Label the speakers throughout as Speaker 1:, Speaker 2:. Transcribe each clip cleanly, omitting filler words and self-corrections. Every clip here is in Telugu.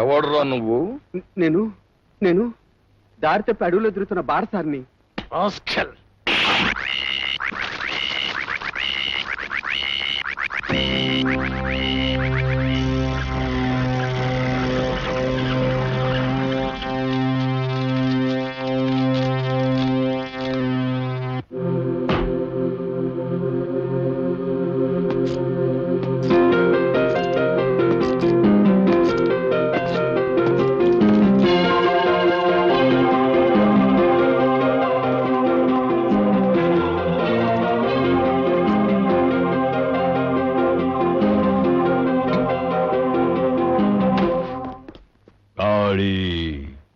Speaker 1: ఎవడ్రా నువ్వు?
Speaker 2: నేను నేను దారి తప్పి అడవిలో తిరుగుతున్న బారసారిని.
Speaker 1: రాస్కెల్.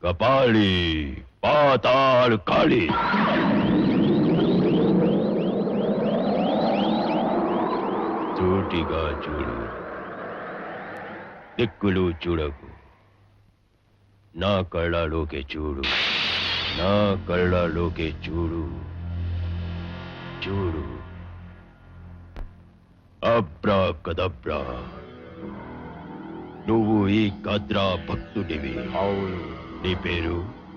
Speaker 1: కపాళి పాతాళ కాళి. చూటిగా చూడు, దిక్కులు చూడకు, నా కళ్ళలోకే చూడు, నా కళ్ళలోకే చూడు. చూడు. అబ్రాకదబ్రా. నువ్వు ఈ కద్రా భక్తుడివి.
Speaker 2: అవును.
Speaker 1: నీ పేరు?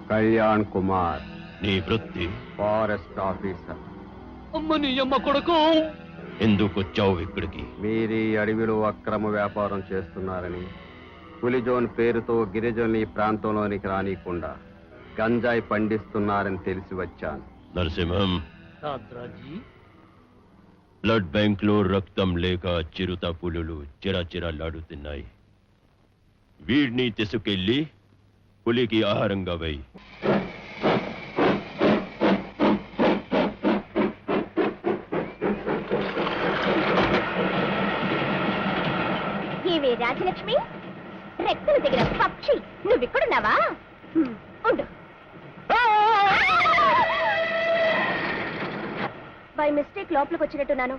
Speaker 2: కళ్యాణ్ కుమార్.
Speaker 1: నీ వృత్తి?
Speaker 2: Forest officer.
Speaker 1: అమ్మ నీ అమ్మ కొడుకు, ఎందుకు వచ్చావు ఇక్కడికి?
Speaker 2: మీరీ అడవిలో అక్రమ వ్యాపారం చేస్తున్నారని, పులిజోన్ పేరుతో గిరిజనులు ఈ ప్రాంతంలోనికి రానికుండా గంజాయి పండిస్తున్నారని తెలిసి వచ్చాను.
Speaker 1: నరసింహం, బ్లడ్ బ్యాంక్ లో రక్తం లేక చిరుత పులులు చిరచిరలాడుతున్నాయి. వీడిని తీసుకెళ్లి పులికి ఆహారంగా వేయి.
Speaker 3: ఏవే రాజలక్ష్మి, రెక్కలు దిగిన పక్షి, నువ్విక్కడున్నావా? ఉండు. బై మిస్టేక్ లోపలికి వచ్చినట్టున్నాను.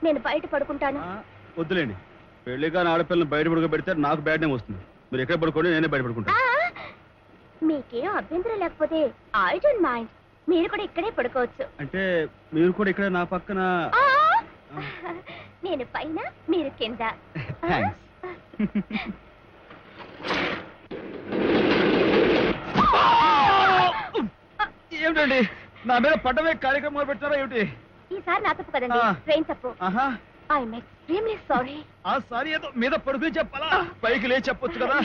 Speaker 3: నేను బయట పడుకుంటాను.
Speaker 2: వద్దులేండి, పెళ్లిగా ఆడపిల్లని బయట పడుకోబెడితే నాకు బ్యాడ్ నేమ్ వస్తుంది. మీరు ఎక్కడ పడుకోండి, నేనే బయట పడుకుంటాను.
Speaker 3: మీకేం అభ్యంతరం లేకపోతే ఐ డోంట్ మైండ్. మీరు కూడా ఇక్కడే పడుకోవచ్చు.
Speaker 2: అంటే మీరు కూడా ఇక్కడ నా పక్కన?
Speaker 3: నేను పైన, మీరు కింద.
Speaker 2: ఏమిటండి నా మీద పడ్డమే కార్యక్రమాలు పెట్టారా ఏమిటి?
Speaker 3: ఈసారి నా తప్పు కదండి, ట్రైన్ తప్పు. I'm extremely sorry.
Speaker 2: ఆ సారీ ఏదో మీద పడుకుని చెప్పాలా, పైకి లేచి చెప్పొచ్చు కదా.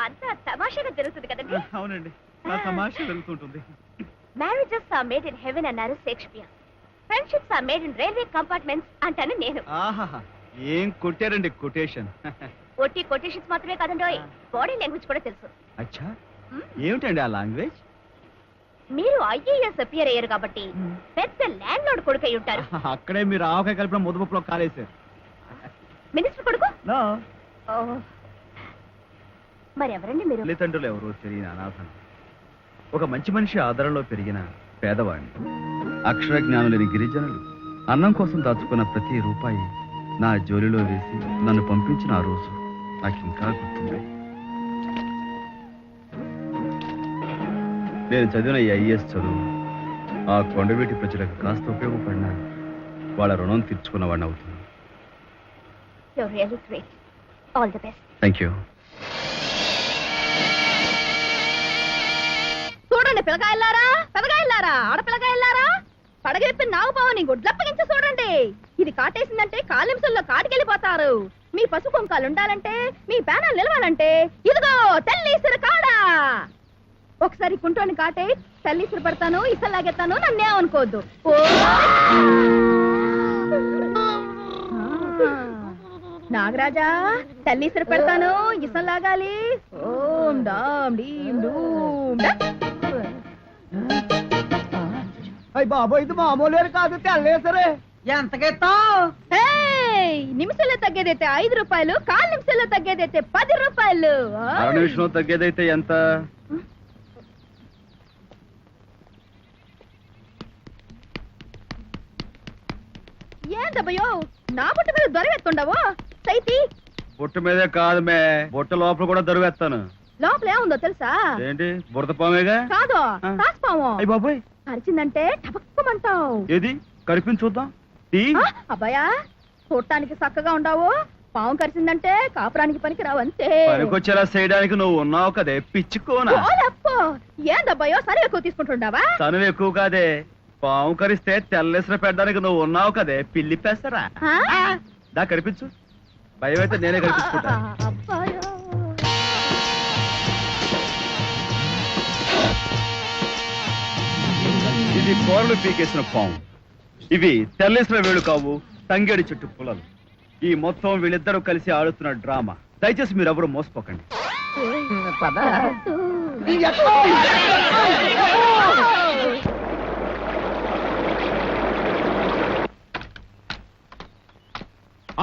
Speaker 3: అంతా తమాషాగా జరుగుతుంది కదండి.
Speaker 2: అవునండి, నా తమాషా జరుగుతుంటుంది.
Speaker 3: Marriages are made in heaven అన్నారు Shakespeare. Friendships are made in railway compartments అంటాను నేను.
Speaker 2: ఆహాహా, ఏం కొట్టారండి కొటేషన్.
Speaker 3: ఒట్టి కొటేషన్స్ మాత్రమే కాదండి, బాడీ లాంగ్వేజ్ కూడా తెలుసు.
Speaker 2: అచ్చా, ఏమిటండి ఆ లాంగ్వేజ్?
Speaker 3: మీరు ఐఏఎస్ అపియర్ అయ్యారు కాబట్టి పెద్ద ల్యాండ్ లోడ్ కొడుకు అయి ఉంటారు.
Speaker 2: అక్కడే మీరు ఆవకాయ కలిపిన ముద్దపప్పులో కాలేశారు.
Speaker 3: మినిస్టర్ కొడుకు? మరి ఎవరండి మీరు?
Speaker 2: తల్లిదండ్రులు ఎవరో తెలియని అనాథను, ఒక మంచి మనిషి ఆదరణలో పెరిగిన పేదవాడిని. అక్షర జ్ఞానం లేని గిరిజనులు అన్నం కోసం దాచుకున్న ప్రతి రూపాయి నా జోలిలో వేసి నన్ను పంపించిన ఆ రోజు నాకు ఇంకా గుర్తుంది. నేను చదివిన ఈ ఐఏఎస్ చదువు ఆ కొండవీటి ప్రజలకు కాస్త ఉపయోగపడినా వాళ్ళ రుణం తీర్చుకున్నవాడిని అవుతున్నాను. Thank you.
Speaker 3: చూడండి పిల్లకాయలారా, పెదగాయలారా, ఆడపిల్లకాయలారా, పడగెప్పి నాగుపావుని గుడ్లప్పగించి చూడండి. ఇది కాటేసిందంటే కాలింసల్లో కాటికెళ్ళిపోతారు. మీ పసుపు కుంకాలు ఉండాలంటే, మీ పేనాలు నిలవాలంటే ఇదిగో తెల్లీసురు కాడా. ఒకసారి కుంటోని కాటే, తల్లీసురు పడతాను, ఇసల్లాగెత్తాను, నన్నేమనుకోవద్దు. నాగరాజా, తల్లీసురు పెడతాను, ఇసల్లాగాలి. ఓం డామ్ డీం డూమ్.
Speaker 2: బాబా, ఇది మామూలు కాదు, తెల్లేసరే.
Speaker 3: ఎంతకెత్తావు? నిమిషంలో తగ్గేదైతే 5 రూపాయలు, కాలు నిమిషంలో తగ్గేదైతే 10 రూపాయలు.
Speaker 2: అర నిమిషంలో తగ్గేదైతే ఎంత?
Speaker 3: ఏందబ్బయో, నా బుట్ట మీద దొరవేస్తుండవు సైతి?
Speaker 2: బుట్ట మీదే కాదు మే, బుట్ట లోపల కూడా దొరవేస్తాను.
Speaker 3: లోపల ఏముందో తెలుసా?
Speaker 2: ఏంటి, బురద పామేగా?
Speaker 3: కాదు, కాసుపాము.
Speaker 2: అయ్య బాబాయ్,
Speaker 3: అరిచిందంటే టపక్కమంటావు.
Speaker 2: ఏది కరిపించి చూద్దాం.
Speaker 3: అబ్బాయా, చూడటానికి చక్కగా ఉండవు, పాము కరిసిందంటే కాపురానికి పనికి రావంతే.
Speaker 2: పనికొచ్చేలా చేయడానికి నువ్వు ఉన్నావు కదే పిచ్చుకోనా.
Speaker 3: ఏందబ్బాయో సరే ఎక్కువ తీసుకుంటుండవా?
Speaker 2: తను ఎక్కువ కాదే, పాము కరిస్తే తెల్లేసిన పెట్టడానికి నువ్వు ఉన్నావు కదే పిల్లి పెసరా. దా కనిపించు, భయం అయితే నేనే కనిపించుకుంటా.
Speaker 3: అబ్బాయో
Speaker 2: ఇది కూరలు పీకేసిన పాము, ఇవి తెల్లేసిన వేళ్ళు కావు, తంగేడి చెట్టు పుల్లలు. ఈ మొత్తం వీళ్ళిద్దరూ కలిసి ఆడుతున్న డ్రామా. దయచేసి మీరు ఎవరు మోసపోకండి.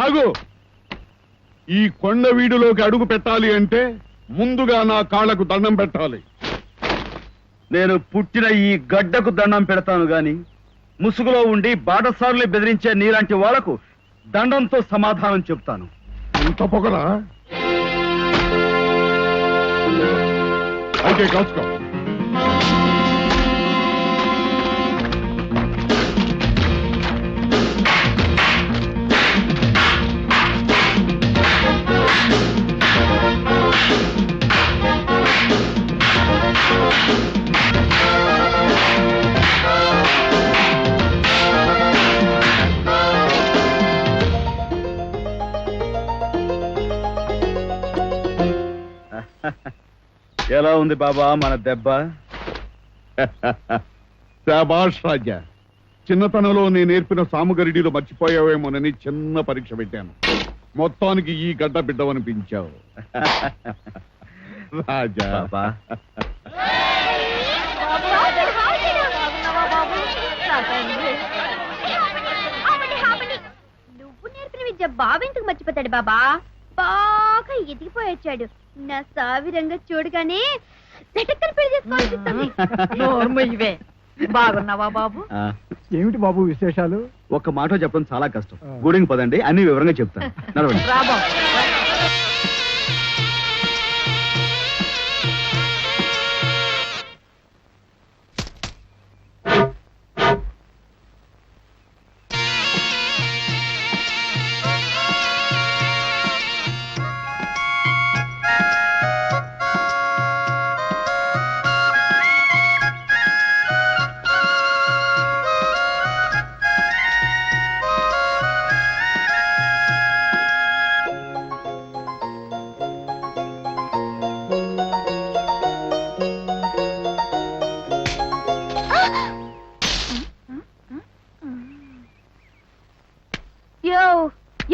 Speaker 4: ఆగు! ఈ కొండ వీడిలోకి అడుగు పెట్టాలి అంటే ముందుగా నా కాళ్లకు దండం పెట్టాలి.
Speaker 2: నేను పుట్టిన ఈ గడ్డకు దండం పెడతాను గాని ముసుగులో ఉండి బాటసారులు బెదిరించే నీలాంటి వాళ్లకు దండంతో సమాధానం చెప్తాను.
Speaker 4: ఇంత పొగరా? అయితే కాచుకో.
Speaker 2: ఎలా ఉంది బాబా మన దెబ్బ?
Speaker 4: శాబాష్ రాజా, చిన్నతనంలో నేను నేర్పిన సాముగరిడిలో మర్చిపోయావేమోనని చిన్న పరీక్ష పెట్టాను. మొత్తానికి ఈ గడ్డ బిడ్డవనిపించావు రాజా.
Speaker 2: బాబా
Speaker 3: నువ్వు నేర్పిన విద్య బావెందుకు మర్చిపోతాడు బాబా? బాగా ఎదిగిపోయొచ్చాడు. నా సావిరంగా చూడగానే సెటక్కని పెళ్లి చేసుకోవాల్సి.
Speaker 5: బాగున్నావా బాబు?
Speaker 6: ఏమిటి బాబు విశేషాలు?
Speaker 2: ఒక్క మాట చెప్పడం చాలా కష్టం. గూడింగ్ పదండి, అన్ని వివరంగా చెప్తాను. నడవండి.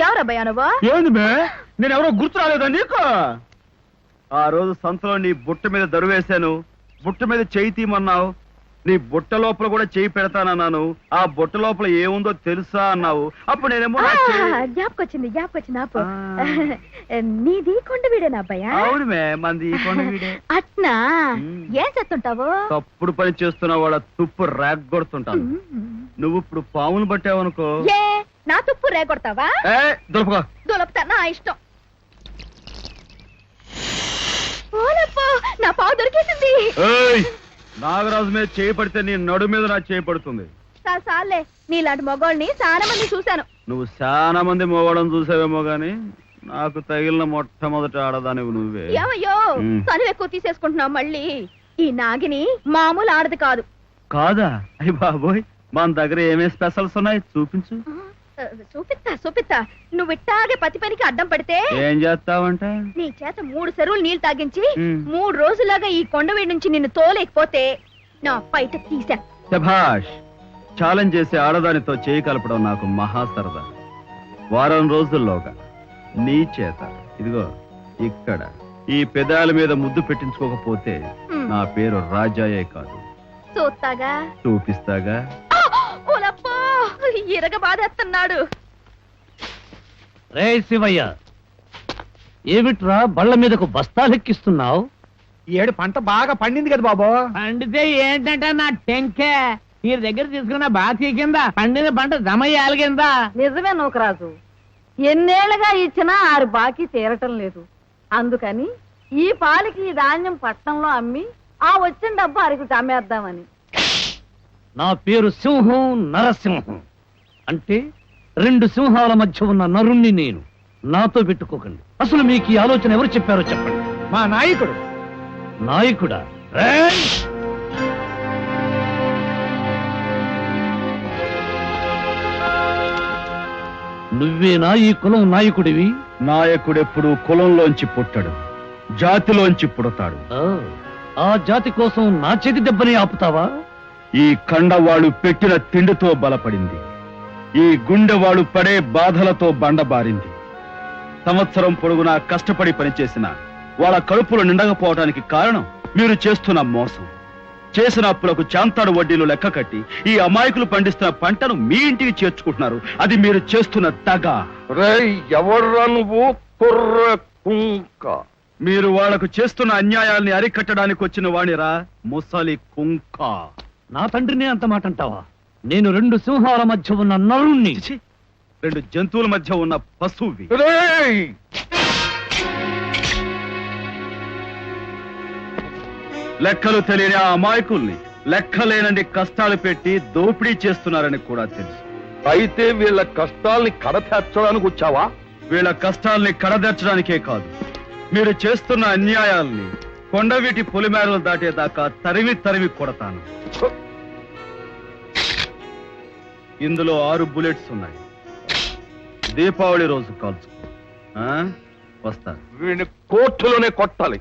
Speaker 3: ఎవరబ్బాయా నువ్వు?
Speaker 2: ఏంది మే, నేను ఎవరో గుర్తు రాలేదా నీకు? ఆ రోజు సంతలో నీ బుట్ట మీద దరువేశాను, బుట్ట మీద చేయి తీయమన్నావు. నీ బుట్ట లోపల కూడా చేయి పెడతానన్నాను. ఆ బుట్ట లోపల ఏముందో తెలుసా అన్నావు. అప్పుడు నేనేమో
Speaker 3: జ్ఞాపకొచ్చింది ఆపు. నీది కొండవీడేనా అబ్బాయా?
Speaker 2: అవును మే, మంది కొండవీడే.
Speaker 3: అట్నా? ఏం చేస్తుంటావు?
Speaker 2: తప్పుడు పని చేస్తున్న వాళ్ళ తుప్పు రేగొడుతుంటాను. నువ్వు ఇప్పుడు పావును పట్టావనుకో,
Speaker 3: ఏ నా తుప్పు రేగొడతావా?
Speaker 2: దులుపుకో.
Speaker 3: దులుపుతా, నా ఇష్టం. నా పావు దొరికేసింది.
Speaker 2: నాగరాజు మీద చేయి పడితే నీ నడు మీద నా చేయి పడుతుంది.
Speaker 3: సాలే, నీలాంటి మొగోళ్ళని చాలా మంది చూశాను.
Speaker 2: నువ్వు చాలా మంది మోగడం చూసావేమో గాని నాకు తగిలిన మొట్టమొదటి ఆడదానివి నువ్వే.
Speaker 3: ఏమయ్యో, తను ఎక్కువ తీసేసుకుంటున్నావు మళ్ళీ. ఈ నాగిని మామూలు ఆడది కాదు.
Speaker 2: కాదా? అయ్య బాబోయ్, మన దగ్గర ఏమేమి స్పెషల్స్ ఉన్నాయి చూపించు.
Speaker 3: చూపిస్తా. నువ్వు ఇట్టాగే పతి పనికి అడ్డం పడితే
Speaker 2: ఏం చేస్తావంట?
Speaker 3: నీ చేత 3 చెరువులు నీళ్లు తాగించి 3 రోజులాగా ఈ కొండవీడి నుంచి నిన్ను తోలేకపోతే నా పైట తీసా.
Speaker 2: శభాష్, ఛాలెంజ్ చేసే ఆడదానితో చేయి కలపడం నాకు మహా సరదా. వారం రోజుల్లోగా నీ చేత ఇదిగో ఇక్కడ ఈ పెదాల మీద ముద్దు పెట్టించుకోకపోతే నా పేరు రాజాయే కాదు.
Speaker 3: చూస్తాగా,
Speaker 2: చూపిస్తాగా.
Speaker 3: ఇరగ బాధేస్తున్నాడు.
Speaker 1: రే శివయ్య, ఏమిట్రా బళ్ళ మీదకు బస్తాలెక్కిస్తున్నావు?
Speaker 6: ఏడు పంట బాగా పండింది కదా బాబు.
Speaker 5: పండితే ఏంటంటే నా టెంకే ఈ దగ్గర తీసుకున్న బాకీ కింద పండిన పంట జమయ్యాలి కింద.
Speaker 7: నిజమే నూకరాజు, ఎన్నేళ్లుగా ఇచ్చినా 6 బాకీ తీరటం లేదు. అందుకని ఈ పాలికి ఈ ధాన్యం పట్నంలో అమ్మి ఆ వచ్చిన డబ్బు అరకుటి అమ్మేద్దామని.
Speaker 1: నా పేరు సింహం నరసింహం, అంటే 2 సింహాల మధ్య ఉన్న నరుణ్ణి నేను. నాతో పెట్టుకోకండి. అసలు మీకు ఈ ఆలోచన ఎవరు చెప్పారో చెప్పండి.
Speaker 6: మా నాయకుడు.
Speaker 1: నాయకుడా? రేయ్! నువ్వేనా ఈ కులం నాయకుడివి?
Speaker 2: నాయకుడెప్పుడు కులంలోంచి పుట్టడు, జాతిలోంచి పుడతాడు.
Speaker 1: ఆ జాతి కోసం నా చేతి దెబ్బని ఆపుతావా?
Speaker 2: ఈ కండవాళ్ళు పెట్టిన తిండితో బలపడింది, ఈ గుండెవాళ్ళు పడే బాధలతో బండబారింది. సంవత్సరం పొడుగునా కష్టపడి పనిచేసిన వాళ్ళ కడుపులు నిండకపోవడానికి కారణం మీరు చేస్తున్న మోసం. చేసిన అప్పులకు చాంతాడు వడ్డీలు లెక్క కట్టి ఈ అమాయకులు పండిస్తున్న పంటను మీ ఇంటికి చేర్చుకుంటున్నారు. అది మీరు చేస్తున్న దగా.
Speaker 4: ఎవర్రా నువ్వు కుర్ర కుంక?
Speaker 2: మీరు వాళ్లకు చేస్తున్న అన్యాయాల్ని అరికట్టడానికి వచ్చిన వాణిరా ముసలి కుంక.
Speaker 1: నా తండ్రిని అంత మాట అంటావా? నేను 2 సింహాల మధ్య ఉన్న నరుణ్ణి.
Speaker 2: ఛీ! 2 జంతువుల మధ్య ఉన్న పశువువి. లెక్కలు తెలియని ఆ అమాయకుల్ని లెక్కలేనని కష్టాలు పెట్టి దోపిడీ చేస్తున్నారని కూడా తెలుసు.
Speaker 4: అయితే వీళ్ళ కష్టాల్ని కడతెచ్చడానికి వచ్చావా?
Speaker 2: వీళ్ళ కష్టాల్ని కడదర్చడానికే కాదు, మీరు చేస్తున్న అన్యాయాల్ని కొండవీటి పొలిమేరలు దాటేదాకా తరిమి తరిమి కొడతాను. ఇందులో 6 బుల్లెట్స్ ఉన్నాయి. దీపావళి రోజు కాల్చుకో. వస్తాను.
Speaker 4: వీడిని కోర్టులోనే కొట్టాలి.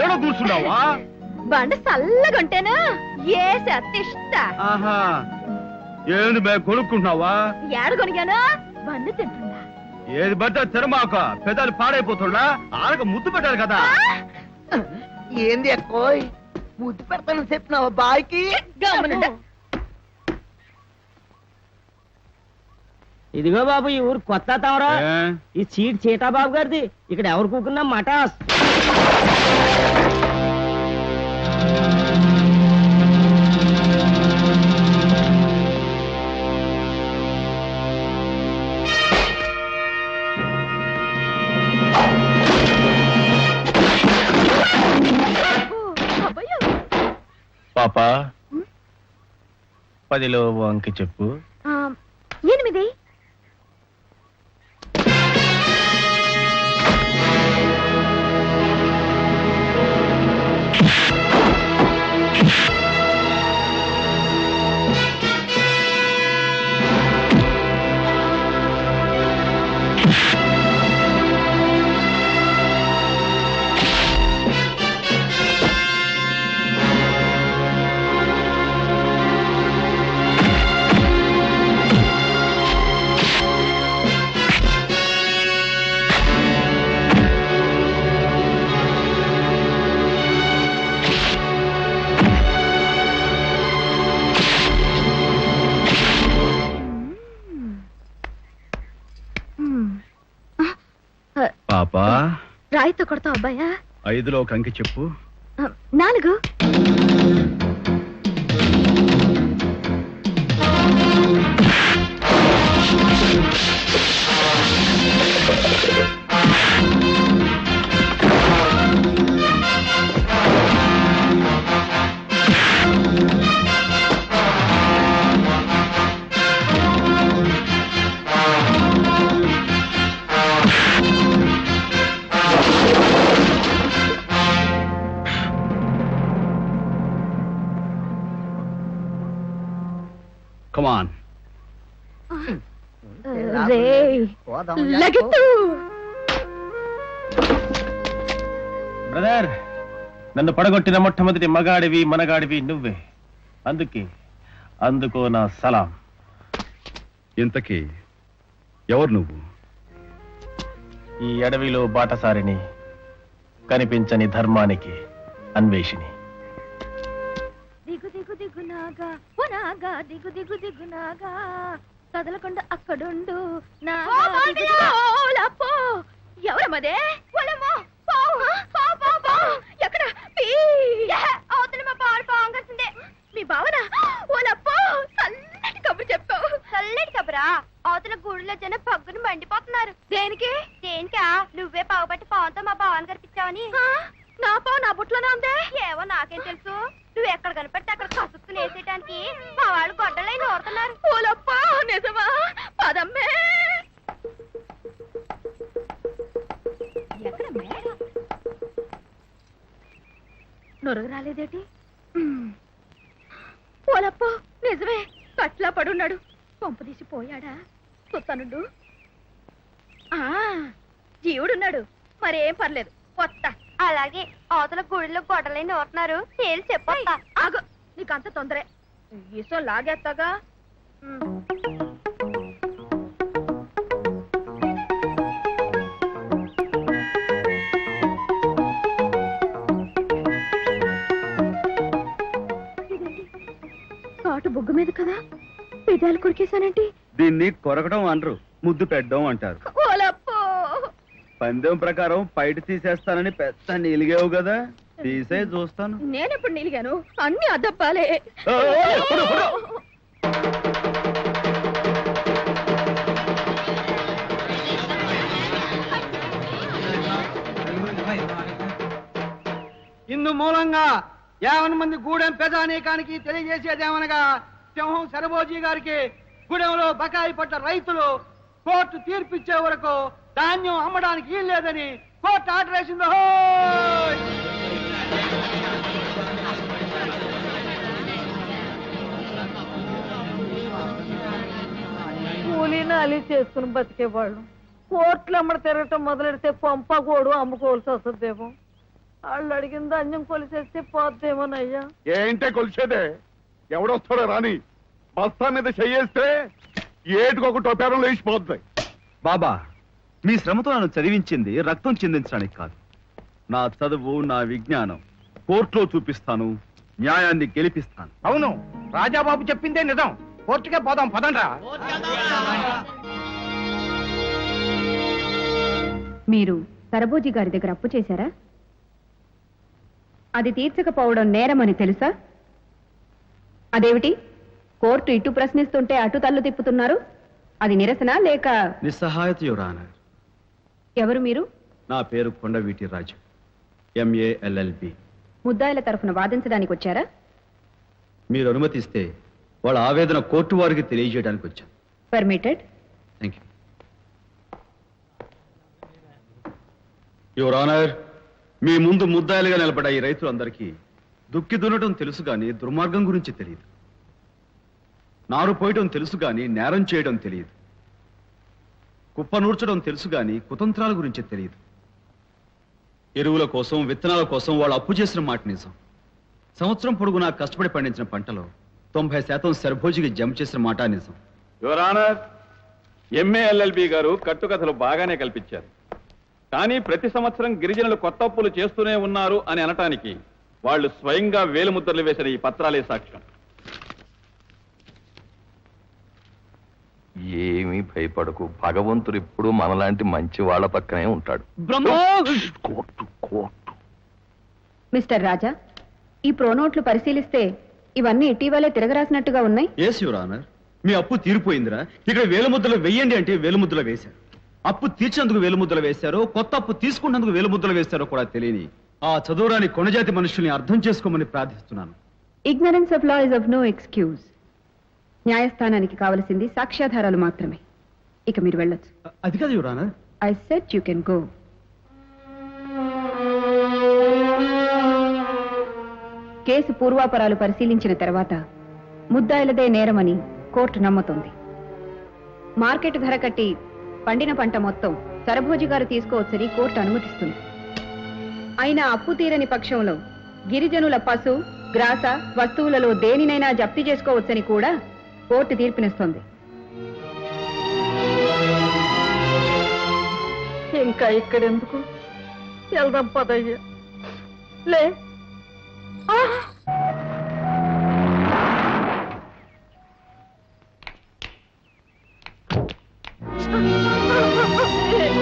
Speaker 2: ఏడో కూర్చున్నావా?
Speaker 3: బండ చల్లగుంటేనా ఏసి అత్తిష్ట.
Speaker 2: ఆహా, ఏంది బే కొనుక్కుంటున్నావా?
Speaker 3: ఏడ కొనిగాను? బండ తింటున్నా.
Speaker 2: ఏది బట్ట తెరమాక పెదాలు పాడైపోతుండా? ఆనక ముద్దు పెట్టాలి కదా.
Speaker 5: ఏంది ఎక్కువ ముద్దు పెడతాను చెప్పినావా బాయ్కి? ఇదిగో బాబు, ఈ ఊరు కొత్త తవరా.
Speaker 2: ఏ?
Speaker 5: ఈ సీట్ చీటా బాబు గారిది. ఇక్కడ ఎవరు కూకున్నా మటాస్.
Speaker 1: పాపా, 10లో అంకె చెప్పు.
Speaker 3: 8.
Speaker 2: పాపా,
Speaker 3: రాయితో కొడతావు అబ్బాయా?
Speaker 2: 5లో ఒక అంకె చెప్పు.
Speaker 3: 4.
Speaker 2: Come on.
Speaker 3: లగెత్తు.
Speaker 1: బ్రదర్, నన్ను పడగొట్టిన మొట్టమొదటి మగాడివి మనగాడివి నువ్వే. అందుకో నా సలాం.
Speaker 2: ఇంతకీ ఎవరు నువ్వు?
Speaker 1: ఈ అడవిలో బాటసారిని, కనిపించని ధర్మానికి అన్వేషిని.
Speaker 3: దిగు దిగు దిగు నాగా ఓ నాగా, దిగు దిగు దిగు నాగా, కదలకుండా అక్కడుండు ఎవరమ్మదే? ఎక్కడ అవతల మా బావ పాంగల్సిందే. మీ భావన ఓలప్పో చల్లటి కబురు చెప్పావు. చల్లటి కబురా? అవతల గుడిలో జనం పగ్గును మండిపోతున్నారు. దేనికి? దేనికా? నువ్వే పావుబట్టి పావంతో మా భావాన్ని కనిపించావని. నా పావు నా బుట్లోనే ఉందే. ఏవో నాకేం తెలుసు. నువ్వు ఎక్కడ కనిపెడితే అక్కడ కసుక్కుని వేసేయడానికి మా వాళ్ళు గొడ్డలై నోరుతున్నారు. పూలప్ప నిజమా? పదమ్మే. ఎక్కడ నొరుగు రాలేదేటి? పూలప్ప నిజమే, కట్లా పడున్నాడు. పంపు తీసి పోయాడా? చూస్తానుండు. జీవుడున్నాడు, మరేం పర్లేదు. కొత్త అలాగే అవతల గుడిలో గొడవలై నోరుతున్నారు. తేలి చెప్పొస్తా. ఆగు, నీకంత తొందరే. ఈసో లాగేస్తాగా. కాటు బొగ్గు మీద కదా, పెదాలు కొరికేశానంటే.
Speaker 2: దీన్ని కొరకడం అనరు, ముద్దు పెట్టడం అంటారు. పందెం ప్రకారం పైట తీసేస్తానని పెద్ద నిలిగావు కదా, తీసే చూస్తాను.
Speaker 3: నేనెప్పుడు నిలిగాను? అన్ని అద్దప్పాలే.
Speaker 6: ఇందు మూలంగా 50 మంది గూడెం పెదానేకానికి తెలియజేసేదేమనగా, సింహం శరభోజీ గారికి గూడెంలో బకాయి పడ్డ రైతులు కోర్టు తీర్పిచ్చే వరకు ధాన్యం అమ్మడానికి వీల్లేదని కోర్టు ఆర్డర్ వేసింది.
Speaker 7: కూలీనాలి చేసుకుని బతికేవాళ్ళు కోర్టులు అమ్మడి తిరగటం మొదలెడితే పంప గోడు అమ్ముకోవాల్సి వస్తుందేమో. వాళ్ళు అడిగిన ధాన్యం కొలిసేస్తే పోద్దేమోనయ్యా.
Speaker 4: ఏంటే కొలిసేదే? ఎవడొస్తాడో రాని, బస్తా మీద చెయ్యేస్తే ఏటుకొక టొప్పారం లేచిపోద్ది.
Speaker 2: బాబా, మీ శ్రమతో నన్ను చదివించింది రక్తం చిందించడానికి కాదు. నా చదువు, నా విజ్ఞానం కోర్టులో చూపిస్తాను, న్యాయాన్ని గెలిపిస్తాను.
Speaker 6: అవును, రాజాబాబు చెప్పిందే నిజం. కోర్టుకే పోదాం, పదండ్రా.
Speaker 8: మీరు సరబోజీ గారి దగ్గర అప్పు చేశారా? అది తీర్చకపోవడం నేరమని తెలుసా? అదేమిటి, కోర్టు ఇటు ప్రశ్నిస్తుంటే అటు తల్లు తిప్పుతున్నారు? అది నిరసన లేక
Speaker 2: నిస్సహాయత, యువర్ ఆనర్.
Speaker 8: ఎవరు మీరు?
Speaker 2: నా పేరు కొండవీటి రాజు, MA LLB.
Speaker 8: ముద్దాయిల తరఫున వాదించడానికి వచ్చారా?
Speaker 2: మీరు అనుమతిస్తే వాళ్ళ ఆవేదన కోర్టు వారికి తెలియజేయడానికి వచ్చాను.
Speaker 8: Permitted.
Speaker 2: Thank you. Your honour, మీ ముందు ముద్దాయిలుగా నిలబడ్డ ఈ రైతులందరికీ దుక్కి దున్నటం తెలుసు గాని దుర్మార్గం గురించి తెలియదు. నారు పోయటం తెలుసు గాని నేరం చేయడం తెలియదు. కుప్ప నూర్చడం తెలుసు గాని కుతంత్రాల గురించి తెలియదు. ఎరువుల కోసం, విత్తనాల కోసం వాళ్ళు అప్పు చేసిన మాట నిజం. సంవత్సరం పొడుగునా కష్టపడి పండించిన పంటలో 90% శరభోజికి జమ చేసిన మాట నిజం.
Speaker 9: యువర్ ఆనర్, MA LLB గారు కట్టుకథలు బాగానే కల్పించారు. కానీ ప్రతి సంవత్సరం గిరిజనులు కొత్త అప్పులు చేస్తూనే ఉన్నారు అని అనటానికి వాళ్ళు స్వయంగా వేలుముద్రలు వేసిన ఈ పత్రాలే సాక్ష్యం.
Speaker 10: ఏమీ భయపడకు, భగవంతుడు ఇప్పుడు మనలాంటి మంచి వాళ్ళ పక్కనే ఉంటాడు.
Speaker 8: మిస్టర్ రాజా, ఈ ప్రోనోట్లు పరిశీలిస్తే ఇవన్నీ ఇటీవలే తిరగరాసినట్టుగా ఉన్నాయి.
Speaker 2: ఎస్ యువర్ ఆనర్, మీ అప్పు తీరిపోయిందిరా. ఇక్కడ వేలుముద్రలు వెయ్యండి అంటే వేలుముద్రలు వేశారు. అప్పు తీర్చినందుకు వేలుముద్రలు వేశారో, కొత్త అప్పు తీసుకున్నందుకు వేలుముద్రలు వేశారో కూడా తెలియని ఆ చదువురాని కొనజాతి మనుషుల్ని అర్థం చేసుకోమని ప్రార్థిస్తున్నాను.
Speaker 8: Ignorance of law is of no excuse. న్యాయస్థానానికి కావలసింది సాక్ష్యాధారాలు మాత్రమే. ఇక మీరు వెళ్ళొచ్చు.
Speaker 2: అది కాదు your honour.
Speaker 8: I said you can go. Case పూర్వాపరాలు పరిశీలించిన తర్వాత ముద్దాయిలదే నేరమని కోర్టు నమ్ముతోంది. మార్కెట్ ధర కట్టి పండిన పంట మొత్తం సరభోజి గారు తీసుకోవచ్చని కోర్టు అనుమతిస్తుంది. అయినా అప్పు తీరని పక్షంలో గిరిజనుల పశు, గ్రాస వస్తువులలో దేనినైనా జప్తి చేసుకోవచ్చని కూడా కోర్టు తీర్పునిస్తోంది.
Speaker 7: ఇంకా ఇక్కడెందుకు, వెళ్దాం పదయ్యా. లే,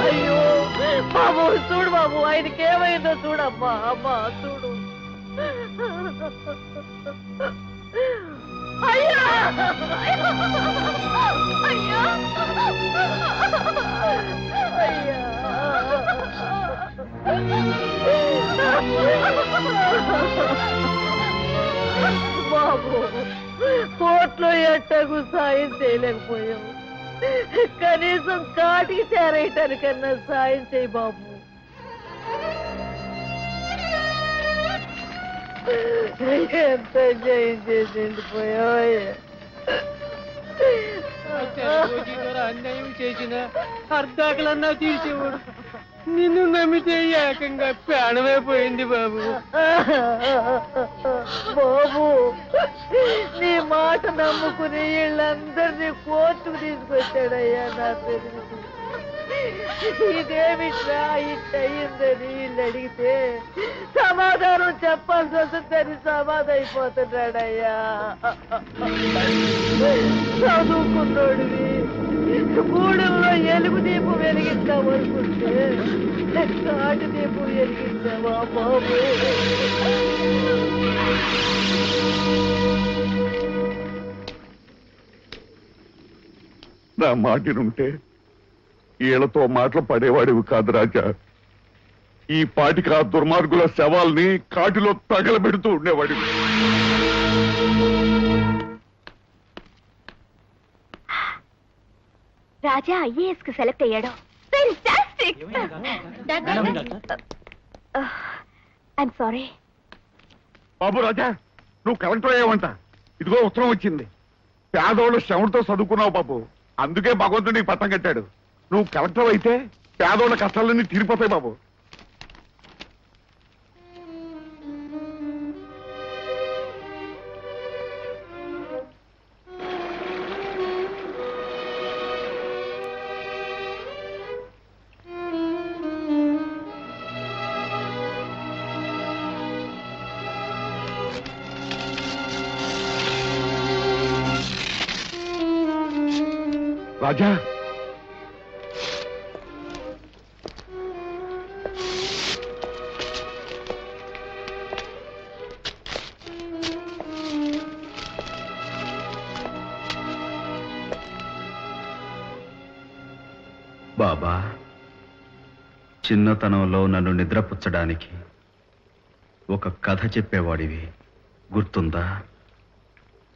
Speaker 7: అయ్యో బాబు, చూడు బాబు, ఆయనకి ఏమైందో చూడమ్మా. అమ్మా చూడు. అయ్యా, అయ్యా, అయ్యా. బాబు కోర్టులో ఎట్టకు సాయం చేయలేకపోయావు, కనీసం కాటికి చేరేయటానికన్నా సాయం చేయి బాబు. ఎంత జయం చేసి పోయావయ్యా.
Speaker 6: అన్యాయం చేసిన అర్ధాకలన్నా తీర్చేవాడు, నిన్ను నమ్మితే ఏకంగా ప్రాణమే పోయింది బాబు.
Speaker 7: బాబు నీ మాట నమ్ముకుని వీళ్ళందరినీ కోర్టుకు తీసుకొచ్చాడయ్యా నా తెలుసు. ఇదేమిట్రా ఇట్టయిందని వీళ్ళు అడిగితే సమాధానం చెప్పాల్సి వస్తుందని సమాధైపోతున్నాడయ్యా. చదువుకున్నోడివి, గూడెంలో ఎలుగు దీపం వెలిగిద్దాం అనుకుంటే కాటి దీపం వెలిగించావా బాబు?
Speaker 4: నా మాటినుంటే ఈళ్లతో మాటలు పడేవాడివి కాదు రాజా. ఈ పాటికి ఆ దుర్మార్గుల శవాల్ని కాటిలో తగలబెడుతూ ఉండేవాడివి.
Speaker 3: రాజా ఐఏఎస్ కు సెలెక్ట్ అయ్యాడు. I'm sorry.
Speaker 4: బాబు రాజా, నువ్వు కలెక్టర్ అయ్యావంట. ఇదిగో ఉత్తరం వచ్చింది. పేదోళ్ళు శ్రమతో చదువుకున్నావు బాబు, అందుకే భగవంతుడు నీకు పట్టం కట్టాడు. నువ్వు కలెక్టర్ అయితే పేదోళ్ళ కష్టాలన్నీ తీరిపోతాయి బాబు. రాజా,
Speaker 2: బాబా, చిన్నతనంలో నన్ను నిద్రపుచ్చడానికి ఒక కథ చెప్పేవాడివి, గుర్తుందా?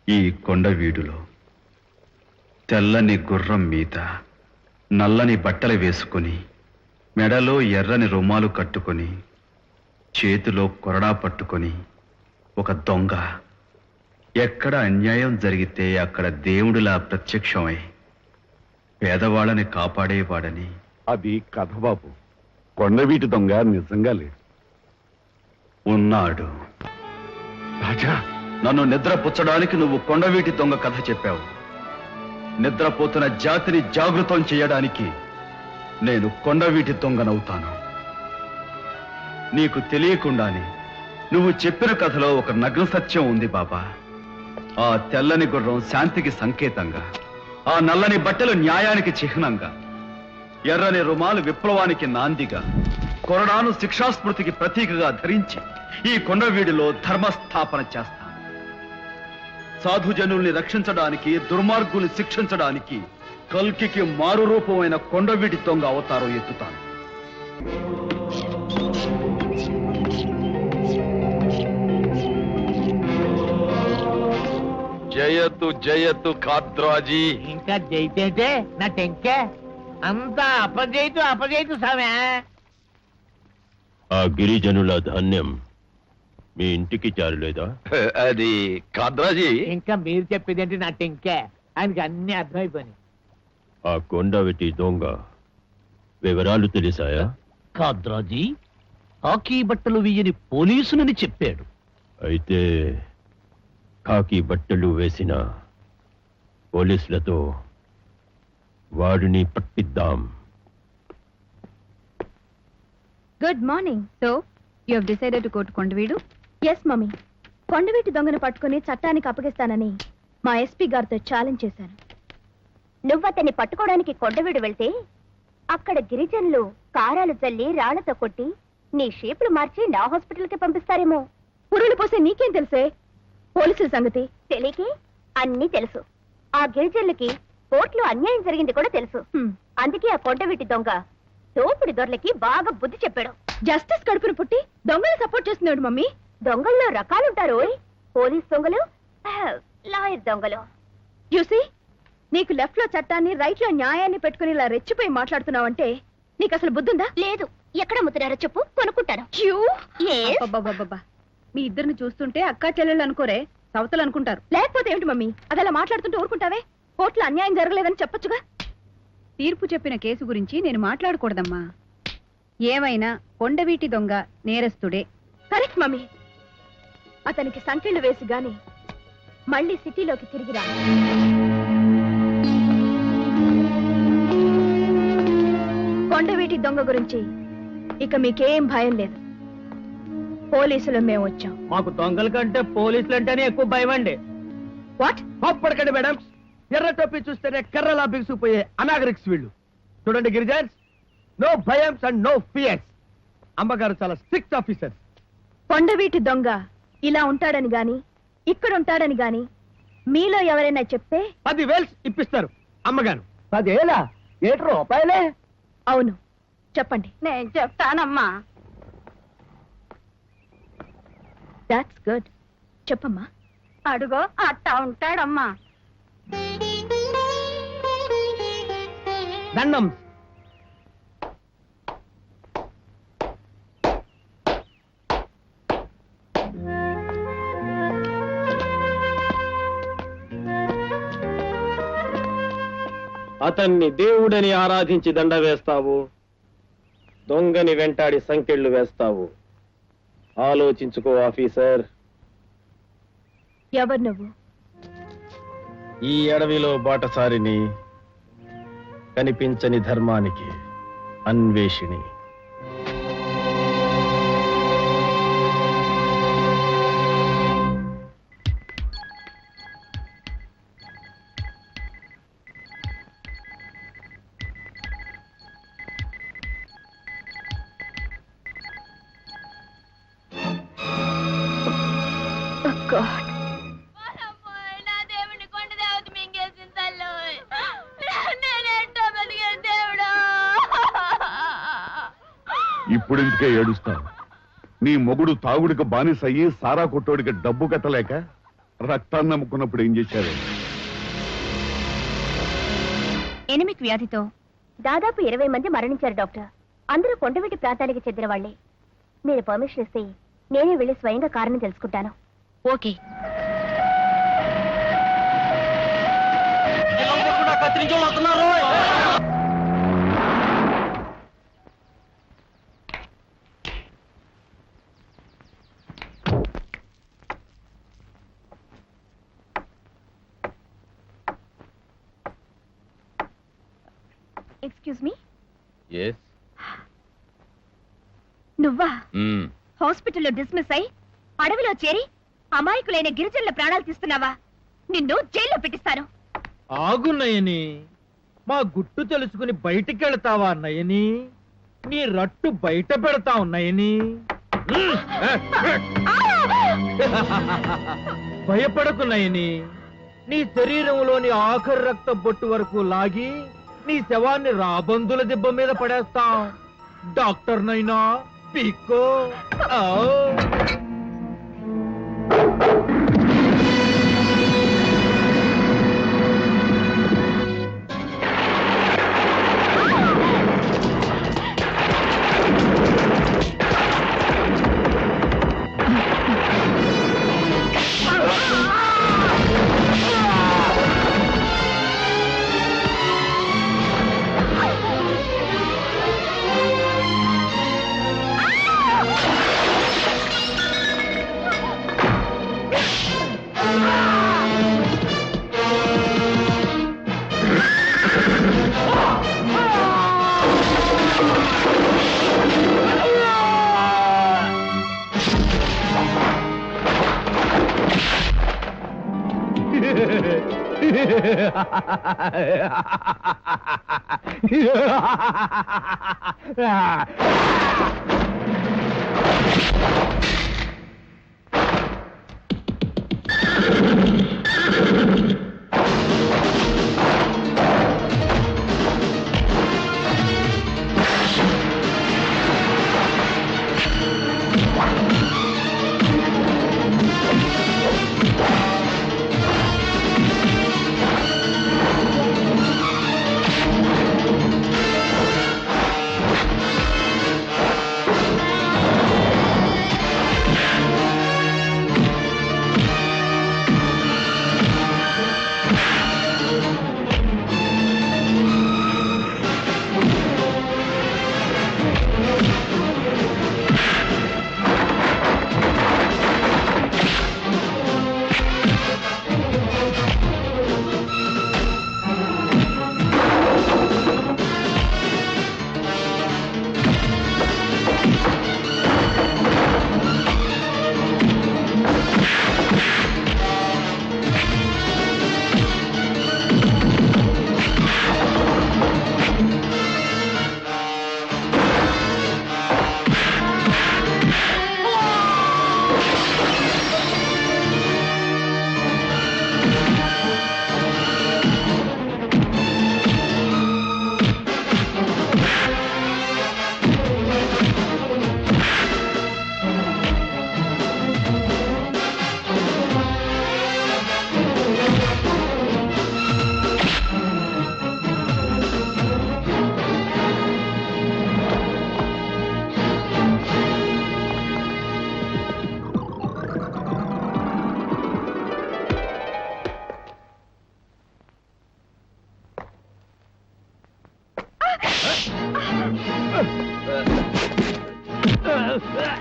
Speaker 2: ఈ కొండవీడులో తెల్లని గుర్రం మీద నల్లని బట్టలు వేసుకుని, మెడలో ఎర్రని రుమాలు కట్టుకొని, చేతిలో కొరడా పట్టుకొని ఒక దొంగ ఎక్కడ అన్యాయం జరిగితే అక్కడ దేవుడిలా ప్రత్యక్షమై పేదవాళ్ళని కాపాడేవాడని.
Speaker 4: అది కథ బాబు, కొండవీటి దొంగ నిజంగా లేదు.
Speaker 2: ఉన్నాడు.
Speaker 4: రాజా,
Speaker 2: నన్ను నిద్రపుచ్చడానికి నువ్వు కొండవీటి దొంగ కథ చెప్పావు. నిద్రపోతున్న జాతిని జాగృతం చేయడానికి నేను కొండవీటి దొంగనవుతాను. నీకు తెలియకుండానే నువ్వు చెప్పిన కథలో ఒక నగ్న సత్యం ఉంది బాబా. ఆ తెల్లని గుర్రం శాంతికి సంకేతంగా, ఆ నల్లని బట్టలు న్యాయానికి చిహ్నంగా, ఎర్రని రుమాలు విప్లవానికి నాందిగా, కొరడాను శిక్షాస్మృతికి ప్రతీకగా ధరించి ఈ కొండవీడిలో ధర్మస్థాపన చేస్తాను. సాధుజనుల్ని రక్షించడానికి, దుర్మార్గుల్ని శిక్షించడానికి కల్కికి మారు రూపమైన కొండవీటి దొంగ అవతారం ఎత్తుతాను.
Speaker 10: జయతు జయతు ఖాద్రాజీ.
Speaker 5: ఇంకా జైతే నా టెంకే అంతా అపజైతు సామే.
Speaker 11: ఆ గిరిజనుల ధాన్యం మీ ఇంటికి చేరలేదా?
Speaker 10: అది ఖాద్రాజీ.
Speaker 5: ఇంకా మీరు చెప్పేదేంటి నా టెంకే? ఆయనకి అన్ని అర్థమైపోయినాయి.
Speaker 11: ఆ కొండవెట్టి దొంగ వివరాలు తెలిసాయా?
Speaker 1: ఖాద్రాజీ కాకి బట్టలు వీయని పోలీసునని చెప్పాడు.
Speaker 11: అయితే కాకి బట్టలు వేసిన పోలీసులతో వాడిని పట్టిద్దాం.
Speaker 8: Good morning. So you have decided to go to Kondaveedu?
Speaker 3: Yes mummy, కొండవీటి దొంగను పట్టుకుని చట్టానికి అప్పగిస్తానని మా ఎస్పీ గారితో ఛాలెంజ్ చేశాను. నువ్వతన్ని పట్టుకోవడానికి కొండవీడు వెళ్తే అక్కడ గిరిజనులు కారాలు జల్లి రాళ్లతో కొట్టి నీ షేపులు మార్చి నా హాస్పిటల్కి పంపిస్తారేమో. పురులు పోసే నీకేం తెలుసే పోలీసుల సంగతి? తెలియకే అన్నీ తెలుసు. ఆ గిరిజనులకి కోర్టులో అన్యాయం జరిగింది కూడా తెలుసు. అందుకే ఆ కొండవీటి దొంగ తోపుడి దొరలకి బాగా బుద్ధి చెప్పాడు. జస్టిస్ కడుపును పుట్టి దొంగలు సపోర్ట్ చేస్తున్నాడు మమ్మీ. దొంగల్లో రకాలుంటారు. పోలీస్ దొంగలు లాయర్ దొంగలు. యూసి, నీకు లెఫ్ట్ లో చట్టాన్ని రైట్ లో న్యాయాన్ని పెట్టుకుని ఇలా రెచ్చిపోయి మాట్లాడుతున్నావంటే నీకు అసలు బుద్ధుందా? లేదు. ఎక్కడ అమ్ముతున్నారో చెప్పు, కొనుక్కుంటాను. మీ ఇద్దరిని చూస్తుంటే అక్కా చెల్లెళ్ళు అనుకోరే, సవతలు అనుకుంటారు. లేకపోతే ఏమిటి మమ్మీ, అదలా మాట్లాడుతుంటే ఊరుకుంటావే? కోర్టులో అన్యాయం జరగలేదని చెప్పొచ్చుగా.
Speaker 8: తీర్పు చెప్పిన కేసు గురించి నేను మాట్లాడకూడదమ్మా. ఏమైనా కొండవీటి దొంగ నేరస్తుడే.
Speaker 3: Correct mummy. అతనికి సంకెళ్ళు వేసి గాని మళ్ళీ సిటీలోకి తిరిగిరా. కొండవీటి దొంగ గురించి ఇక మీకేం భయం లేదు. పోలీసులు మేము వచ్చాం.
Speaker 5: మాకు దొంగల కంటే పోలీసులు అంటేనే ఎక్కువ భయం అండి.
Speaker 3: వాట్?
Speaker 6: పడకండి మేడం, ఎర్ర టోపీ చూస్తేనే కర్రలా బిగుసిపోయే అనాగరిక్స్ వీళ్ళు. చూడండి గిరిజన్స్, నో భయమ్స్ అండ్ నో ఫియర్స్. అమ్మగారు చాలా స్ట్రిక్ట్ ఆఫీసర్.
Speaker 3: కొండవీటి దొంగ ఇలా ఉంటాడని గాని ఇక్కడ ఉంటాడని గాని మీలో ఎవరైనా చెప్తే
Speaker 6: 10,000 ఇప్పిస్తారు అమ్మగారు. 10,000? 7 రూపాయలే.
Speaker 3: అవును, చెప్పండి.
Speaker 7: నేను చెప్తానమ్మా.
Speaker 3: That's good. చెప్పమ్మా.
Speaker 7: అడుగో అట్టా ఉంటాడమ్మా.
Speaker 6: దండం.
Speaker 11: అతన్ని దేవుడని ఆరాధించి దండ వేస్తావు, దొంగని వెంటాడి సంకెళ్ళు వేస్తావు. ఆలోచించుకో ఆఫీసర్.
Speaker 3: ఎవరు నువ్వు?
Speaker 11: ఈ అడవిలో బాటసారిని, కనిపించని ధర్మానికి అన్వేషిణి.
Speaker 4: ఇప్పుడు ఇందుకే ఏడుస్తావు? నీ మొగుడు తాగుడికి బానిసయ్యి సారా కొట్టోడికి డబ్బు కట్టలేక రక్తాన్ని నమ్ముకున్నప్పుడు ఏం చేశారు?
Speaker 3: ఎనిమిక్ వ్యాధితో దాదాపు 20 మంది మరణించారు డాక్టర్. అందరూ కొండవీటి ప్రాంతానికి చెందిన వాళ్లే. మీరు పర్మిషన్ ఇస్తే నేనే వెళ్లి స్వయంగా కారణం తెలుసుకుంటాను. ఓకే. Excuse me. నువ్వా? హాస్పిటల్లో డిస్మిస్ అయి అడవిలో చేరి అమాయకులైన గిరిజనుల ప్రాణాలు తీస్తున్నావా? నిన్ను జైల్లో పెట్టిస్తాను.
Speaker 5: ఆగు నయని, మా గుట్టు తెలుసుకుని బయటికెళ్తావా నయని? నీ రట్టు బయట పెడతావు నయని. భయపడకు నయని. నీ శరీరంలోని ఆఖరి రక్త బొట్టు వరకు లాగి నీ శవాన్ని రాబందుల దెబ్బ మీద పడేస్తాం. డాక్టర్ నైనా పీక్కో.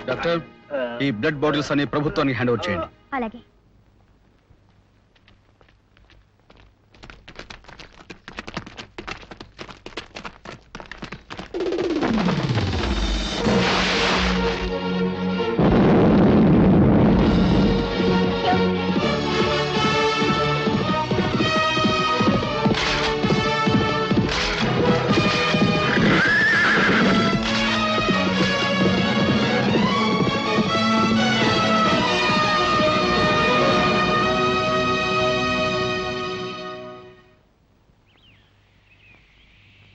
Speaker 2: డాక్టర్, ఈ బ్లడ్ బాటిల్స్ అని ప్రభుత్వానికి హ్యాండ్ ఓవర్ చేయండి.
Speaker 3: అలాగే.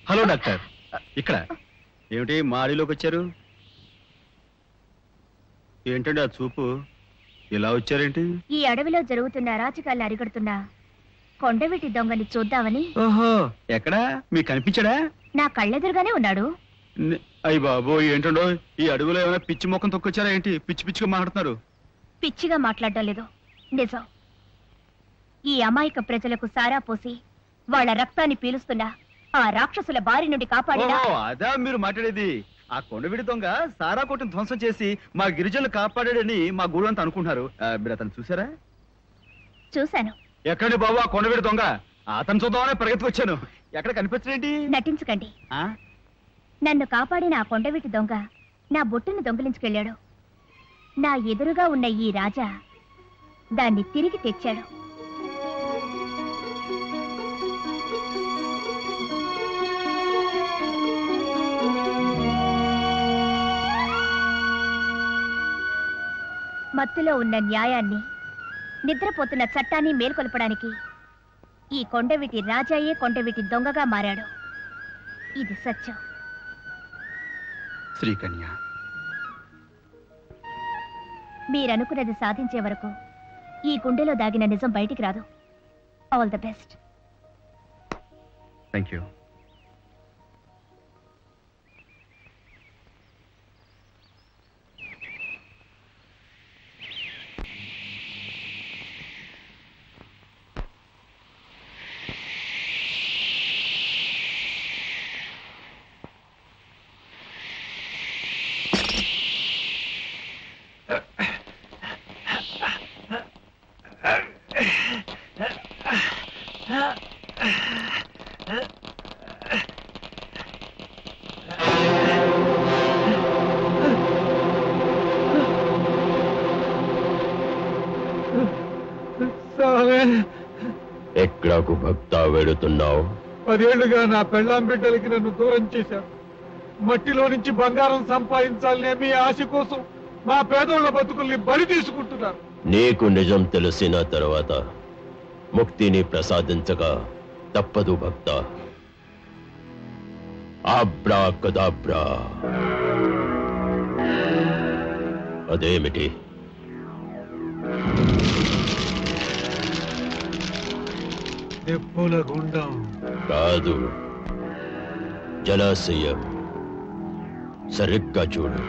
Speaker 2: హలో డాక్టర్, ఇక్కడ ఏమిటి మాడిలోకి వచ్చారు? ఏంటండి ఆ చూపు, ఇలా వచ్చారేంటి?
Speaker 3: ఈ అడవిలో జరుగుతున్న అరాచకాలు అరిగడుతున్న కొండవీటి దొంగని చూద్దామని.
Speaker 2: ఓహో, ఎక్కడా? మీకు కనిపించడా?
Speaker 3: నా కళ్ళెదురుగానే ఉన్నాడు.
Speaker 2: అయ్య బాబో, ఏంటండో ఈ అడవిలో ఏమైనా పిచ్చి మొక్కం తొక్కొచ్చారా ఏంటి? పిచ్చి పిచ్చిగా మాట్లాడుతున్నారు.
Speaker 3: పిచ్చిగా మాట్లాడడం లేదు, నిజం. ఈ అమాయక ప్రజలకు సారా పోసి వాళ్ళ రక్తాన్ని పీలుస్తున్నా ఆ రాక్షసుల బారి నుండి కాపాడినా.
Speaker 2: అదా మీరు మాట్లాడేది? ఆ కొండవిడి దొంగ సారా కొట్టును ధ్వంసం చేసి మా గిరిజనులు కాపాడాడని మా గురు అంతా అనుకుంటున్నారు. మీరు అతను చూసారా?
Speaker 3: చూశాను.
Speaker 2: ఎక్కడి బాబు ఆ కొండవిడి దొంగ? అతను చూద్దామని పరిగెత్తుకొచ్చాను. ఎక్కడ కనిపించలేంటి?
Speaker 3: నటించకండి. నన్ను కాపాడిన ఆ కొండవీటి దొంగ నా బొట్టును దొంగిలించుకెళ్ళాడు. నా ఎదురుగా ఉన్న ఈ రాజా దాన్ని తిరిగి తెచ్చాడు. మత్తులో ఉన్న న్యాయాన్ని, నిద్రపోతున్న చట్టాన్ని మేల్కొల్పడానికి ఈ కొండవీటి రాజాయే కొండవీటి దొంగగా మారాడు. ఇది సత్యం.
Speaker 2: శ్రీకన్య,
Speaker 3: మీరనుకున్నది సాధించే వరకు ఈ గుండెలో దాగిన నిజం బయటికి రాదు. All the best.
Speaker 2: Thank you.
Speaker 11: ఎక్కడకు భక్త వెడుతున్నావు?
Speaker 5: 10 ఏళ్లుగా నా పెళ్ళాం బిడ్డలకి నన్ను దూరం చేశారు. మట్టిలో నుంచి బంగారం సంపాదించాలనే మీ ఆశ కోసం మా పేదోళ్ల బతుకుల్ని బలి తీసుకుంటున్నారు.
Speaker 11: నీకు నిజం తెలిసిన తర్వాత ముక్తిని ప్రసాదించక తప్పదు భక్త. ఆబ్రా కదాబ్రా. అదేమిటి?
Speaker 5: నిప్పుల గుండం
Speaker 11: కాదు, జలాశయం. సరిగ్గా చూడు.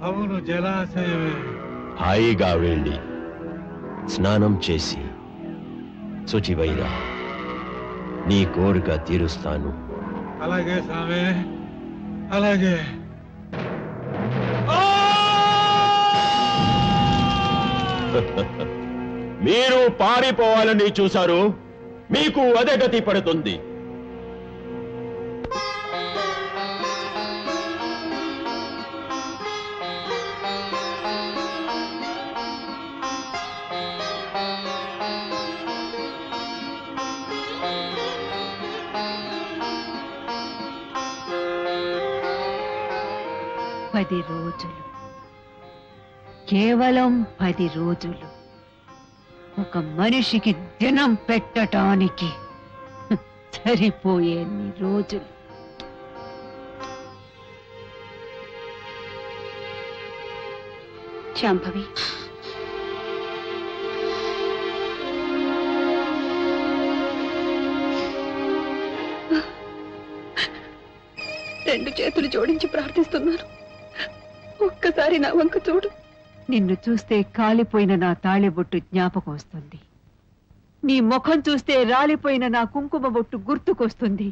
Speaker 5: అవును, జలాశయమే.
Speaker 11: హాయిగా వెళ్ళి స్నానం చేసి శుచివైరా. నీ కోరిక తీరుస్తాను.
Speaker 5: అలాగే స్వామి, అలాగే.
Speaker 11: మీరు పారిపోవాలని చూశారు, మీకు అదే గతి పడుతుంది.
Speaker 7: పది రోజులు, కేవలం 10 రోజులు ఒక మనిషికి దినం పెట్టడానికి సరిపోయేన్ని రోజులు.
Speaker 8: శాంభవి, రెండు చేతులు జోడించి ప్రార్థిస్తున్నాను. ఒక్కసారి నా వంక చూడు.
Speaker 7: నిన్ను చూస్తే కాలిపోయిన నా తాళిబొట్టు జ్ఞాపకం వస్తుంది. నీ ముఖం చూస్తే రాలిపోయిన నా కుంకుమ బొట్టు గుర్తుకొస్తుంది.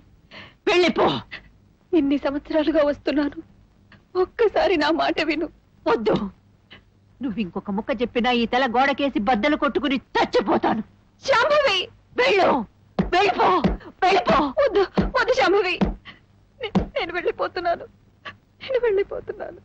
Speaker 7: వెళ్ళిపో.
Speaker 8: ఇన్ని సంవత్సరాలుగా వస్తున్నాను, ఒక్కసారి నా మాట విను.
Speaker 7: వద్దు, నువ్వు ఇంకొక ముక్క చెప్పినా ఈ తల గోడకేసి బద్దలు కొట్టుకుని చచ్చిపోతాను.
Speaker 8: శాంభవి,
Speaker 7: వెళ్ళు, వెళ్ళిపో, వెళ్ళిపో.
Speaker 8: వద్దు వద్దు శాంభవి, నేను వెళ్ళిపోతున్నాను, నేను వెళ్ళిపోతున్నాను.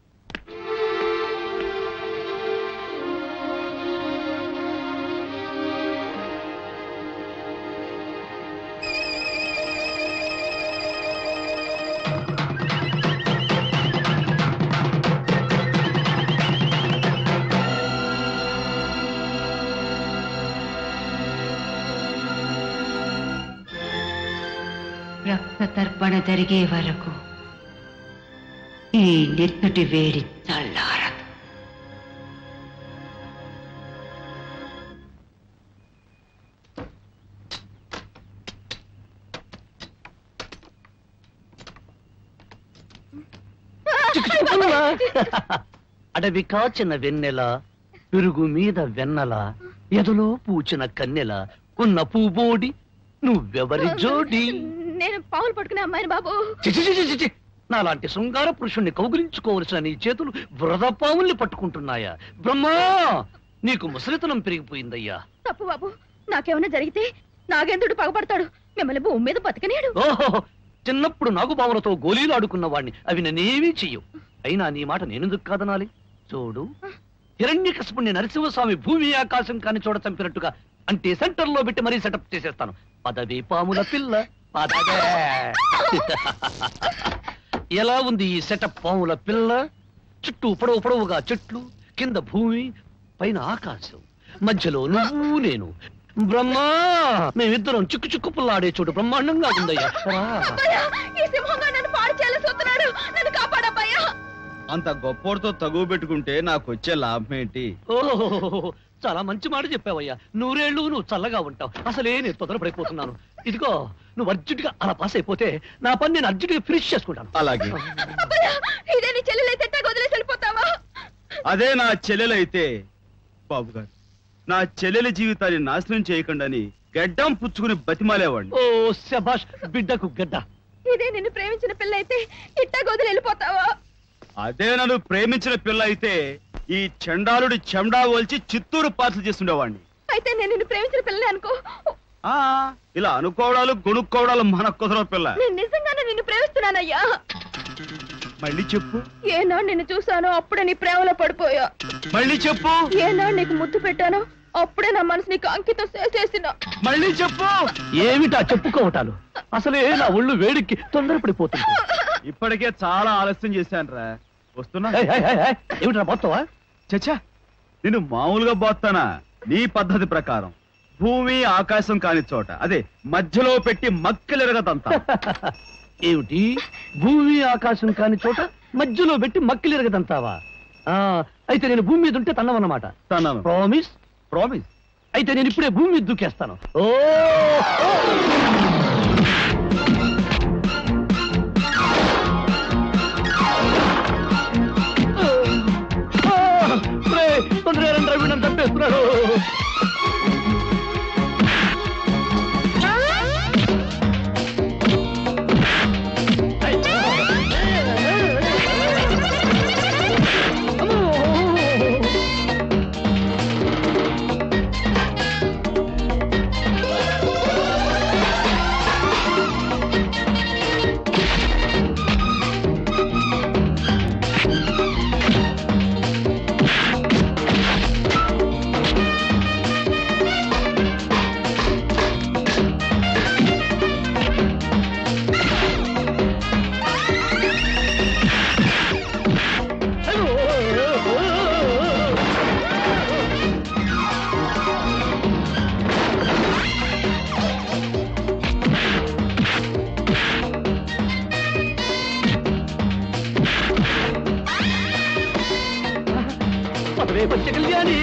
Speaker 7: రక్త తర్పణ జరిగే వరకు ఈ నెత్తుటి వేడి చల్లారదు.
Speaker 1: అడవి కాచిన వెన్నెల, పెరుగు మీద వెన్నెల, ఎదలో పూచిన కన్నెల, ఉన్న పూబోడి నువ్వెవరి జోడి?
Speaker 3: నేను పావులు పట్టుకునే అమ్మాయిని బాబు.
Speaker 1: చిచి చిచి చిచి, నాలాంటి శృంగార పురుషుణ్ణి కౌగిలించుకోవలసిన నీ చేతులు వృధ పావుల్ని పట్టుకుంటున్నాయా? బ్రహ్మా, నీకు ముసలితనం పెరిగిపోయిందయ్యా.
Speaker 3: తప్పు బాబు, నాకేమైనా జరిగితే నాగేంద్రుడు పగపడతాడు, మిమ్మల్ని భూమి మీద బతకనేడు.
Speaker 1: ఓహో, చిన్నప్పుడు నాగుబావులతో గోళీలు ఆడుకున్న వాణ్ణి అవి నన్నేమీ చెయ్యవు. అయినా నీ మాట నేనెందుకు కాదనాలి? చూడు, హిరణ్యకశిపుణ్ణి నరసింహస్వామి భూమి ఆకాశం కాని చోట చంపినట్టుగా అంటే సెంటర్ లో పెట్టి మరీ సెటప్ చేసేస్తాను. పదవి పాముల పిల్ల పదవే. ఎలా ఉంది ఈ సెటప్ పాముల పిల్ల? చుట్టూ పొడవు పొడవుగా చెట్లు, కింద భూమి, పైన ఆకాశం, మధ్యలో నువ్వు నేను. బ్రహ్మా, మేమిద్దరం చిక్కు చిక్కు పుల్లాడే చోటు బ్రహ్మాండంగా ఉందయ్యా.
Speaker 3: అబ్బయ్యా, ఈ సింహంగా నన్ను పాడు చేయాలని చూస్తున్నాడు, నన్ను కాపాడబ్బయ్యా.
Speaker 2: అంత గొప్పోడితో తగువ పెట్టుకుంటే నాకు వచ్చే లాభం ఏంటి?
Speaker 1: ఓహో, చాలా మంచి మాట చెప్పావయ్యా. నూరేళ్లు నువ్వు చల్లగా ఉంటావు. అసలే నేను తొందరపడిపోతున్నాను. ఇదిగో, నువ్వు అర్జెంటుగా అలా పాస్ అయిపోతే నా పని నేను అర్జెంటుగా ఫినిష్ చేసుకుంటాను.
Speaker 2: అలాగే.
Speaker 3: అబ్బయ్యా, ఇదే నీ చెల్లెలైతే వదిలేసి వెళ్ళిపోతావా?
Speaker 2: అదే నా చెల్లెలైతే బాబు గారు, నా చెల్లెల జీవితాన్ని నాశనం చేయకుండాని గడ్డం పుచ్చుకుని బతిమాలేవాడిని.
Speaker 1: ఓ శభాష్, బిడ్డకు గడ్డ.
Speaker 3: ఇదే నిన్ను ప్రేమించిన పిల్ల అయితే వదిలి వెళ్ళిపోతావా?
Speaker 2: అదే నన్ను ప్రేమించిన పిల్ల అయితే ఈ చండాలుడి చెండా ఓల్చి చిత్తూరు పాత్రలు చేస్తుండేవాడిని.
Speaker 3: అయితే నేను నిన్ను ప్రేమించిన పిల్లనే అనుకో.
Speaker 2: ఆ ఇలా అనుకోవడాలు గొనుక్కోవడాలు మన కుదరవు పిల్ల.
Speaker 3: నేను నిజంగానే నిన్ను ప్రేమిస్తున్నానయ్యా.
Speaker 2: మళ్ళీ చెప్పు.
Speaker 3: ఏనాడు నిన్ను చూసానో అప్పుడే నీ ప్రేమలో పడిపోయా.
Speaker 2: మళ్ళీ చెప్పు.
Speaker 3: ఏనాడు నీకు ముద్దు పెట్టానో అప్పుడే నా మనసు నీకు అంకితం చేసిన.
Speaker 2: మళ్ళీ చెప్పు.
Speaker 1: ఏమిటా చెప్పుకోవటాలు? అసలే నా ఒళ్ళు వేడికి తొందరపడిపోతుంది.
Speaker 2: ఇప్పటికే చాలా ఆలస్యం చేశానురా. వస్తున్నా.
Speaker 1: ఏమిటా పోతావా?
Speaker 2: చచ్చా, నేను మామూలుగా పోతానా? నీ పద్ధతి ప్రకారం భూమి ఆకాశం కాని చోట, అదే మధ్యలో పెట్టి మక్కలెరగదంతా.
Speaker 1: ఏమిటి, భూమి ఆకాశం కాని చోట మధ్యలో పెట్టి మక్కిలిరగదంతావా? అయితే నేను భూమి మీద ఉంటే తన్నవన్నమాట.
Speaker 2: తన్నాను.
Speaker 1: ప్రామిస్?
Speaker 2: ప్రామిస్.
Speaker 1: అయితే నేను ఇప్పుడే భూమి మీద దూకేస్తాను. ఓ తొందరగా రండి, రవి నన్ను చంపేస్తున్నాడు. పంచ కళ్యాణి.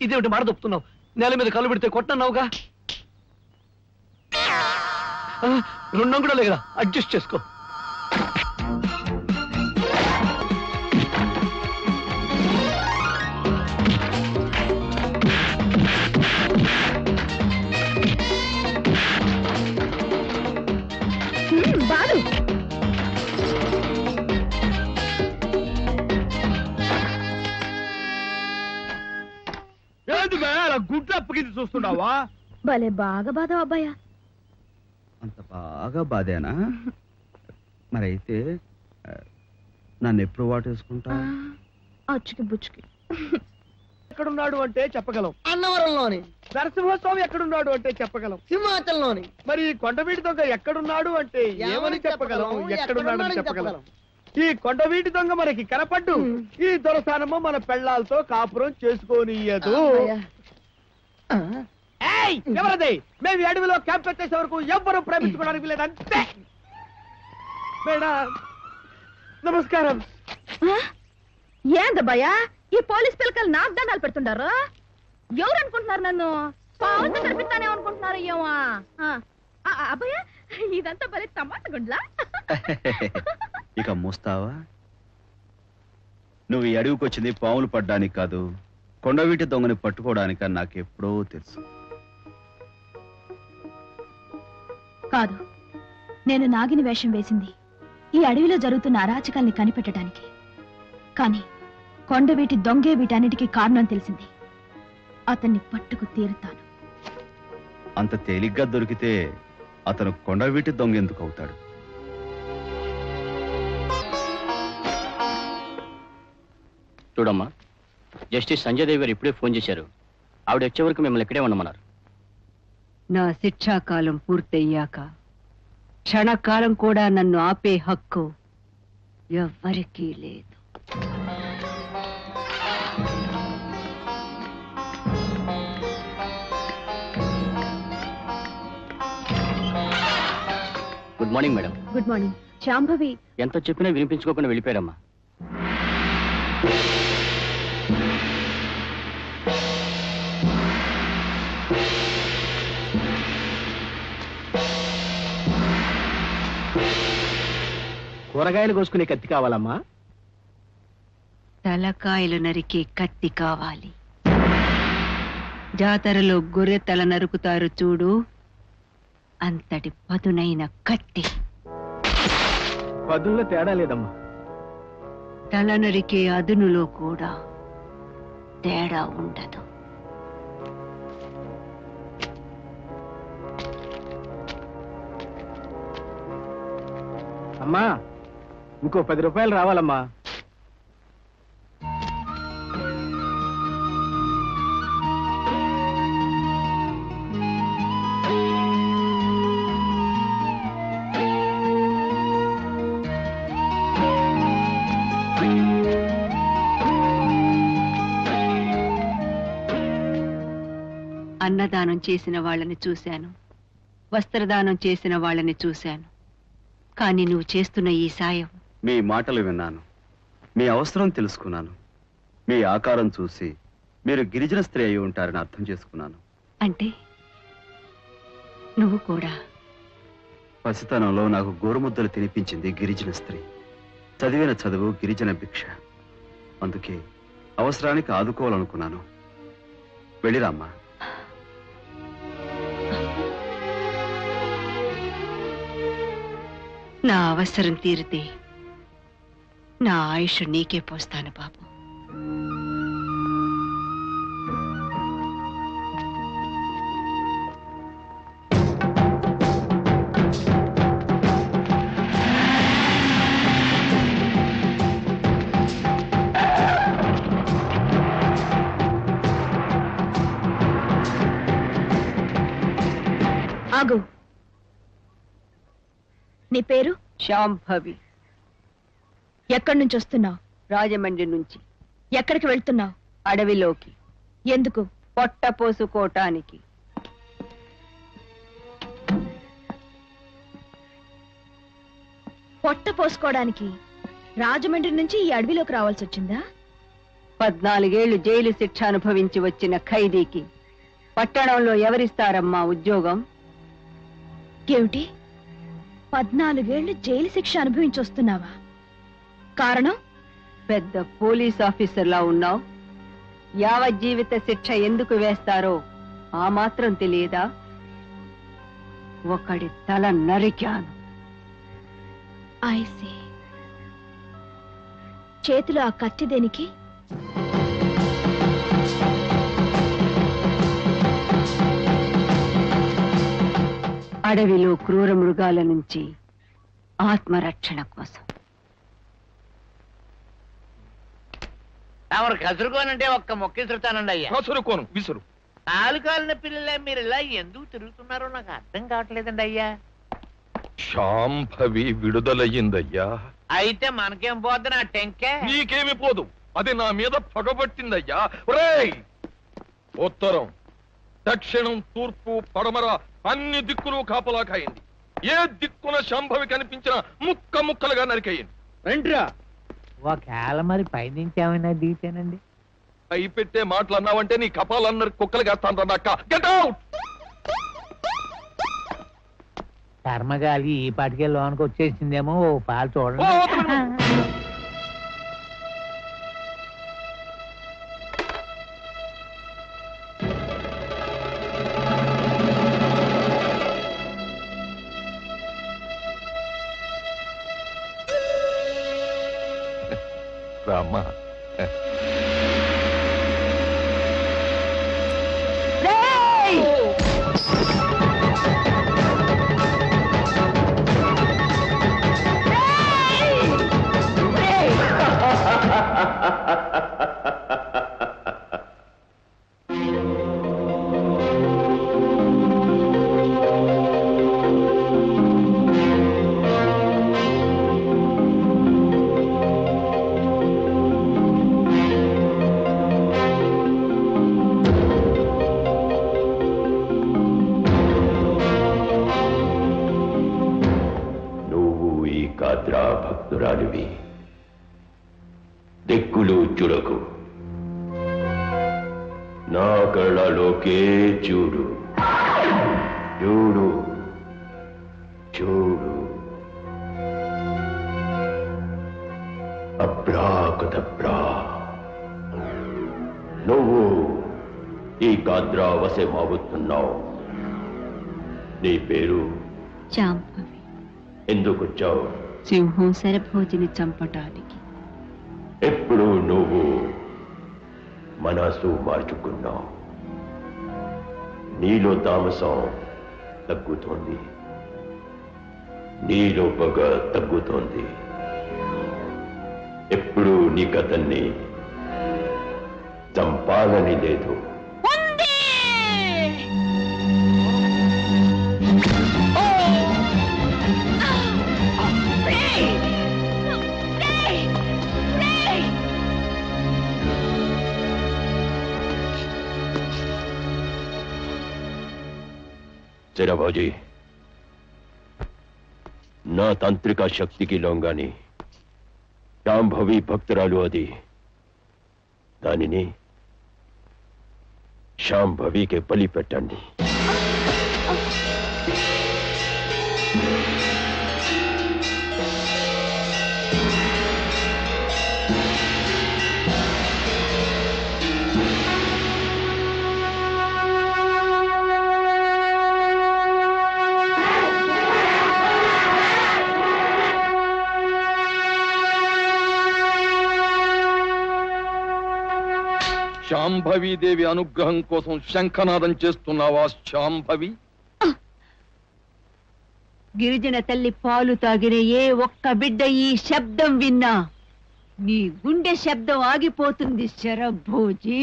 Speaker 1: ఇదేమిటి మాట తప్పుతున్నావు? నేల మీద కళ్ళు పెడితే కొట్టన్నావుగా. 2 అంగుళాలే కదా, అడ్జస్ట్ చేసుకో.
Speaker 3: బాలు
Speaker 5: అలా గుడ్లు అప్పగించి చూస్తున్నావా?
Speaker 3: భలే బాగా బాధ అబ్బాయా.
Speaker 2: అంత బాగా బాధేనా? మరైతే నన్ను ఎప్పుడు వాటేసుకుంటా?
Speaker 3: అచ్చుకి బుచ్చుకి.
Speaker 6: ఎక్కడున్నాడు అంటే చెప్పగలం.
Speaker 12: అన్నవరంలోని.
Speaker 6: నరసింహస్వామి ఎక్కడున్నాడు అంటే చెప్పగలం.
Speaker 12: సింహాచలంలోని.
Speaker 6: మరి కొండవీటి దొంగ ఎక్కడున్నాడు అంటే ఏమని చెప్పగలం? ఎక్కడున్నాడని చెప్పగలం. ఈ కొండవీటి దొంగ మనకి కనపడ్డు. ఈ దొరసానమ్మ మన పెళ్ళాలతో కాపురం చేసుకోనియదు. ఎవరది? మేము ఈ అడవిలో క్యాంప్ పెట్టేసే వరకు ఎవ్వరూ ప్రేమించుకోవడానికి లేదంతే. మేడం నమస్కారం.
Speaker 3: ఏందబ్బాయా ఈ పోలీస్ పిల్లకలు నాకు దండాలు పెడుతుండారు? ఎవరు అనుకుంటున్నారు నన్ను? పావుతో కనిపిస్తానే అనుకుంటున్నారు. ఏమో అబ్బాయా, ఇదంతా భలే టమాటా గుండ్లా.
Speaker 2: ఇక మోస్తావా? నువ్వు ఈ అడవికి వచ్చింది పాములు పడ్డానికి కాదు, కొండవీటి దొంగని పట్టుకోవడానిక నాకెప్పుడో తెలుసు.
Speaker 13: కాదు, నేను నాగిని వేషం వేసింది ఈ అడవిలో జరుగుతున్న అరాచకాల్ని కనిపెట్టడానికి. కానీ కొండవీటి దొంగే వీటన్నిటికీ కారణం తెలిసింది. అతన్ని పట్టుకు తీరుతాను.
Speaker 2: అంత తేలిగ్గా దొరికితే అతను కొండవీటి దొంగ ఎందుకు అవుతాడు?
Speaker 14: చూడమ్మా, జస్టిస్ సంజయ్ దేవి గారు ఇప్పుడే ఫోన్ చేశారు. ఆవిడ వచ్చే వరకు మిమ్మల్ని ఇక్కడే ఉండమన్నారు.
Speaker 7: నా శిక్షాకాలం పూర్తయ్యాక క్షణకాలం కూడా నన్ను ఆపే హక్కు ఎవ్వరికీ లేదు.
Speaker 14: Good morning madam.
Speaker 13: Good morning. Shambhavi
Speaker 14: ఎంత చెప్పినా వినిపించుకోకుండా వెళ్ళిపోయారమ్మా.
Speaker 5: కూరగాయలు కోసుకునే కత్తి కావాలమ్మా?
Speaker 7: తలకాయలు నరికే కత్తి కావాలి. జాతరలో గొర్రె తల నరుకుతారు చూడు, అంతటి పదునైన కత్తి.
Speaker 5: పదుల్లో తేడా లేదమ్మా.
Speaker 7: తల నరికే అదునులో కూడా తేడా ఉండదు.
Speaker 5: అమ్మా, ఇంకో 10 రూపాయలు రావాలమ్మా.
Speaker 7: అన్నదానం చేసిన వాళ్ళని చూశాను, వస్త్రదానం చేసిన వాళ్ళని చూశాను. కానీ నువ్వు చేస్తున్న ఈ సాయం.
Speaker 2: మీ మాటలు విన్నాను, మీ అవసరం తెలుసుకున్నాను, మీ ఆకారం చూసి మీరు గిరిజన స్త్రీ అయి ఉంటారని అర్థం చేసుకున్నాను.
Speaker 7: అంటే నువ్వు కూడా?
Speaker 2: పసితనంలో నాకు గోరుముద్దలు తినిపించింది గిరిజన స్త్రీ. చదివిన చదువు గిరిజన భిక్ష. అందుకే అవసరానికి ఆదుకోవాలనుకున్నాను. వెళ్ళిరామ్మా.
Speaker 7: నా అవసరం తీరితే నా ఆయుష్ నీకే పోస్తాను బాబు.
Speaker 13: ఆగు. నీ పేరు?
Speaker 7: శాంభవి.
Speaker 13: ఎక్కడి నుంచి వస్తున్నావు?
Speaker 7: రాజమండ్రి నుంచి.
Speaker 13: ఎక్కడికి వెళ్తున్నావు?
Speaker 7: అడవిలోకి.
Speaker 13: ఎందుకు?
Speaker 7: పొట్ట పోసుకోటానికి.
Speaker 13: పొట్ట పోసుకోవడానికి రాజమండ్రి నుంచి ఈ అడవిలోకి రావాల్సి వచ్చిందా?
Speaker 12: 14 జైలు శిక్ష అనుభవించి వచ్చిన ఖైదీకి పట్టణంలో ఎవరిస్తారమ్మా ఉద్యోగం?
Speaker 13: ఏమిటి 14 జైలు శిక్ష అనుభవించి వస్తున్నావా? కారణం?
Speaker 12: పెద్ద పోలీస్ ఆఫీసర్లా ఉన్నావు. యావజ్జీవిత శిక్ష ఎందుకు వేస్తారో ఆ మాత్రం తెలియదా? ఒకడి తల నరికాను.
Speaker 13: ఐసీ. చేతిలో ఆ కత్తి దేనికి?
Speaker 12: అడవిలో క్రూర మృగాల నుంచి ఆత్మరక్షణ కోసం.
Speaker 15: తమరు కసురుకోనంటే ఒక్క మొక్క విసురుతానండి అయ్యా.
Speaker 11: కసురుకోను, విసురు.
Speaker 15: ఆలుకాలిన పిల్లలే మీరు ఇలా ఎందుకు తిరుగుతున్నారో నాకు అర్థం కావట్లేదండి అయ్యా.
Speaker 11: శాంభవి విడుదలయ్యిందయ్యా.
Speaker 15: అయితే మనకేం పోద్ది నా టెంకే?
Speaker 11: నీకేమి పోదు, అది నా మీద పగబట్టిందయ్యా. ఒరేయ్, ఉత్తరం, దక్షిణం, తూర్పు, పడమర అన్ని దిక్కులు కాపలా కాయింది. ఏ దిక్కున శాంభవి కనిపించిన ముక్క ముక్కలుగా నరికేయండి.
Speaker 6: రండిరా.
Speaker 15: ఒకవేళ మరి పైనుంచి ఏమైనా దిగుతానండి?
Speaker 11: అయి పెట్టే మాటలు అన్నావంటే నీ కపాలన్నరి కుక్కలు కాస్తాను రన్నాక. Get out.
Speaker 15: కర్మగాలి ఈ పాటికే లోనికి వచ్చేసిందేమో. ఓ పాలు చూడండి.
Speaker 11: రామ్మా. భక్తురాలివి, దిక్కులు చూడకు, నా కళ్ళలోకే చూడు. చూడు చూడు. అబ్రాకదబ్రా. నువ్వు ఈ గాద్రా వశమావుతున్నావు. నీ పేరు?
Speaker 12: శాంభవి.
Speaker 11: ఎందుకు వచ్చావు?
Speaker 12: సింహం శరభోజిని చంపటానికి.
Speaker 11: ఎప్పుడు నువ్వు మనసు మార్చుకున్నావు. నీలో తామసం తగ్గుతోంది, నీలో పగ తగ్గుతోంది. ఎప్పుడు నీకతన్ని చంపాలని లేదు. చిరబాజీ, నా తాంత్రిక శక్తికి లొంగాని శాంభవి భక్తురాలు అది. దానిని శాంభవికి బలి పెట్టండి. శాంభవీదేవి అనుగ్రహం కోసం శంఖనాదం చేస్తున్నావా శాంభవి?
Speaker 12: గిరిజన తల్లి పాలు తాగిన ఏ ఒక్క బిడ్డ ఈ శబ్దం విన్నా నీ గుండె శబ్దం ఆగిపోతుంది శరభోజీ.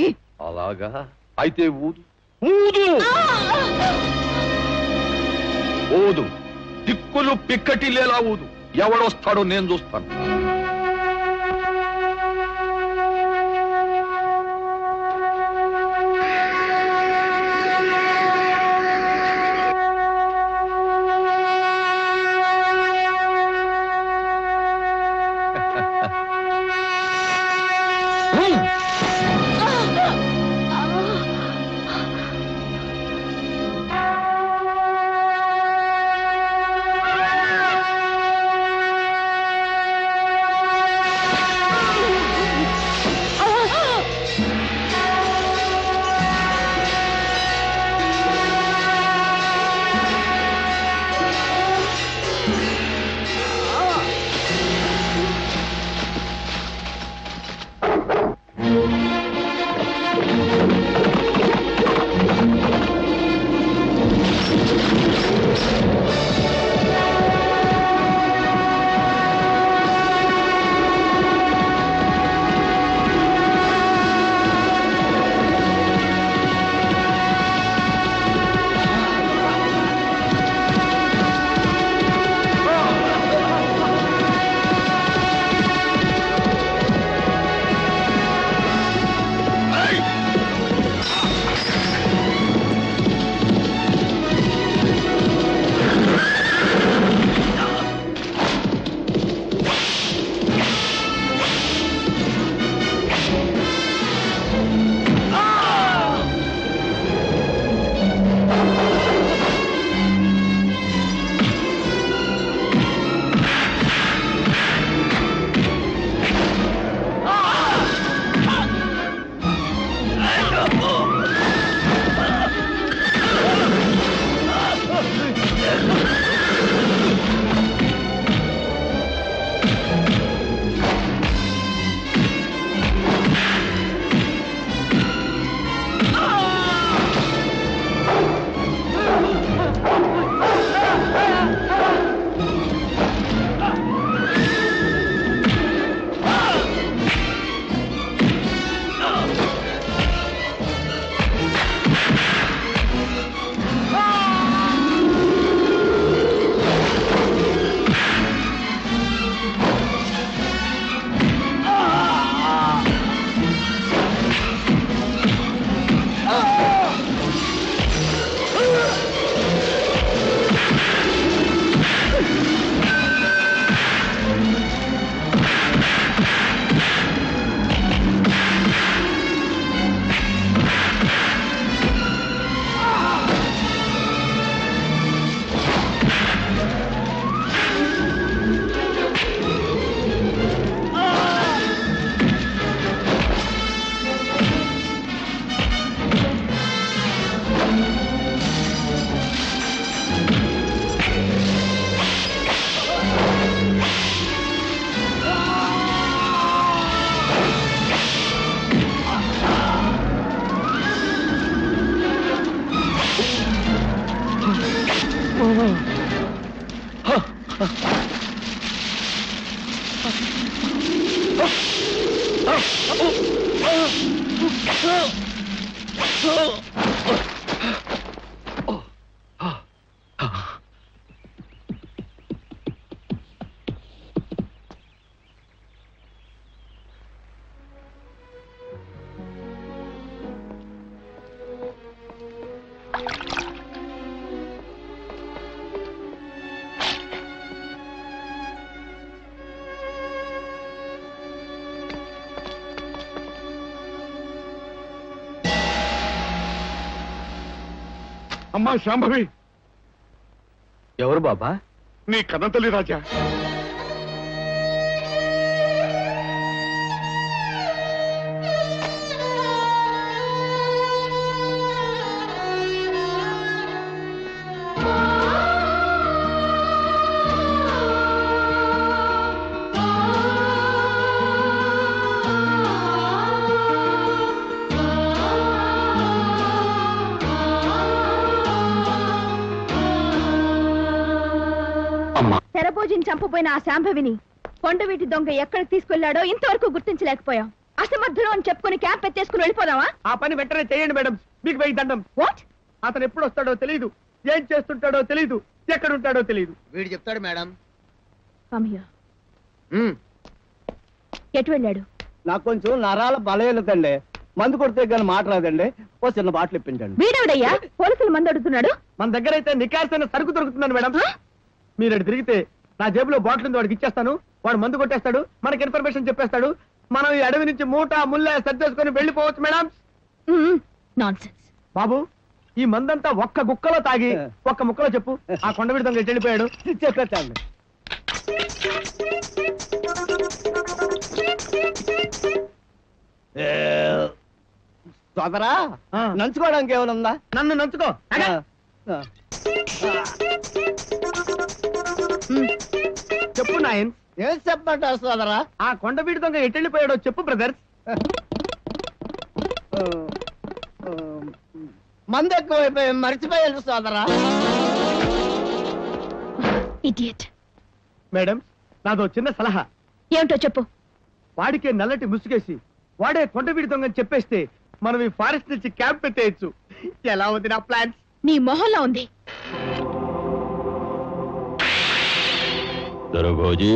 Speaker 11: అలాగా? అయితే ఊదు ఊదు ఊదు. దిక్కులు పిక్కటిల్లేలా ఊదు. ఎవడొస్తాడో నేను చూస్తాను.
Speaker 4: అమ్మా శాంభవి,
Speaker 2: ఎవరు బాబా?
Speaker 4: నీ కన్నతల్లి రాజా.
Speaker 3: శరభోజిని చంపబోయిన ఆ శాంభవిని కొండవీటి దొంగ ఎక్కడికి తీసుకెళ్లాడో ఇంతవరకు గుర్తించలేకపోయాం. అసమర్థులు అని చెప్పుకుని క్యాంప్ ఎత్తేసుకుని వెళ్ళిపోదామా?
Speaker 6: ఆ పని వెంటనే చేయండి మేడం. మీకు వెయ్యి దండం.
Speaker 3: వాట్?
Speaker 6: అతను ఎప్పుడు వస్తాడో తెలియదు, ఏం చేస్తుంటాడో తెలియదు, ఎక్కడ ఉంటాడో తెలియదు.
Speaker 16: వీడు చెప్తాడు మేడం.
Speaker 3: ఎటు వెళ్ళాడు?
Speaker 6: నాకు కొంచెం నరాల బలహీనతండి. మందు కొడితే కానీ మాట రాదండి. ఓ చిన్న బాటలు ఇప్పించండి.
Speaker 3: వీడెవడయ్యా పోలీసులు మందు అడుగుతున్నాడు?
Speaker 6: మన దగ్గర అయితే నికార్సైన సరుకు దొరుకుతుందండి మేడం. మీరు అటు తిరిగితే నా జేబులో బాటిల్ ఉంది, వాడికి ఇచ్చేస్తాను. వాడు మందు కొట్టేస్తాడు, మనకి ఇన్ఫర్మేషన్ చెప్పేస్తాడు. మనం ఈ అడవి నుంచి మూట ముల్లె సర్దేసుకొని వెళ్ళిపోవచ్చు మేడం.
Speaker 3: నాన్సెన్స్.
Speaker 6: బాబు, ఈ మందంతా ఒక్క గుక్కలో తాగి ఒక్క ముక్కలో చెప్పు ఆ కొండవీడి దొంగ ఎటు వెళ్ళిపోయాడు చెప్పేస్తాను. సోదరా, నంచుకోవడానికి ఏమైనా ఉందా? నన్ను నంచుకో. చెప్పు నాయన్. ఏం చెప్పమంటావు సోదరా? ఆ కొండవీడి దొంగ ఎటు వెళ్ళిపోయాడో చెప్పు బ్రదర్స్. మంది ఎక్కువైపోయి మర్చిపోయాడు సోదరా.
Speaker 3: ఇడియట్.
Speaker 6: మేడం, నాదో చిన్న సలహా.
Speaker 3: ఏమిటో చెప్పు.
Speaker 6: వాడికే నల్లటి ముసుగేసి వాడే కొండవీడి దొంగని చెప్పేస్తే మనం ఈ ఫారెస్ట్ నుంచి క్యాంప్ పెట్టేయచ్చు. ఎలా ఉంది నా ప్లాన్?
Speaker 3: నీ మొహంలో ఉంది.
Speaker 17: దొరభోజీ,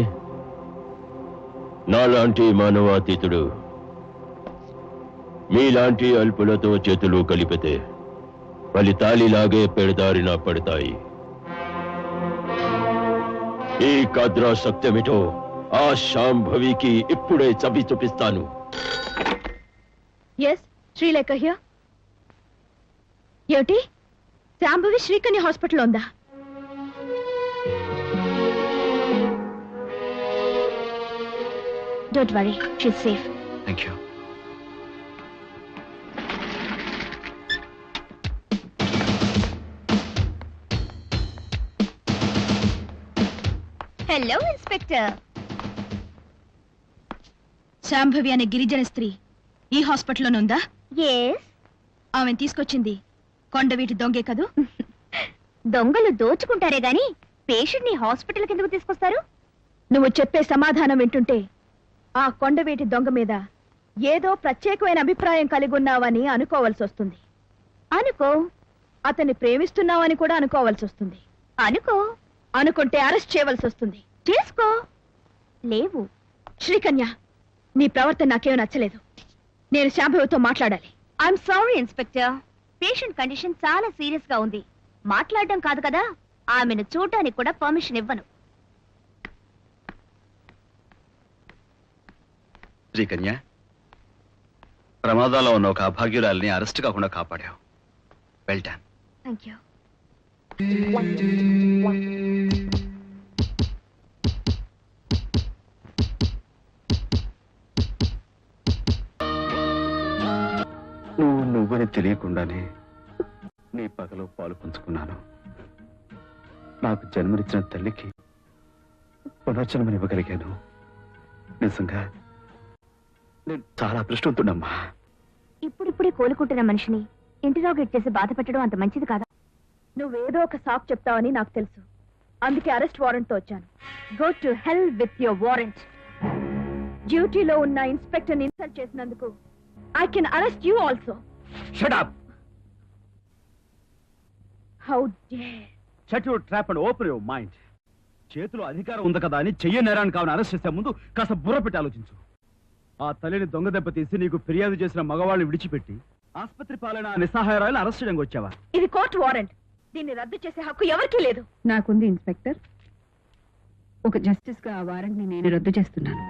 Speaker 17: నాలాంటి మానవాతీతుడు మీలాంటి అల్పులతో చేతులు కలిపితే ఫలితాలిలాగే పెడదారిన పడతాయి. ఈ కద్రా సత్యమిటో ఆ శాంభవికి ఇప్పుడే చవి చూపిస్తాను.
Speaker 3: Yes, Srilekha here. ఏమిటి? శాంభవి శ్రీకన్య హాస్పిటల్ ఉందా? Don't worry, she's safe.
Speaker 2: Thank you.
Speaker 3: Hello inspector. Shambhavi అనే గిరిజన స్త్రీ ఈ హాస్పిటల్లోనే ఉందా? ఎస్. ఆమెను తీసుకొచ్చింది కొండవీటి దొంగే కదూ? దొంగలు దోచుకుంటారే గాని పేషెంట్ ని హాస్పిటల్ కిందకు తీసుకొస్తారు? నువ్వు చెప్పే సమాధానం వింటుంటే ఆ కొండవీటి దొంగ మీద ఏదో ప్రత్యేకమైన అభిప్రాయం కలిగి ఉన్నావని అనుకోవాల్సి వస్తుంది. అనుకో. అతన్ని ప్రేమిస్తున్నావని కూడా అనుకోవాల్సి వస్తుంది. అనుకో. అనుకుంటే అరెస్ట్ చేయవలసి వస్తుంది. చేసుకో. లేవు. శ్రీకన్య, నీ ప్రవర్తన నాకేమీ నచ్చలేదు. నేను శాంభవితో మాట్లాడాలి. I'm sorry inspector, patient condition చాలా సీరియస్ గా ఉంది. మాట్లాడడం కాదు కదా, ఆమెను చూడటానికి కూడా పర్మిషన్ ఇవ్వను.
Speaker 2: శ్రీకన్య, ప్రమాదంలో ఉన్న ఒక అభాగ్యురాల్ని అరెస్ట్ కాకుండా కాపాడావు. Well done.
Speaker 3: Thank you.
Speaker 2: నువ్వని తెలియకుండానే నీ పగలో పాలు పంచుకున్నాను. నాకు జన్మనిచ్చిన తల్లికి పునర్జన్మనివ్వగలిగాను. నిజంగా నేను చాలా అదృష్టవంతుడమ్మా.
Speaker 3: ఇప్పుడిప్పుడే కోలుకుంటున్న మనిషిని ఇంటిరోగేట్ చేసి బాధ పెట్టడం అంత మంచిది కాదా? నువ్వేదో ఒక సాకు చెప్తావని నాకు తెలుసు. అందుకే అరెస్ట్ వారెంట్ తో వచ్చాను. Go to hell with your warrant.
Speaker 13: డ్యూటీలో ఉన్న ఇన్స్పెక్టర్ ఇన్సల్ట్ చేసినందుకు I can arrest you also.
Speaker 2: Shut up.
Speaker 13: How dare.
Speaker 2: Shut your trap and open your mind. చేతిలో అధికారం ఉంది కదా అని చెయ్య నేరాన్ని కావని అరెస్ట్ చేసే ముందు కాస్త బుర్ర పెట్టి ఆలోచించు. ఆ తల్లిని దొంగ దెబ్బ తీసి నీకు ఫిర్యాదు చేసిన మగవాళ్ళని విడిచిపెట్టి ఆసుపత్రి పాలైన నిస్సహాయరాలను అరెస్ట్ చేయడానికి వచ్చావా?
Speaker 13: ఇది కోర్టు వారెంట్. దీన్ని రద్దు చేసే హక్కు ఎవరికీ లేదు.
Speaker 8: నాకుంది ఇన్స్పెక్టర్. ఒక జస్టిస్ గా ఆ వారెంట్ ని నేను రద్దు చేస్తున్నాను.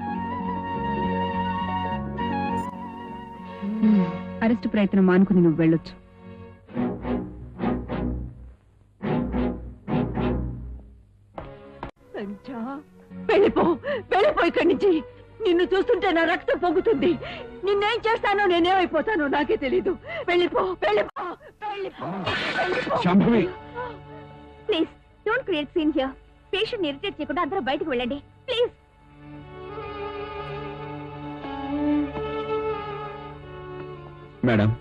Speaker 8: అరెస్ట్ ప్రయత్నం మానుకుని నువ్వు వెళ్ళొచ్చు.
Speaker 12: వెళ్ళిపో ఇక్కడి నుంచి. నిన్ను చూస్తుంటే నా రక్తం పొంగుతుంది. నిన్నేం చేస్తానో నేనేమైపోతానో నాకే తెలీదు. వెళ్ళిపో.
Speaker 2: Shambhavi,
Speaker 13: please don't create scene here. Patient irritate చేయకుండా అందరూ బయటకు వెళ్ళండి ప్లీజ్.
Speaker 2: మేడం,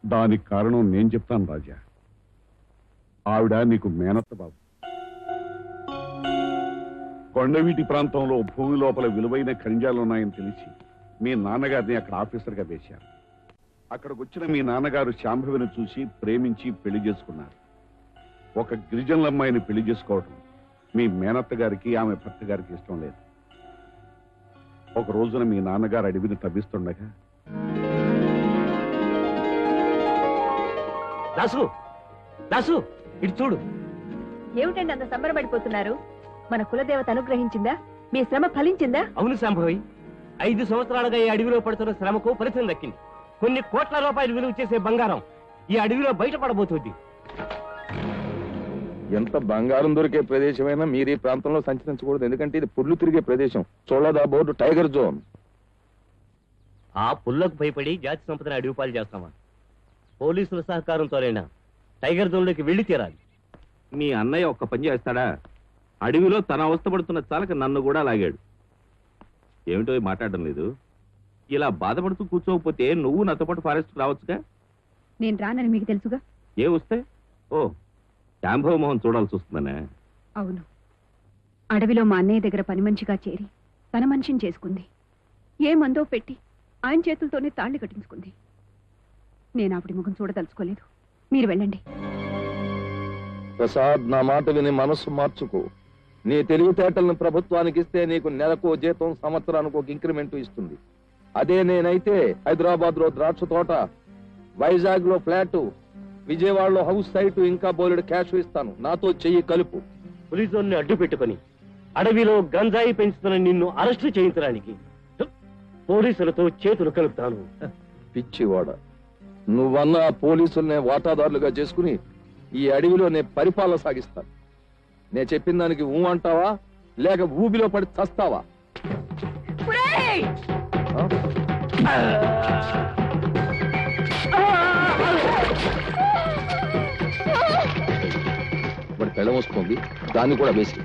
Speaker 4: దానికి కారణం నేను చెప్తాను రాజా. ఆవిడ నీకు మేనత్త బాబు. కొండవీటి ప్రాంతంలో భూమి లోపల విలువైన ఖనిజాలున్నాయని తెలిసి మీ నాన్నగారిని అక్కడ ఆఫీసర్గా వేశారు. అక్కడికి వచ్చిన మీ నాన్నగారు శాంభవిని చూసి ప్రేమించి పెళ్లి చేసుకున్నారు. ఒక గిరిజనుల అమ్మాయిని పెళ్లి చేసుకోవడం మీ మేనత్త గారికి ఆమె భర్త గారికి ఇష్టం లేదు. ఒక రోజున మీ నాన్నగారు అడవిని తవ్విస్తుండగా
Speaker 14: దాసు ఇటు చూడు.
Speaker 3: ఏమిటండి అంత సంబరపడిపోతున్నారు? మన కులదేవత అనుగ్రహించిందా? మీ శ్రమ ఫలించిందా?
Speaker 14: అవును శాంభవి, 5 సంవత్సరాలుగా ఈ అడవిలో పడుతున్న శ్రమకు ఫలితం దక్కింది. కొన్ని కోట్ల రూపాయలు విలువ చేసే బంగారం ఈ అడవిలో బయటపడబోతుంది.
Speaker 10: ఎంత బంగారం దొరికే ప్రదేశమైనా మీరు ఈ ప్రాంతంలో సంచరించకూడదు. ఎందుకంటే ఇది పుల్లు తిరిగే ప్రదేశం. చోళదా బోర్డు టైగర్ జోన్.
Speaker 14: ఆ పుల్లకు భయపడి జాతి సంపదను అడవి పాలు చేస్తామా? పోలీసుల సహకారంతోనైనా టైగర్ జోన్లోకి వెళ్లి తీరాలి.
Speaker 9: మీ అన్నయ్య ఒక్క పని చేస్తాడా? అడవిలో తన అవస్థపడుతున్న చాలక నన్ను కూడా లాగాడు. ఏమిటో మాట్లాడడం లేదు. ఇలా బాధపడుతూ కూర్చోకపోతే నువ్వు నాతో పాటు ఫారెస్ట్ రావచ్చుగా.
Speaker 8: నేను రానని మీకు తెలుసుగా.
Speaker 9: ఏ వస్తే? ఓ, శాంభవ మోహన్ చూడాల్సి వస్తుందనే.
Speaker 8: అవును, అడవిలో మా అన్నయ్య దగ్గర పని మనిషిగా చేరి తన మనిషిని చేసుకుంది. ఏ మందో పెట్టి ఆయన చేతులతోనే తాళి కట్టించుకుంది. నేను ఆవిడ ముఖం చూడదలుచుకోలేదు. మీరు వెళ్ళండి.
Speaker 10: ప్రసాద్, నా మాట విని మనస్సు మార్చుకో. నీ తెలివితేటలను ప్రభుత్వానికి ఇస్తే నీకు నెలకో జీతం, సంవత్సరానికి ఒక ఇంక్రిమెంట్ ఇస్తుంది. అదే నేనైతే హైదరాబాద్ లో ద్రాక్ష తోట, వైజాగ్ లో ఫ్లాట్, విజయవాడలో హౌస్ సైట్, ఇంకా బోలెడు క్యాష్ ఇస్తాను. నాతో చెయ్యి కలుపు.
Speaker 14: పోలీసుల్ని అడ్డు పెట్టుకుని అడవిలో గంజాయి పెంచుతున్న నిన్ను అరెస్టు చేయించడానికి పోలీసులతో చేతులు కలుపుతాను.
Speaker 10: పిచ్చివాడ, నువ్వన్న పోలీసుల్నే వాటాదారులుగా చేసుకుని ఈ అడవిలో నేను పరిపాలన సాగిస్తాను. నేను చెప్పిన దానికి ఊ అంటావా లేక ఊబిలో పడి చస్తావా? వాడి పెళ్ళం వస్తుంది, దాన్ని కూడా వేసి.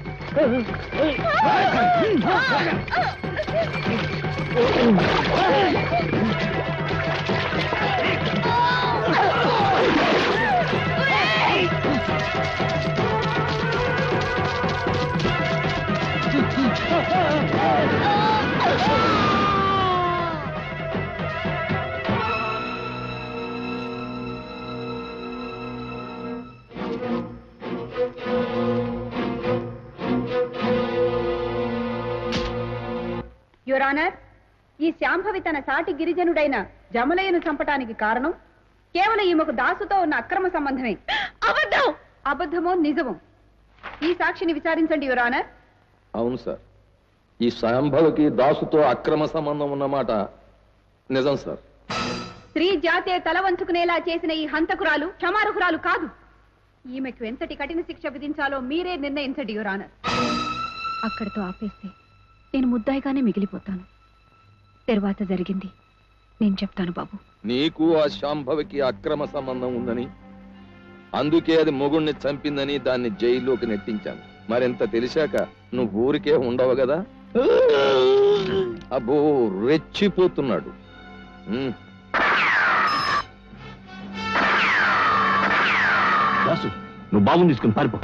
Speaker 8: యువర్ ఆనర్, ఈ శాంభవి తన సాటి గిరిజనుడైన జమలయ్యను చంపటానికి కారణం కేవలం ఈమెకు దాసుతో ఉన్న అక్రమ సంబంధమే. అబద్ధం! అబద్ధమో నిజమో ఈ సాక్షిని విచారించండి యువర్ ఆనర్.
Speaker 10: అవును సార్, ఈ శాంభవికి దాసుతో అక్రమ సంబంధం ఉన్నమాట నిజం సార్.
Speaker 8: స్త్రీ జాతే తల వంచుకునేలా చేసిన ఈ హంతకురాలు క్షమార్హురాలు కాదు. ఈమెకు ఎంతటి కఠిన శిక్ష విధించాలో మీరే నిర్ణయించండి యువర్ ఆనర్. అక్కడితో ఆపేస్తే నేను ముద్దాయిగానే మిగిలిపోతాను. తర్వాత జరిగింది నేను చెప్తాను బాబు.
Speaker 10: నీకు ఆ శాంభవికి అక్రమ సంబంధం ఉందని, అందుకే అది మొగుణ్ణి చంపిందని దాన్ని జైల్లోకి నెట్టించాను. మరింత తెలిసాక నువ్వు ఊరికే ఉండవు కదా. అబ్బో, రెచ్చిపోతున్నాడు.
Speaker 14: దాసు, నువ్వు బాబుని తీసుకుని పారిపో.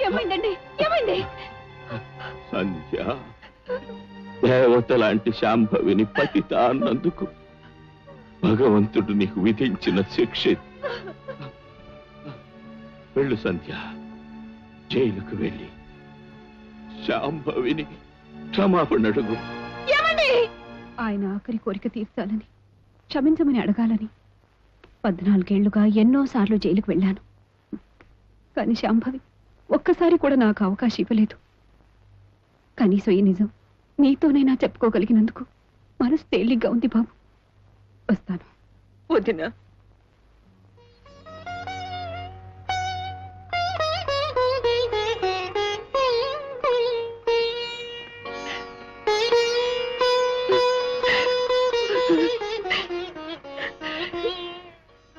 Speaker 13: ఏమైందండి? ఏమైంది?
Speaker 17: సంధ్య దేవత లాంటి శాంభవిని పతిత అన్నందుకు భగవంతుడు నీకు విధించిన శిక్ష. వెళ్ళు సంధ్య, జైలుకు వెళ్ళి శాంభవిని క్షమాపణ అడుగు.
Speaker 8: ఆయన ఆఖరి కోరిక తీర్చాలని, క్షమించమని అడగాలని 14 ఏళ్లుగా ఎన్నోసార్లు జైలుకు వెళ్ళాను. కానీ శాంభవి ఒక్కసారి కూడా నాకు అవకాశం ఇవ్వలేదు. కనీసం ఈ నిజం నీతోనైనా చెప్పుకోగలిగినందుకు మనసు తేలిగ్గా ఉంది బాబు. వస్తాను.
Speaker 7: వదినా,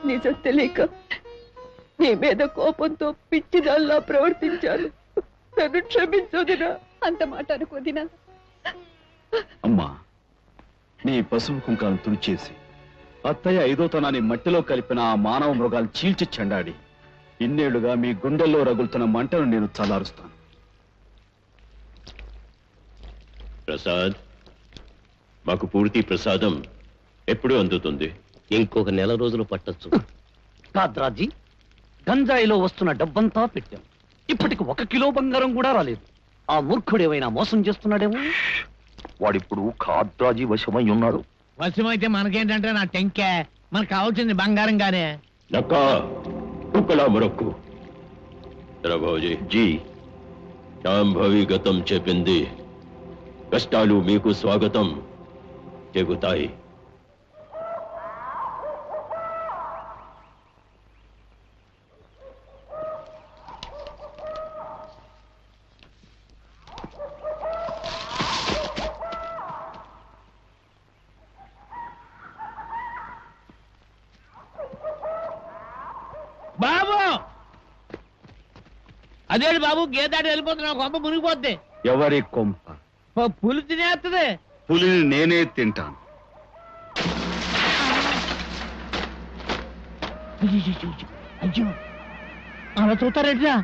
Speaker 7: నిజం తెలియక నీ మీద కోపంతో పిచ్చిదాల్లా ప్రవర్తించాను. నన్ను క్షమించొదినా. అంత మాట అనుకోదినా.
Speaker 2: అమ్మా, నీ పసుపు కుంకాలను తుడిచేసి అత్తయ్య 5వ తనాన్ని మట్టిలో కలిపిన ఆ మానవ మృగాలు చీల్చి చెండాడి ఇన్నేళ్లుగా మీ గుండెల్లో రగులుతున్న మంటను నేను చల్లారుస్తాను.
Speaker 17: ప్రసాద్, మాకు పూర్తి ప్రసాదం ఎప్పుడు అందుతుంది?
Speaker 14: ఇంకొక నెల రోజులు పట్టొచ్చు.
Speaker 1: కాద్రాజీ, గంజాయిలో వస్తున్న డబ్బంతా పెట్టాం. ఇప్పటికి 1 కిలో బంగారం కూడా రాలేదు. ఆ మూర్ఖుడు ఏమైనా మోసం చేస్తున్నాడేమో.
Speaker 11: వాడిప్పుడు ఖాద్రాజీ వశమై ఉన్నాడు.
Speaker 15: వశమైతే మనకేంటంటే నా టెంకే, మనకు కావాల్సింది బంగారం గానే.
Speaker 17: నక్కా కుక్కలా మొరక్కు. ప్రభాజీ
Speaker 11: జీ,
Speaker 17: శాంభవి గతం చెప్పింది. కష్టాలు మీకు స్వాగతం చెగుతాయి.
Speaker 15: బాబు, అదేంటి బాబు, గేదాటి వెళ్ళిపోతున్నావు, కొంప మునిగిపోద్ది.
Speaker 2: ఎవరి కొంప?
Speaker 15: పులి తినేస్తుంది.
Speaker 2: పులిని నేనే తింటాను.
Speaker 15: అయ్యో, అలా చూస్తారేట్రా?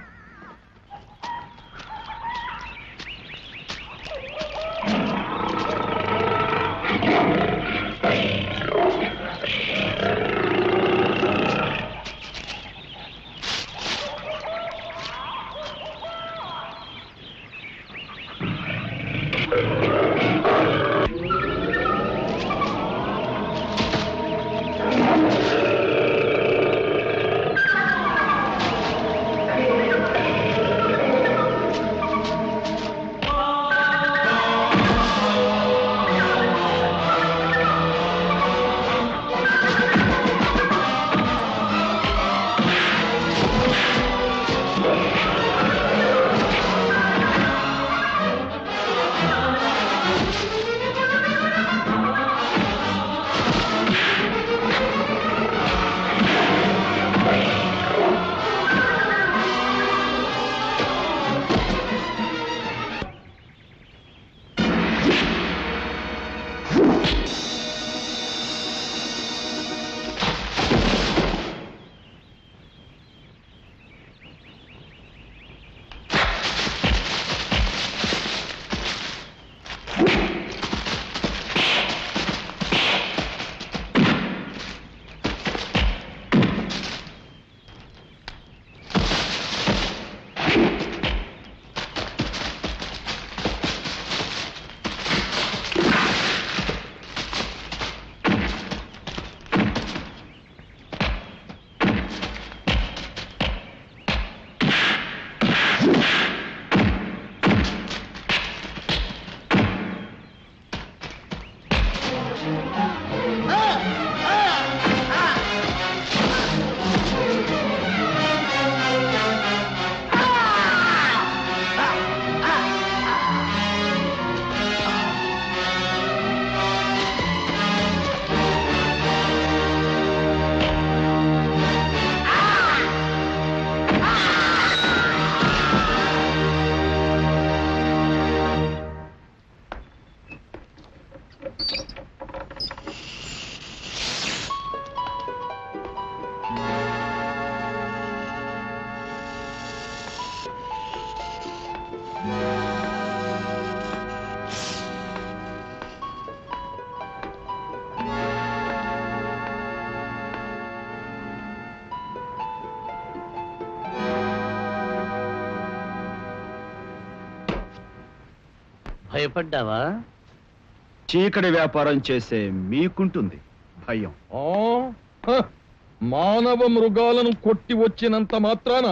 Speaker 1: భయపడ్డావా?
Speaker 2: చీకటి వ్యాపారం చేసే మీకుంటుంది భయం.
Speaker 11: మానవ మృగాలను కొట్టి వచ్చినంత మాత్రాన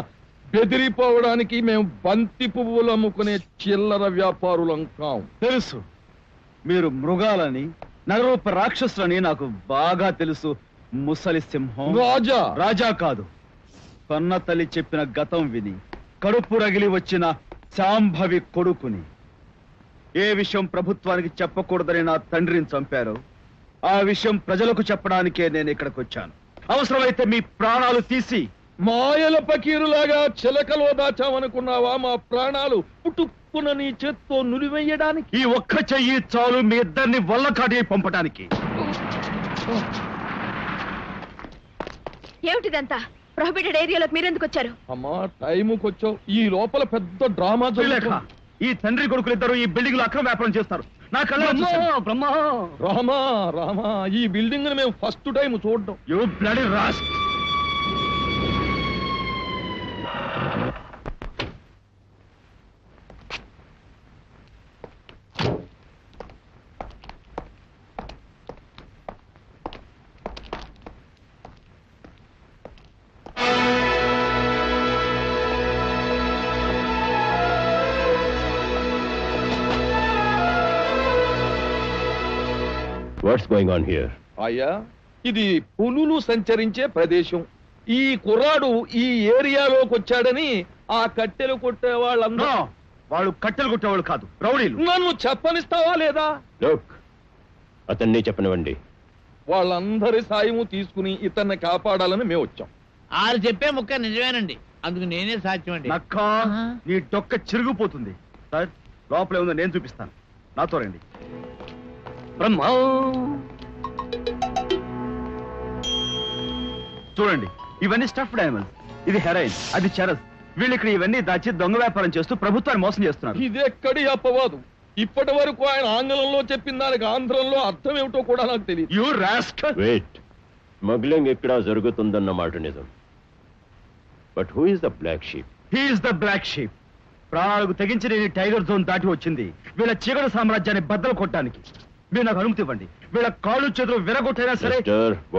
Speaker 11: బెదిరిపోవడానికి మేము బంతి పువ్వులు అమ్ముకునే చిల్లర వ్యాపారులం కాం.
Speaker 2: తెలుసు, మీరు మృగాలని, నరరూప రాక్షసులని నాకు బాగా తెలుసు. ముసలి సింహం
Speaker 11: రాజా.
Speaker 2: రాజా కాదు, కన్న తల్లి చెప్పిన గతం విని కడుపు రగిలి వచ్చిన శాంభవి కొడుకుని. ఏ విషయం ప్రభుత్వానికి చెప్పకూడదని నా తండ్రిని చంపారో ఆ విషయం ప్రజలకు చెప్పడానికే నేను ఇక్కడికి వచ్చాను. అవసరమైతే మీ ప్రాణాలు తీసి
Speaker 11: మాయల పకీరులాగా చిలకలో దాచామనుకున్నావా మా ప్రాణాలు పుట్టుక్కున నీ చేత్తో నులివెయ్యడానికి?
Speaker 2: ఈ ఒక్క చెయ్యి చాలు మీ ఇద్దరిని వల్లకాటి పంపడానికి.
Speaker 3: ఏమిటిదంతా? ప్రొహిబిటెడ్ ఏరియాలోకి మీరెందుకు వచ్చారు?
Speaker 11: అమ్మా, టైముకి వచ్చావు. ఈ లోపల పెద్ద డ్రామా జరుగుతుంది.
Speaker 2: ఈ తండ్రి కొడుకులు ఇద్దరు ఈ బిల్డింగ్ లో అక్రమ వ్యాపారం చేస్తారు. నా కళ్ళ
Speaker 11: రామా రామా, ఈ బిల్డింగ్ ని మేము ఫస్ట్ టైం చూడడం.
Speaker 2: You bloody rascal.
Speaker 17: What's going on here?
Speaker 11: అయ్యా, ఇది పులులు సంచరించే ప్రదేశం. ఈ కుర్రాడు ఈ ఏరియాలోకి వచ్చాడని ఆ కట్టెలు కొట్టే వాళ్ళందరూ.
Speaker 2: వాళ్ళు కట్టెలు కొట్టేవాళ్ళు కాదు, రౌడీలు.
Speaker 11: నన్ను చెప్పనిస్తావా లేదా?
Speaker 17: Look, అతన్ని చెప్పనివ్వండి.
Speaker 11: వాళ్ళందరి సాయము తీసుకుని ఇతన్ని కాపాడాలని మేము వచ్చాం.
Speaker 15: వాళ్ళు చెప్పే ముక్క నిజమేనండి, అందుకు నేనే సాధ్యం అండి.
Speaker 2: నక్కా, నీ డొక్క చిరిగిపోతుంది. సార్, లోపల ఉందో నేను చూపిస్తాను, నాతో రండి.
Speaker 1: బ్రహ్మ,
Speaker 2: చూడండి, ఇవన్నీ స్టఫ్డ్ యానిమల్స్. ఇది హెరాయిన్, అది చరస్. వీళ్ళు ఇక్కడ ఇవన్నీ దాచి దొంగ వ్యాపారం చేస్తూ ప్రభుత్వాన్ని మోసం చేస్తున్నారు.
Speaker 11: ఇదెక్కడి అపవాదు? ఇప్పటి వరకు ఆయన ఆంగ్లంలో చెప్పిన దానికి ఆంధ్రంలో అర్థం ఏమిటో కూడా నాకు తెలియదు.
Speaker 2: You rascal.
Speaker 17: వెయిట్, స్మగ్లింగ్ ఇక్కడ జరుగుతుందన్న మాట నిజం. But who is the black sheep?
Speaker 2: He is the black sheep. ప్రాణాలకు తెగించి నేను టైగర్ జోన్ దాటి వచ్చింది వీళ్ళ చీకటి సామ్రాజ్యాన్ని బద్దలు కొట్టడానికి. మీరు నాకు అనుమతి ఇవ్వండి. వీళ్ళ కాళ్ళు చేతులు విరగొట్టైనా సరే.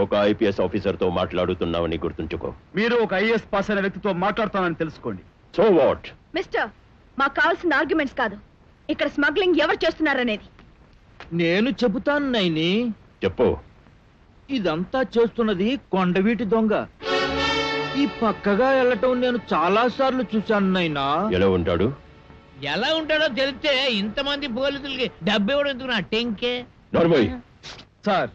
Speaker 17: ఒక ఐపీఎస్ ఆఫీసర్ తో మాట్లాడుతున్నావని గుర్తుంచుకో.
Speaker 2: మీరు ఒక ఐఏఎస్ పాస్ అయిన వ్యక్తితో మాట్లాడుతానని తెలుసుకోండి.
Speaker 17: So what?
Speaker 3: మిస్టర్, మాకు కావాల్సిన ఆర్గ్యుమెంట్స్ కాదు, ఇక్కడ స్మగ్లింగ్ ఎవరు చేస్తున్నారనేది.
Speaker 5: నేను చెబుతాను నైని.
Speaker 17: చెప్పు.
Speaker 5: ఇదంతా చేస్తున్నది కొండవీటి దొంగ. ఈ పక్కగా వెళ్ళటం నేను చాలా సార్లు చూశాను నైనా.
Speaker 17: ఎలా ఉంటాడు?
Speaker 15: ఎలా ఉంటాడో తెలిస్తే ఇంతమంది పోలీసులకి డబ్బు ఇవ్వడం ఎందుకు నా టెంకే?
Speaker 2: సార్,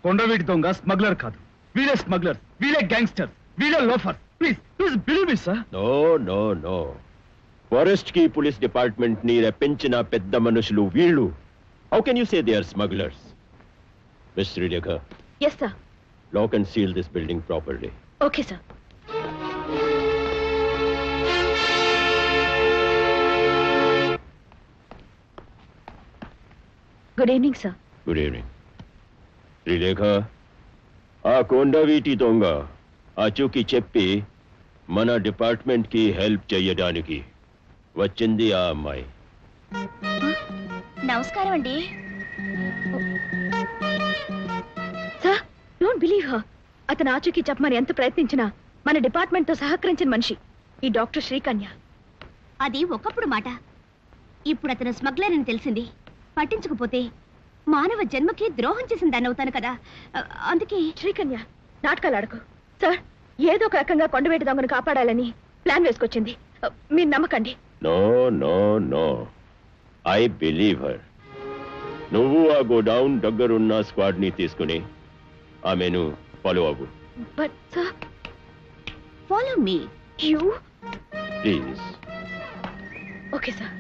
Speaker 2: కొండవీటి దొంగ స్మగ్లర్ కాదు. వీలే స్మగ్లర్, వీలే గ్యాంగ్స్టర్, వీలే loafer. Please please believe me sir.
Speaker 17: No no no, forest కి పోలీస్ డిపార్ట్మెంట్ ని రప్పించిన పెద్ద మనుషులు వీళ్ళు. How can you say they are smugglers? Miss Srilekha,
Speaker 3: yes sir.
Speaker 17: Lock and seal this building properly.
Speaker 3: Okay sir. Good evening sir.
Speaker 17: Good evening. Srilekha, ఆ కొండవీటి దొంగ ఆచూకీ చెప్పి మన డిపార్ట్మెంట్ కి హెల్ప్ చెయ్యడానికి వచ్చింది ఆ అమ్మాయి.
Speaker 13: నమస్కారం అండి.
Speaker 3: Sir, don't believe her. అతను ఆచూకీ చెప్పమని ఎంత ప్రయత్నించినా మన డిపార్ట్మెంట్ తో సహకరించిన మనిషి ఈ డాక్టర్ శ్రీకన్య.
Speaker 13: అది ఒకప్పుడు మాట. ఇప్పుడు అతను స్మగ్లర్ అని తెలిసింది. పట్టించకపోతే మానవ జన్మకి ద్రోహం చేసిన దాన్ని అవుతాను కదా, అందుకే.
Speaker 3: శ్రీకన్య, నాటకాలు ఆడకు. సార్, ఏదో ఒక రకంగా కొండవేటి దొంగను కాపాడాలని ప్లాన్ వేసుకొచ్చింది. మీరు నమ్మకండి.
Speaker 17: No no no, I believe her. నువ్వు ఆ గోడౌన్ దగ్గరున్న స్క్వాడ్ ని తీసుకుని ఆమెను ఫాలో అవ్వు.
Speaker 3: But sir.
Speaker 13: Follow me.
Speaker 3: You
Speaker 17: please.
Speaker 3: Okay sir.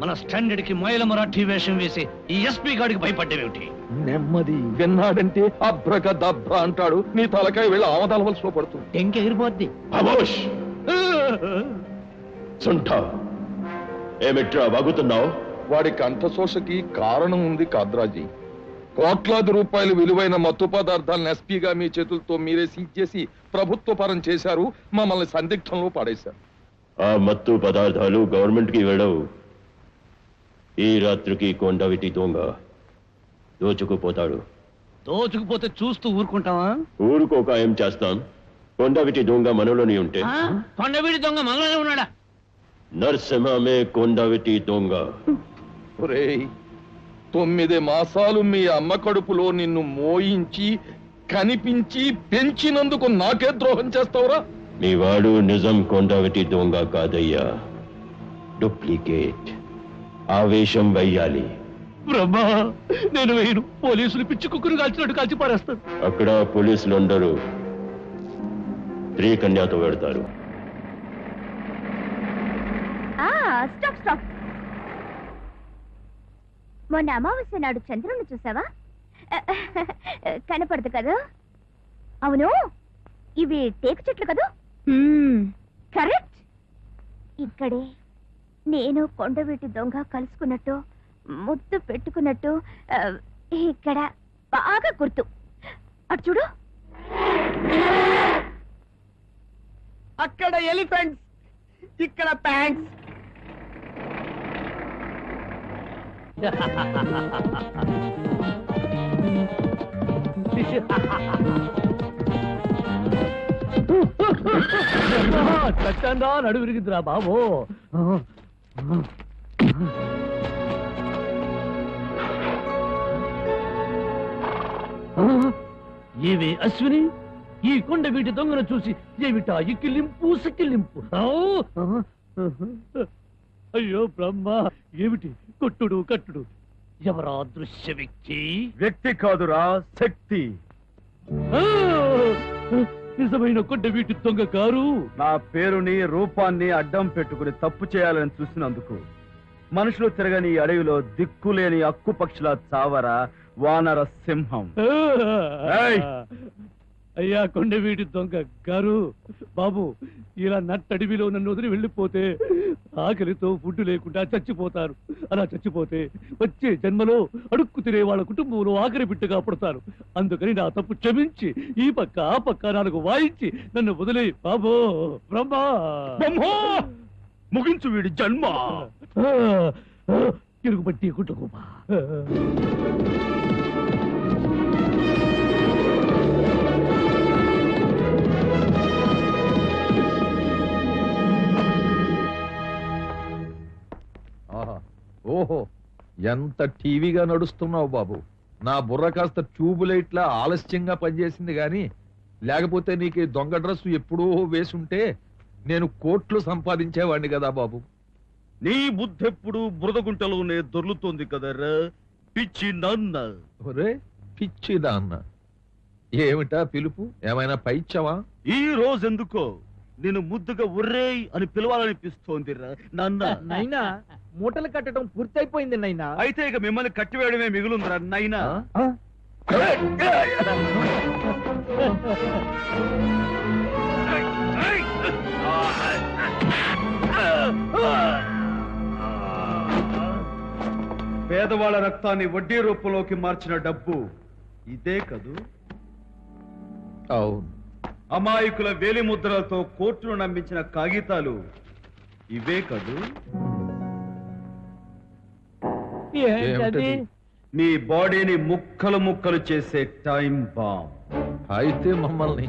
Speaker 1: మన స్టాండర్డ్ కి మైల మరాఠీ వేషం వేసి ఈ ఎస్పీ గాడికి భయపడ్డేమిటి?
Speaker 11: నెమ్మది విన్నాడంటే అభ్రక దభ్ర అంటాడు. నీ తలకాయ వెళ్ళి ఆమదాల వలసలో పడుతుంది.
Speaker 15: టెంక్ ఎగిరిపోద్ది.
Speaker 17: సుంఠ ఏమిట్రా వాగుతున్నావు?
Speaker 11: వాడి కంఠశోషకి కారణం ఉంది కాద్రాజీ. కోట్లాది రూపాయలు విలువైన మత్తు పదార్థాలను ఎస్పీగా మీ చేతులతో మీరే సీజ్ చేసి ప్రభుత్వ పరం చేశారు, మమ్మల్ని సందిగ్ధంలో పడేశారు.
Speaker 17: ఆ మత్తు పదార్థాలు గవర్నమెంట్ కి వెళ్ళవు. ఈ రాత్రికి కొండవిటి దొంగ దోచుకుపోతాడు.
Speaker 1: దోచుకుపోతే చూస్తూ ఊరుకుంటావా?
Speaker 17: ఊరుకోక ఏం చేస్తాం? కొండవిటి దొంగ మనలోని ఉంటే.
Speaker 15: కొండవీడి దొంగ మనలోనే ఉన్నాడా?
Speaker 17: నరసింహమే కొండవిటి దొంగ.
Speaker 11: ఒరేయ్, 9 మాసాలు మీ అమ్మ కడుపులో నిన్ను మోయించి కనిపించి పెంచినందుకు నాకే ద్రోహం చేస్తావురా?
Speaker 17: మీ వాడు నిజం కొండవిటి దొంగ కాదయ్యా, డూప్లికేట్. ఆవేశం వెయ్యాలి.
Speaker 1: బ్రహ్మా, నేను వేయను. పోలీసులు పిచ్చి కుక్కును కాల్చినట్టు కాల్చి పారేస్తాను.
Speaker 17: అక్కడ పోలీసులందరూ శ్రీకన్యాతో వెడతారు.
Speaker 13: Stop stop. మొన్న అమావాస్య నాడు చంద్రుని చూసావా? కనపడదు కదా? అవును, ఇవి టేకు చెట్లు కదా? కరెక్ట్. ఇక్కడే నేను కొండవీటి దొంగ కలుసుకున్నట్టు, ముద్దు పెట్టుకున్నట్టు ఇక్కడ బాగా గుర్తు. అటు చూడు.
Speaker 6: అక్కడ ఎలిఫెంట్స్, ఇక్కడ ప్యాంట్స్.
Speaker 1: చట్టంగా నడు విరిగిద్దిరా బాబు. ఏవే అశ్విని, ఈ కొండ వీటి దొంగను చూసి ఏమిటా ఇక్కిలింపు సిక్కిలింపు? అయ్యో బ్రహ్మ, ఏమిటి కొట్టుడు కట్టుడు? ఎవరా దృశ్య వ్యక్తి?
Speaker 2: వ్యక్తి కాదురా, శక్తి.
Speaker 1: నిజమైన కొండ వీటి దొంగ గారు
Speaker 2: నా పేరుని రూపాన్ని అడ్డం పెట్టుకుని తప్పు చేయాలని చూసినందుకు మనుషులు తిరగని ఈ అడవిలో దిక్కులేని అక్కు పక్షుల చావరా వానర సింహం.
Speaker 1: అయ్యా కొండవీటి దొంగ గారు, బాబు ఇలా నట్టడివిలో నన్ను వదిలి వెళ్ళిపోతే ఆకలితో ఫుడ్ లేకుండా చచ్చిపోతారు. అలా చచ్చిపోతే వచ్చే జన్మలో అడుక్కు తినే వాళ్ళ కుటుంబంలో ఆఖరి బిడ్డగా పుడతారు. అందుకని నా తప్పు క్షమించి ఈ పక్క ఆ పక్క నాలుగు వాయించి నన్ను వదిలే బాబో. బ్రహ్మా,
Speaker 2: ముగించు వీడి జన్మ.
Speaker 1: తిరుగుబట్టి కుటుంబా.
Speaker 11: ఓహో, ఎంత టీవీగా నడుస్తున్నావు బాబు. నా బుర్ర కాస్త ట్యూబ్ లైట్లా ఆలస్యంగా పనిచేసింది గాని, లేకపోతే నీకు దొంగ డ్రెస్ ఎప్పుడో వేసుంటే నేను కోట్లు సంపాదించేవాడిని కదా బాబు.
Speaker 2: నీ బుద్ధెప్పుడు బురదగుంటలోనే దొర్లుతోంది కదరా పిచ్చి నాన్న.
Speaker 11: ఒరే పిచ్చి నాన్న, ఏమిటా పిలుపు? ఏమైనా పైచ్చావా?
Speaker 2: ఈ రోజెందుకో నేను ముద్దుగా ఉర్రేయ్ అని పిలవాలనిపిస్తోందిరా నాన్న.
Speaker 5: నైనా, మూటలు కట్టడం పూర్తయిపోయింది నైనా.
Speaker 2: అయితే ఇక మిమ్మల్ని కట్టివేయడమే మిగులుందిరా నైనా. పేదవాళ్ళ రక్తాన్ని వడ్డీ రూపంలోకి మార్చిన డబ్బు ఇదే కదూ?
Speaker 11: అవును.
Speaker 2: అమాయకుల వేలి ముద్రలతో కోర్టును నమ్మించిన కాగితాలు ఇవే కదూ? మీ బాడీని ముక్కలు ముక్కలు చేసే టైం బాంబ్.
Speaker 11: అయితే మమ్మల్ని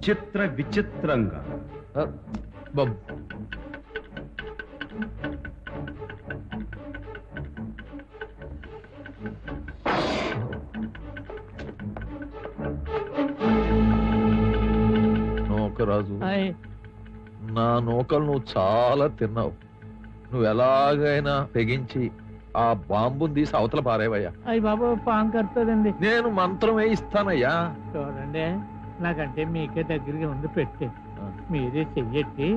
Speaker 2: చిత్ర విచిత్రంగా
Speaker 11: నూకరాజు, నా నూకలు నువ్వు చాలా తిన్నావు. నువ్వు ఎలాగైనా తెగించి ఆ బాంబుని తీసి అవతల పారేవయ్యా.
Speaker 15: అయ్యి బాబు, పాము కడుతుందండి.
Speaker 11: నేను మంత్రం వేయిస్తానయ్యా.
Speaker 15: చూడండి, నాకంటే మీకే దగ్గరగా ఉంది పెట్టి మీరే చెయ్యట్టి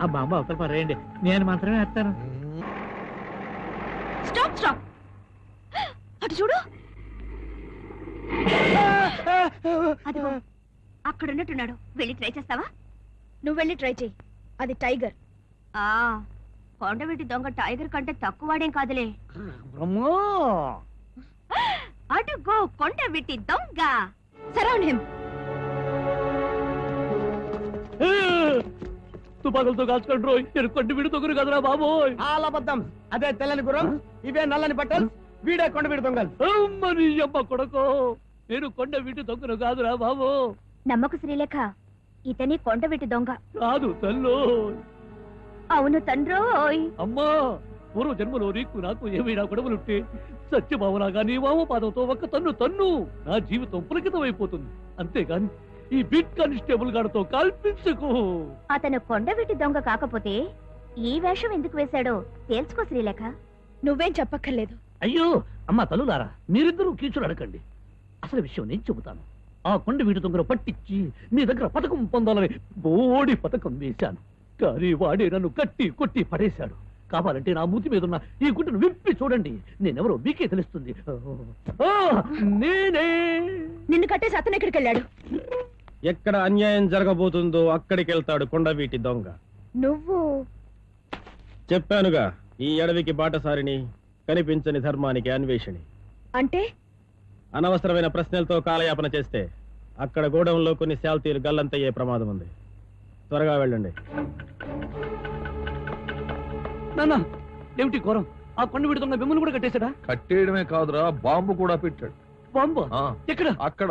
Speaker 15: ఆ బాంబు అవతల పరేయండి, నేను మాత్రమే వేస్తాను.
Speaker 13: Stop stop. అటు చూడు. అదిగో అక్కడ ఉన్నట్టున్నాడు. వెళ్ళి ట్రై చేస్తావా? నువ్వు వెళ్ళి ట్రై చెయ్యి.
Speaker 3: అది టైగర్.
Speaker 13: ఆ కొండవీటి దొంగ టైగర్ కంటే తక్కువాడేం కాదులే. అటుగో కొండవీటి దొంగ.
Speaker 3: Surround him.
Speaker 1: తుపాకులతో కాల్చుకోండి రోయ్. నేను కొండవీటి దొంగను కదరా బాబోయ్.
Speaker 6: అబద్ధం. అదే తెల్లని గుర్రం, ఇవే నల్లని బట్టలు, వీడే కొండవీటి దొంగలు.
Speaker 1: మరి అమ్మ కొడుకో, నేను కొండవీటి దొంగను కాదురా బాబు.
Speaker 13: నమ్మకు శ్రీలేఖ, ఇతని కొండవీటి దొంగ
Speaker 1: కాదు తల్లో.
Speaker 13: అవును తండ్రోయ్.
Speaker 1: అమ్మా, పూర్వ జన్మలో నీకు నాకు ఏమైనా గొడవలుంటే సత్యభావనగా నీ వామపాదంతో ఒక్క తన్ను నా జీవితం పులకితమైపోతుంది. అంతేగాని ఈ బీట్ కానిస్టేబుల్ గారితో కల్పించకు.
Speaker 13: అతను కొండవీటి దొంగ కాకపోతే ఈ వేషం ఎందుకు వేశాడో తేల్చుకో శ్రీలేఖ.
Speaker 3: నువ్వేం చెప్పక్కర్లేదు.
Speaker 1: అయ్యో అమ్మ తల్లులారా, మీరిద్దరూ కీచులు అడకండి. అసలు విషయం నేను చెబుతాను. ఆ కొండవీటి దొంగను పట్టించి మీ దగ్గర పథకం పొందాలని బోడి పథకం వేశాను. కానీ వాడే నన్ను కట్టి కొట్టి పడేశాడు. కావాలంటే నా మూతి మీద ఉన్న ఈ గుడ్డను విప్పి చూడండి. నేనెవరో మీకే తెలుస్తుంది. నేనే.
Speaker 3: నిన్ను కట్టేసి అతను ఎక్కడికి వెళ్ళాడు?
Speaker 5: ఎక్కడ అన్యాయం జరగబోతుందో అక్కడికి వెళ్తాడు కొండవీటి దొంగ.
Speaker 3: నువ్వు
Speaker 5: చెప్పానుగా, ఈ అడవికి బాటసారిని, కనిపించని ధర్మానికి అన్వేషణి.
Speaker 3: అంటే
Speaker 5: అనవసరమైన ప్రశ్నలతో కాలయాపన చేస్తే అక్కడ గోడౌన్లో కొన్ని శాల్తీలు గల్లంతయ్యే ప్రమాదం ఉంది. త్వరగా వెళ్ళండి.
Speaker 1: నాన్న, ఏమిటి ఘోరం? ఆ కొండవీటి దొంగ మిమ్మల్ని కూడా కట్టేశాడా?
Speaker 11: కట్టేయడమే కాదురా, బాంబు కూడా పెట్టాడు.
Speaker 1: బాంబు ఎక్కడ?
Speaker 11: అక్కడ.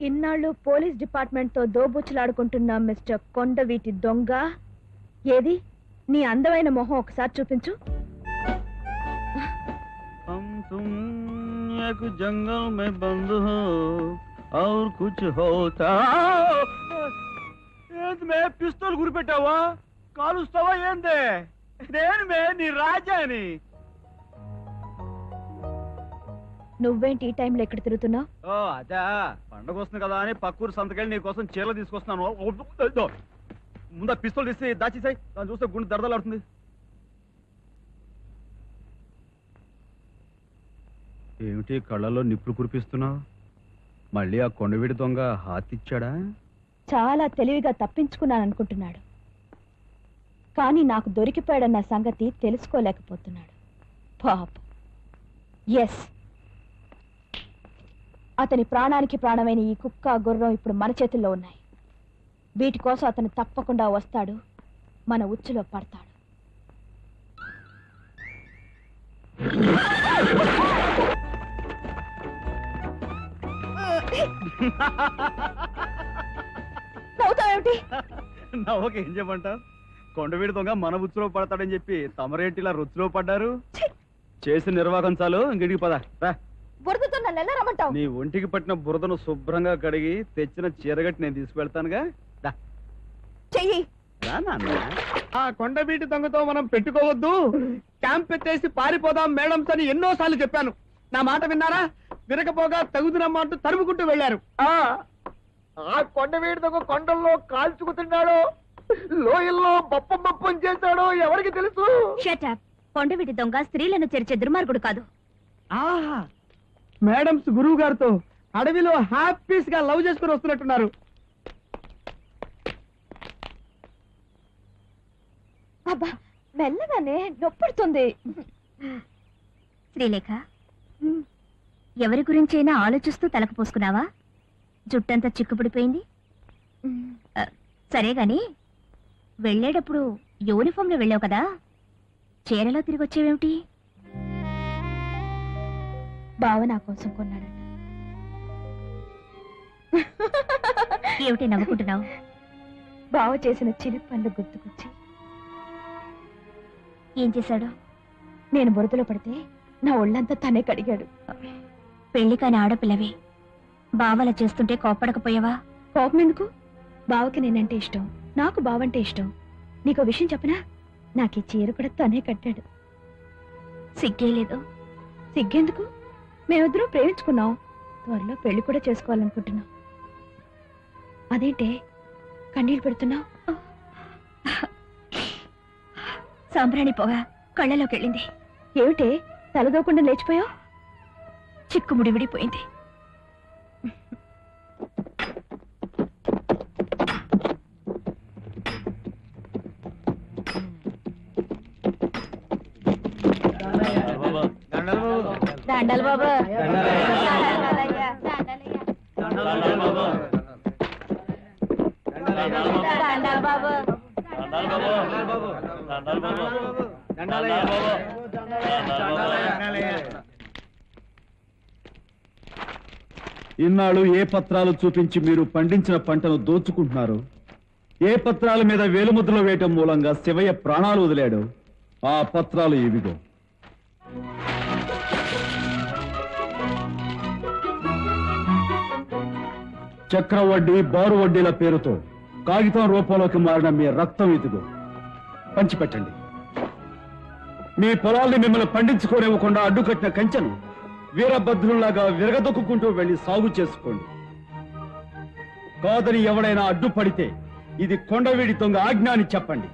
Speaker 3: ఇన్నాళ్ళు పోలీస్ డిపార్ట్మెంట్ తో దోబుచ్చులాడుకుంటున్న మిస్టర్ కొండవీటి దొంగ, ఏది నీ అందమైన మొహం ఒకసారి చూపించు.
Speaker 2: जंगल में बंद हो और कुछ होता. ఏంది పిస్తోల్ గురిపెట్టావా? కాలుస్తావా ఏందే? నేను నీ రాజాని.
Speaker 3: నువ్వేంటి ఈ టైంలో ఎక్కడ తిరుగుతున్నావు?
Speaker 2: ఓ అదా, పండగ వస్తుంది కదా అని పక్కూరు సంతకెళ్ళి నీ కోసం చీరలు తీసుకొస్తున్నాను. ముందా పిస్తోల్ తీసి దాచేసాయి, దాన్ని చూస్తే గుండె దరదలాడుతుంది. ఏమిటి కళ్ళలో నిప్పులు కురిపిస్తున్నావు? మళ్ళీ ఆ కొండవీడి దొంగ హాతిచ్చాడా?
Speaker 3: చాలా తెలివిగా తప్పించుకున్నాననుకుంటున్నాడు, కానీ నాకు దొరికిపోయాడన్న సంగతి తెలుసుకోలేకపోతున్నాడు. పాపం. ఎస్, అతని ప్రాణానికి ప్రాణమైన ఈ కుక్క గుర్రం ఇప్పుడు మన చేతుల్లో ఉన్నాయి. వీటి కోసం అతను తప్పకుండా వస్తాడు, మన ఉచ్చులో పడతాడు. నవ్వుతావేమిటి?
Speaker 2: నవ్వక ఏం చెప్పంటావు? కొండవీడి దొంగ మన ఉచ్చులో పడతాడని చెప్పి తమరేంటిలా రుచిలో పడ్డారు. చేసిన నిర్వాహకం చాలు, ఇంటికి పద.
Speaker 3: బురదతో నన్ను ఎలా రమ్మంటావు?
Speaker 2: నీ ఒంటికి పట్టిన బురదను శుభ్రంగా కడిగి తెచ్చిన చీరగట్టి నేను తీసుకువెళ్తానుగా.
Speaker 3: చెయ్యి.
Speaker 6: ఆ కొండవీటి దొంగతో మనం పెట్టుకోవద్దు, క్యాంప్ పెట్టేసి పారిపోదాం మేడమ్స్ అని ఎన్నోసార్లు చెప్పాను. నా మాట విన్నారా? వినకపోగా తగుదునమ్మా అంటూ తరుముకుంటూ వెళ్ళారు.
Speaker 4: ఆ కొండవీడి దొంగ కొండల్లో కాల్చుకుతున్నాడో, లోయల్లో బప్పం చేశాడో ఎవరికి తెలుసు?
Speaker 13: Shut up. కొండవీటి దొంగ స్త్రీలను చేర్చే దుర్మార్గుడు కాదు.
Speaker 6: ఆహా, మేడమ్స్ గురువు గారితో అడవిలో హ్యాపీస్ గా లవ్ చేసుకుని వస్తున్నట్టున్నారు.
Speaker 3: అబ్బా మెల్లగానే నొప్పుడుతుంది.
Speaker 13: శ్రీలేఖ, ఎవరి గురించైనా ఆలోచిస్తూ తలకు పోసుకున్నావా? జుట్టంతా చిక్కుపడిపోయింది. సరే గాని వెళ్ళేటప్పుడు యూనిఫామ్లో వెళ్ళావు కదా, చీరలో తిరిగి వచ్చేవేమిటి?
Speaker 3: బావ నా కోసం కొన్నాడు.
Speaker 13: ఏమిటి నవ్వుకుంటున్నావు?
Speaker 3: బావ చేసిన చిలిపి పనులు గుర్తుకొచ్చి.
Speaker 13: ఏం చేశాడు?
Speaker 3: నేను బురదలో పడితే నా ఒళ్ళంతా తనే కడిగాడు.
Speaker 13: పెళ్లి కాని ఆడపిల్లవి బావలా చేస్తుంటే కోపడకపోయావా?
Speaker 3: కోపం ఎందుకు? బావకి నేనంటే ఇష్టం, నాకు బావంటే ఇష్టం. నీకో విషయం చెప్పనా? నాకు ఈ చీర కూడా తనే కట్టాడు.
Speaker 13: సిగ్గేలేదు?
Speaker 3: సిగ్గెందుకు? మేమిద్దరం ప్రేమించుకున్నాం, త్వరలో పెళ్లి కూడా చేసుకోవాలనుకుంటున్నాం. అదేంటే కన్నీళ్ళు పెడుతున్నావు?
Speaker 13: సాంబ్రాణి పొగ కళ్ళలోకి వెళ్ళింది.
Speaker 3: ఏమిటే తలదోకుండా లేచిపోయావు?
Speaker 13: చిక్కుముడి విడిపోయింది.
Speaker 3: దండలు బాబు. దండాలు బాబు.
Speaker 2: ఇన్నాళ్ళు ఏ పత్రాలు చూపించి మీరు పండించిన పంటను దోచుకుంటున్నారు, ఏ పత్రాల మీద వేలుముద్రలు వేయటం మూలంగా శివయ్య ప్రాణాలు వదిలాడు, ఆ పత్రాలు ఇవిగో. చక్ర వడ్డీ, బారు వడ్డీల పేరుతో కాగితం రూపంలోకి మారిన మీ రక్తం ఇదిగో, పంచిపెట్టండి. మీ పొలాల్ని మిమ్మల్ని పండించుకోనివ్వకుండా అడ్డుకట్టిన కంచెను వీరభద్రుల్లాగా విరగదొక్కుంటూ వెళ్లి సాగు చేసుకోండి. కాదని ఎవడైనా అడ్డుపడితే ఇది కొండవీడి దొంగ ఆజ్ఞ అని చెప్పండి.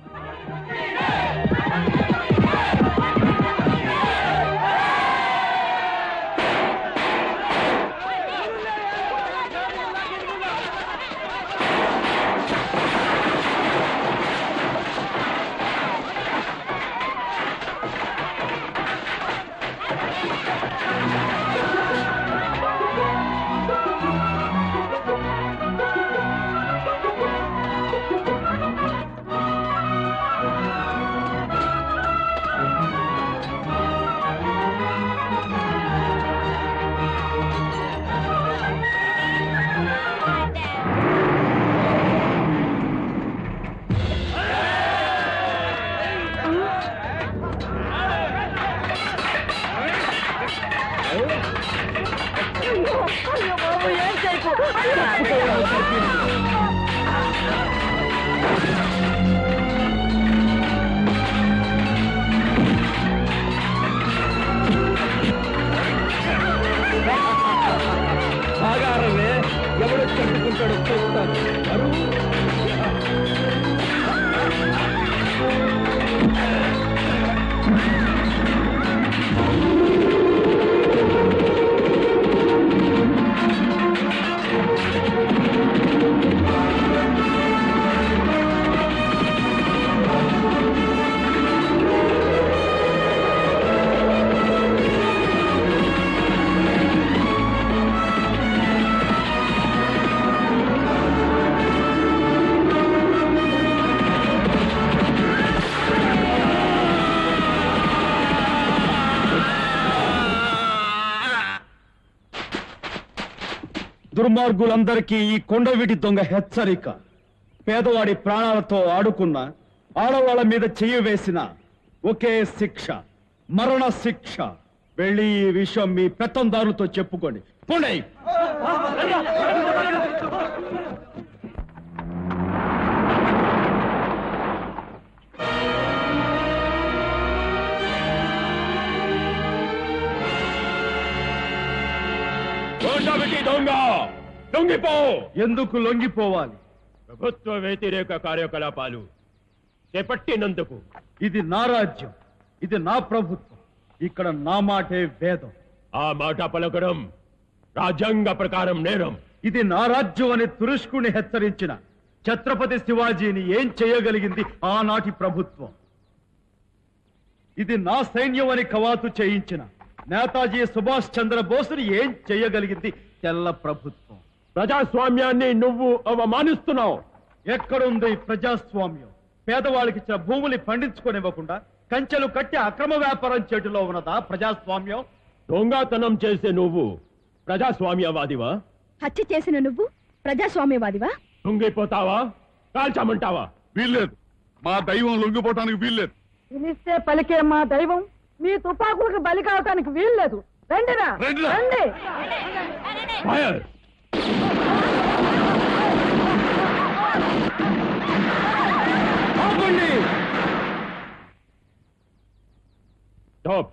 Speaker 2: ఎవడో చంపుకుంటాడో చూస్తాను. దుర్మార్గులందరికీ ఈ కొండవీటి దొంగ హెచ్చరిక. పేదవాడి ప్రాణాలతో ఆడుకున్న, ఆడవాళ్ల మీద చెయ్యి వేసిన ఒకే శిక్ష, మరణ శిక్ష. వెళ్ళి ఈ విషయం మీ పెత్తందారులతో చెప్పుకోండి. పోండి.
Speaker 17: దొంగ లొంగిపో.
Speaker 2: ఎందుకు లొంగిపోవాలి?
Speaker 17: ప్రభుత్వ వ్యతిరేక కార్యకలాపాలు చేపట్టినందుకు.
Speaker 2: ఇది నా రాజ్యం, ఇది నా ప్రభుత్వం, ఇక్కడ నా మాటే వేదం.
Speaker 17: ఆ మాట పలకడం రాజ్యాంగ ప్రకారం నేరం.
Speaker 2: ఇది నా రాజ్యం అని తురుష్కుని హెచ్చరించిన ఛత్రపతి శివాజీని ఏం చేయగలిగింది ఆనాటి ప్రభుత్వం. ఇది నా సైన్యం అని కవాతు చేయించిన నేతాజీ సుభాష్ చంద్రబోస్ని ఏం చేయగలిగింది తెల్ల ప్రభుత్వం.
Speaker 17: ప్రజాస్వామ్యాన్ని నువ్వు అవమానిస్తున్నావు.
Speaker 2: ఎక్కడుంది ప్రజాస్వామ్యం? పేదవాళ్ళకి ఇచ్చిన భూములు పండించుకోనివ్వకుండా కంచెలు కట్టి అక్రమ వ్యాపారం చేటులో ఉన్నదా ప్రజాస్వామ్యం?
Speaker 17: దొంగతనం చేసే నువ్వు ప్రజాస్వామ్యవాదివా?
Speaker 3: హత్య చేసిన నువ్వు ప్రజాస్వామ్యవాదివా?
Speaker 17: లొంగిపోతావా? కాల్చమంటావా?
Speaker 4: వీల్లేదు, మా దైవం లొంగిపోవటానికి వీల్లేదు.
Speaker 7: పిలిస్తే పలికే మా దైవం మీ తుపాకులకు బలి కావటానికి వీల్లేదు. రండిరా, రండి.
Speaker 17: ఫైర్! స్టాప్!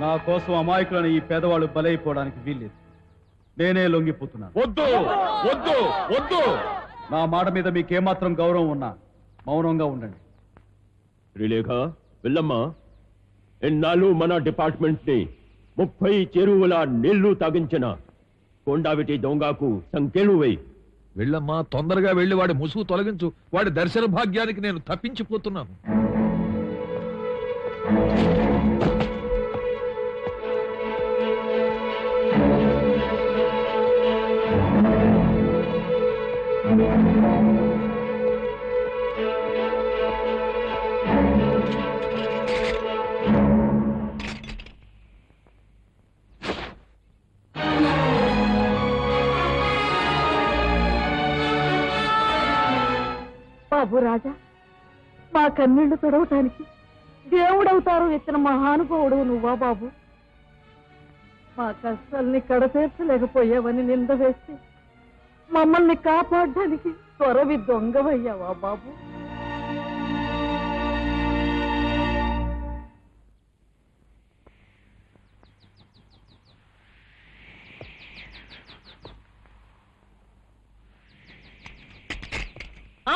Speaker 2: నా కోసం అమాయకులను ఈ పేదవాళ్ళు బలైపోవడానికి వీల్లేదు. నేనే లొంగిపోతున్నాను.
Speaker 17: వద్దు వద్దు వద్దు.
Speaker 2: నా మాట మీద మీకేమాత్రం గౌరవం ఉన్నా మౌనంగా ఉండండి.
Speaker 17: శ్రీలేఖ, వెళ్ళమ్మా. ఎన్నాళ్ళు మన డిపార్ట్మెంట్ ని 30 చెరువుల నీళ్లు తాగించిన కొండావిటి దొంగకు సంఖ్యలు వేయి.
Speaker 11: వెళ్ళమ్మా, తొందరగా వెళ్ళి వాడి ముసుగు తొలగించు. వాడి దర్శన భాగ్యానికి నేను తప్పించిపోతున్నాను.
Speaker 7: బాబు రాజా, మా కన్నీళ్లు తొడవటానికి దేవుడవుతారు ఎత్తిన మహానుభావుడు నువ్వా బాబు? మా కష్టాల్ని కడతీర్చలేకపోయావని నింద వేస్తే మమ్మల్ని కాపాడడానికి త్వరవి దొంగవయ్యావా బాబు?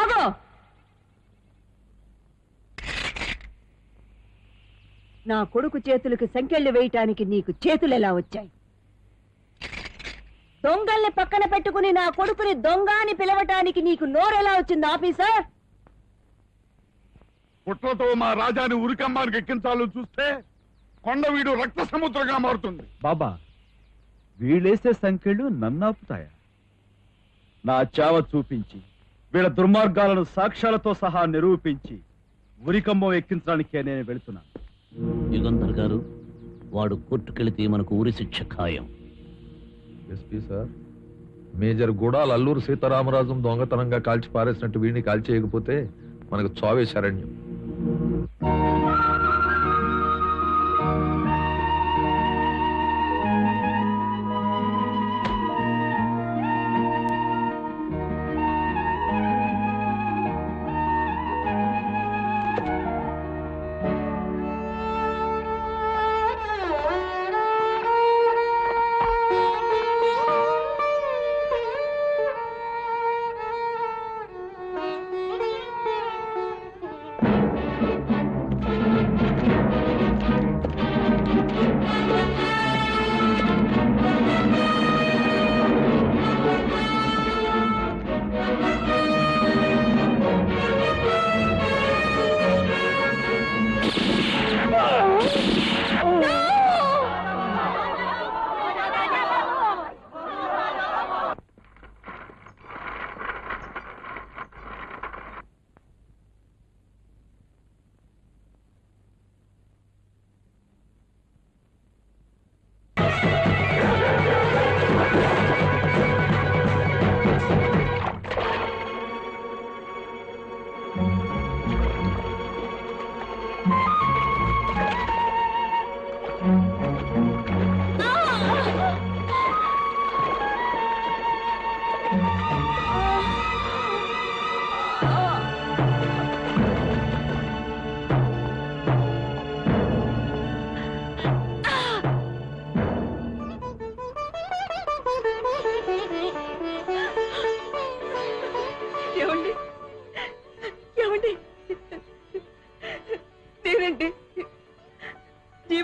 Speaker 12: ఆగో! నా కొడుకు చేతులకు సంకెళ్ళు వేయటానికి నీకు చేతులు ఎలా వచ్చాయి? దొంగల్ని పక్కన పెట్టుకుని నా కొడుకుని దొంగ అని పిలవటానికి నీకు నోరెలా వచ్చింది ఆఫీసర్?
Speaker 4: కుట్రతో మా రాజాని ఉరికమ్మానికి ఎక్కించాలని చూస్తే కొండవీడు రక్త సముద్రంగా మారుతుంది.
Speaker 2: బాబా, వీళ్ళేసే సంఖ్యలు నన్నాపుతాయా? నా చావ చూపించి వీళ్ళ దుర్మార్గాలను సాక్ష్యాలతో సహా నిరూపించి ఉరికమ్మం ఎక్కించడానికే నేను వెళుతున్నాను.
Speaker 1: యుగంధర్ గారు, వాడు కోర్టుకెళితే మనకు ఉరి శిక్ష ఖాయం.
Speaker 11: SP sir, major Goodall Alluri Sitaramaraju దొంగతనంగా కాల్చి పారేసినట్టు వీడిని కాల్చేయకపోతే మనకు చావే శరణ్యం.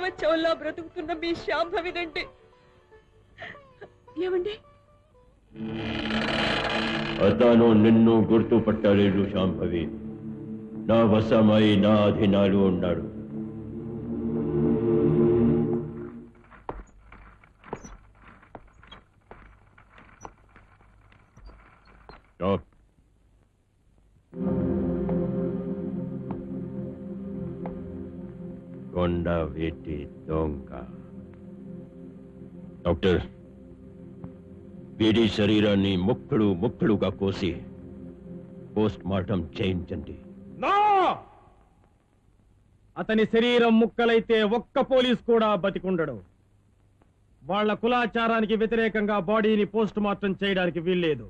Speaker 16: జీవచ్చవంలా బ్రతుకుతున్న మీ శాంభవినండి. ఏమండి?
Speaker 17: అతను నిన్ను గుర్తుపట్టలేడు శాంభవి. నా వశమై నా అధీనాలు ఉన్నాడు. కొండ వేటి దొంగ. డాక్టర్, వీడి శరీరాన్ని ముక్కలు ముక్కలుగా కోసి పోస్ట్ మార్టం చేయించండి.
Speaker 5: అతని శరీరం ముక్కలైతే ఒక్క పోలీస్ కూడా బతికుండడు. వాళ్ళ కులాచారానికి వ్యతిరేకంగా బాడీని పోస్ట్ మార్టం చేయడానికి వీల్లేదు.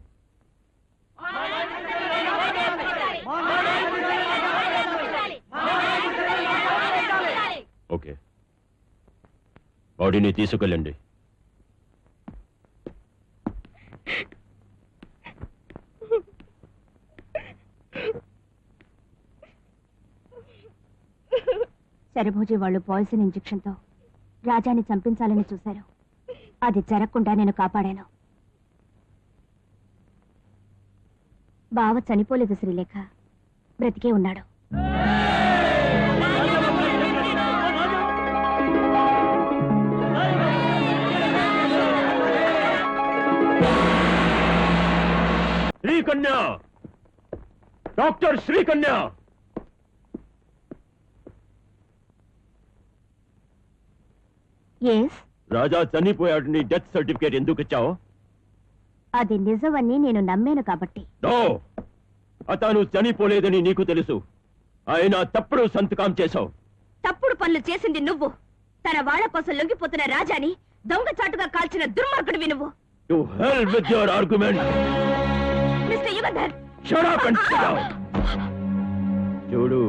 Speaker 17: ఓకే, బాడీని తీసుకెళ్ళండి.
Speaker 13: శరభోజీ వాళ్ళు పాయిజన్ ఇంజెక్షన్ తో రాజాని చంపించాలని చూశారు. అది జరగకుండా నేను కాపాడాను. బావ చనిపోలేదు శ్రీలేఖ, బ్రతికే ఉన్నాడు.
Speaker 17: శ్రీకన్యా, డాక్టర్ శ్రీకన్యా. రాజా చనిపోయాడని డెత్ సర్టిఫికేట్ ఎందుకు ఇచ్చావు?
Speaker 13: అది నిజమని నేను నమ్మాను కాబట్టి.
Speaker 17: నో, అతను చనిపోలేదని నీకు తెలుసు. ఆయన తప్పుడు సంతకం చేశావు.
Speaker 13: తప్పుడు పనులు చేసింది నువ్వు. తన వాళ్ళ కోసం లొంగిపోతున్న రాజాని దొంగచాటుగా కాల్చిన దుర్మార్గుడివి నువ్వు.
Speaker 17: To hell with your argument.
Speaker 13: Mister Yugandhar,
Speaker 17: shut up and SIT down. చూడు,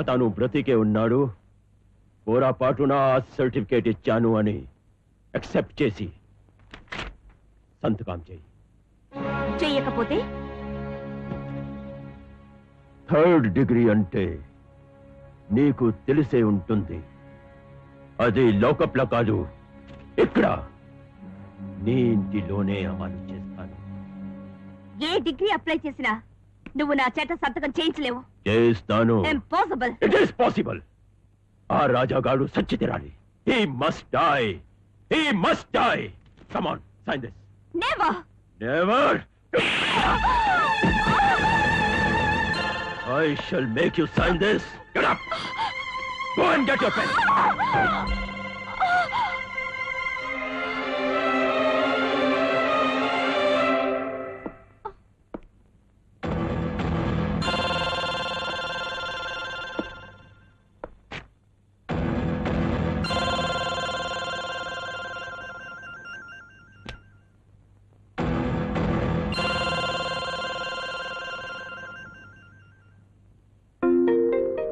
Speaker 17: అతను బ్రతికే ఉన్నాడు. పొరపాటున సర్టిఫికేట్ ఇచ్చాను అని యాక్సెప్ట్ చేసి సంతకం చేయి.
Speaker 13: చెయ్యకపోతే?
Speaker 17: 3rd డిగ్రీ అంటే నీకు తెలిసే ఉంటుంది. అది లోకప్ల కాదు, ఇక్కడ నీ ఇంటిలోనే అమలు చేస్తాను.
Speaker 13: ఏ డిగ్రీ అప్లై చేసినా నువ్వు నా చేత సంతకం చేయించలేవు.
Speaker 17: చేస్తాను.
Speaker 13: ఇంపాసిబుల్.
Speaker 17: It is possible. ఆ రాజాగాడు సచ్చి తీరాలి. He must die. He must die. Come on, sign this.
Speaker 13: Never.
Speaker 17: Never. I shall make you sign this. Get up. Go and get your pen.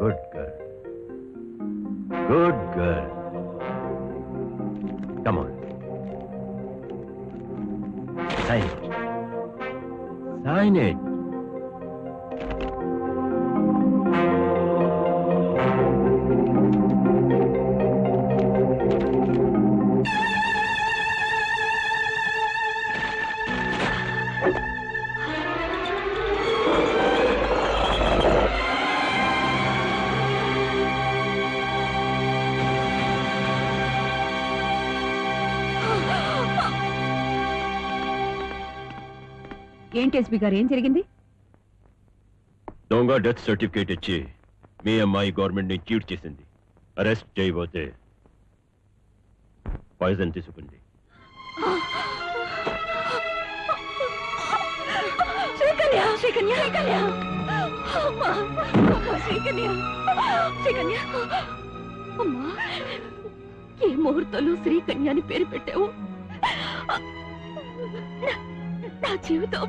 Speaker 17: Good girl. Good girl. Come on. Sign it. Sign it.
Speaker 8: ఏంటి ఎస్పీ గారు, ఏం జరిగింది?
Speaker 17: దొంగ డెత్ సర్టిఫికేట్ ఇచ్చి మీ అమ్మాయి గవర్నమెంట్ ని చీట్ చేసింది. అరెస్ట్ చేయబోతే పాయిజన్ తీసుకుంది.
Speaker 16: అమ్మా, ఏ ముహూర్తంలో శ్రీకన్య అని పేరు పెట్టావు? నా జీవితం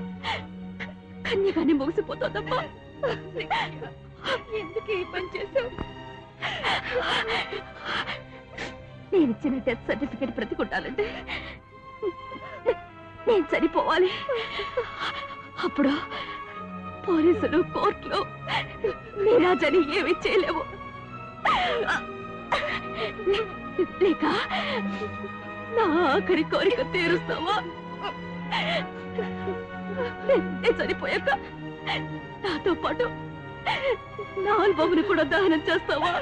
Speaker 16: కన్యగానే ముగిసిపోతుందమ్మా. ఎందుకు ఈ పని చేశావు? నేనిచ్చిన డెత్ సర్టిఫికేట్ బ్రతికుంటానంటే నేను చనిపోవాలి. అప్పుడు పోలీసులు కోర్టులో నీ రాజాని ఏమీ చేయలేవు. లేక నా ఆఖరి కోరిక తీరుస్తావా? నేను చనిపోయాక నాతో పాటు నా ఆల్బమ్ని కూడా దహనం చేస్తావా?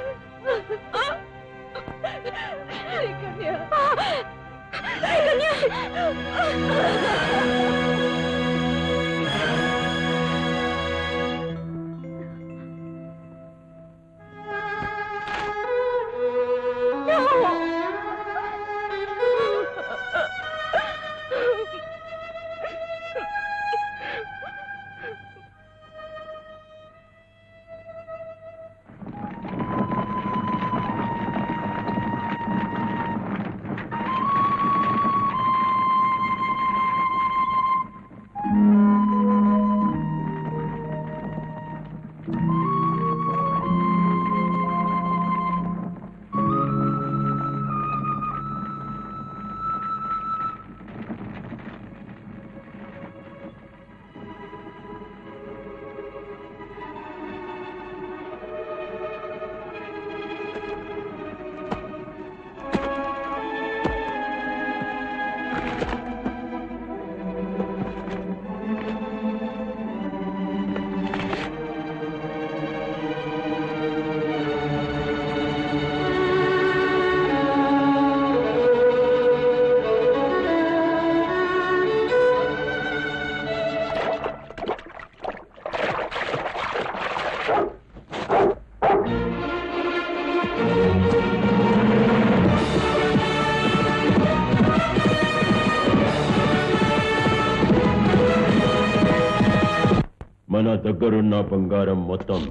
Speaker 17: మన దగ్గరున్న బంగారం మొత్తం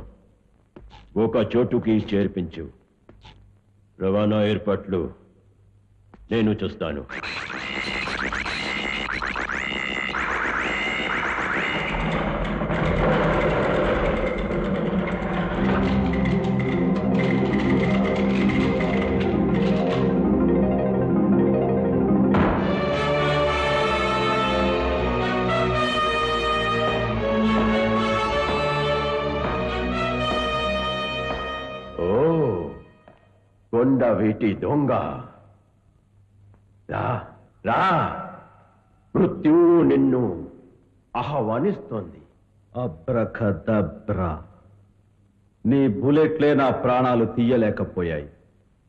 Speaker 17: ఒక చోటుకి చేర్పించు. రవాణా ఏర్పాట్లు నేను చూస్తాను. కొండవీటి దొంగ, రా రా, మృత్యువు నిన్ను ఆహ్వానిస్తోంది.
Speaker 2: అబ్రఖదబ్రా, నీ బుల్లెట్లే నా ప్రాణాలు తీయలేకపోయాయి.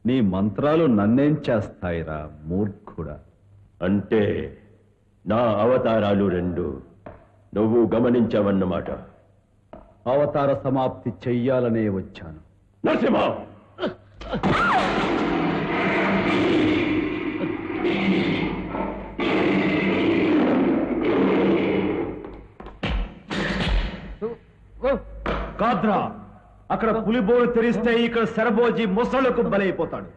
Speaker 2: నీ మంత్రాలు నన్నేం చేస్తాయిరా మూర్ఖుడా?
Speaker 17: అంటే నా అవతారాలు రెండు నువ్వు గమనించవన్నమాట.
Speaker 2: అవతార సమాప్తి చెయ్యాలనే వచ్చాను.
Speaker 17: నరసింహ,
Speaker 2: కాద్రా, అక్కడ పులిబోరు తెరిస్తే ఇక్కడ శరభోజీ ముసళ్లకు బలైపోతాడు.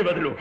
Speaker 17: బదులు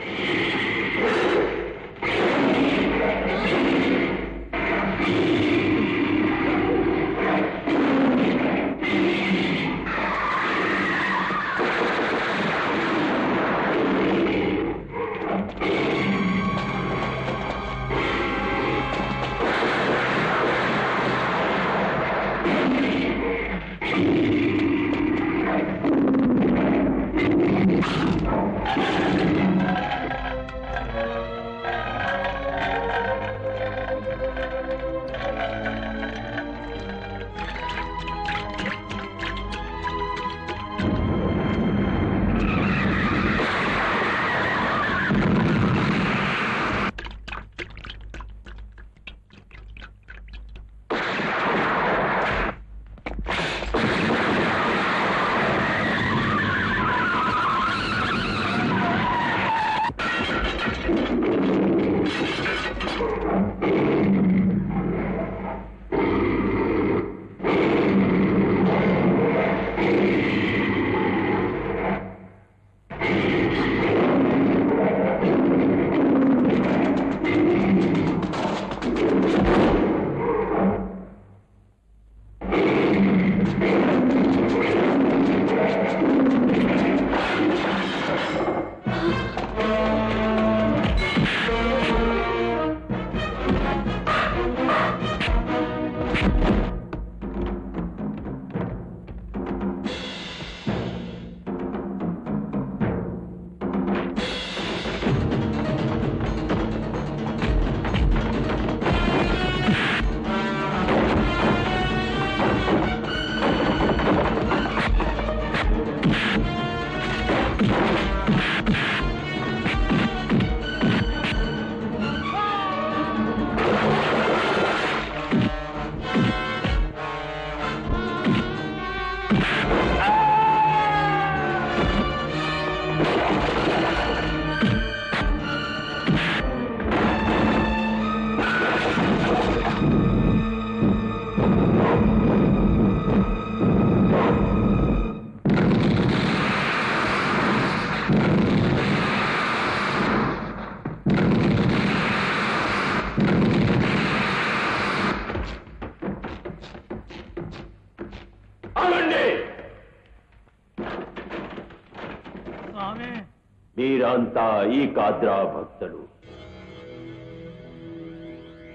Speaker 17: మీరంతా ఈ కాద్రా భక్తులు.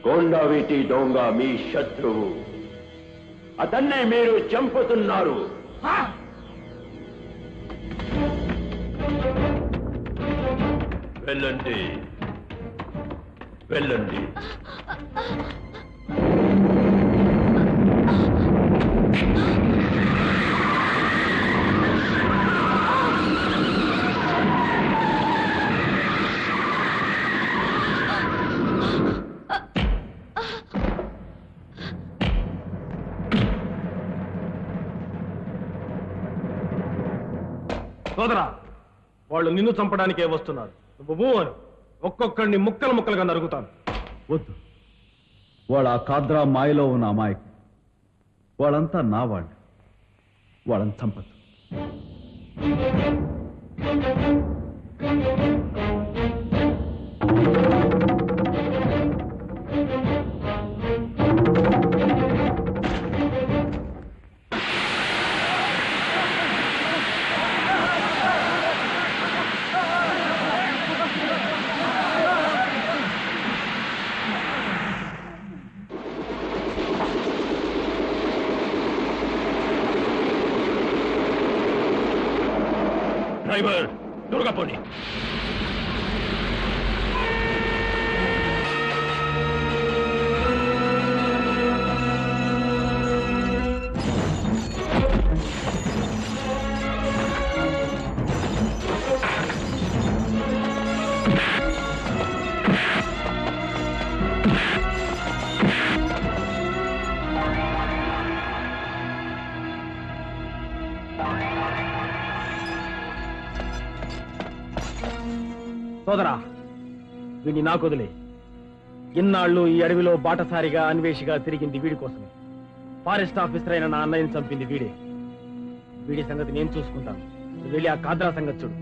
Speaker 17: కొండవీటి దొంగ మీ శత్రువు. అతన్నే మీరు చంపుతున్నారు. వెళ్ళండి, వెళ్ళండి.
Speaker 5: సోదరా, వాళ్ళు నిన్ను చంపడానికే వస్తున్నారు. నువ్వు అని ఒక్కొక్కడిని ముక్కలు ముక్కలుగా నరుగుతాను.
Speaker 2: వద్దు, వాళ్ళ ఆ కాద్రా మాయలో ఉన్న అమాయకు. వాళ్ళంతా నా వాళ్ళు. వాళ్ళని చంపద్దు.
Speaker 17: డ్రైవర్, దుర్గపోని.
Speaker 5: సోదరా, వీడిని నాకు వదిలే. ఇన్నాళ్ళు ఈ అడవిలో బాటసారిగా అన్వేషిగా తిరిగింది వీడి కోసమే. ఫారెస్ట్ ఆఫీసర్ అయిన నా అన్నయ్యని చంపింది వీడే. వీడి సంగతి నేను చూసుకుంటాను. వెళ్ళి ఆ కాద్రా సంగతి చూడు.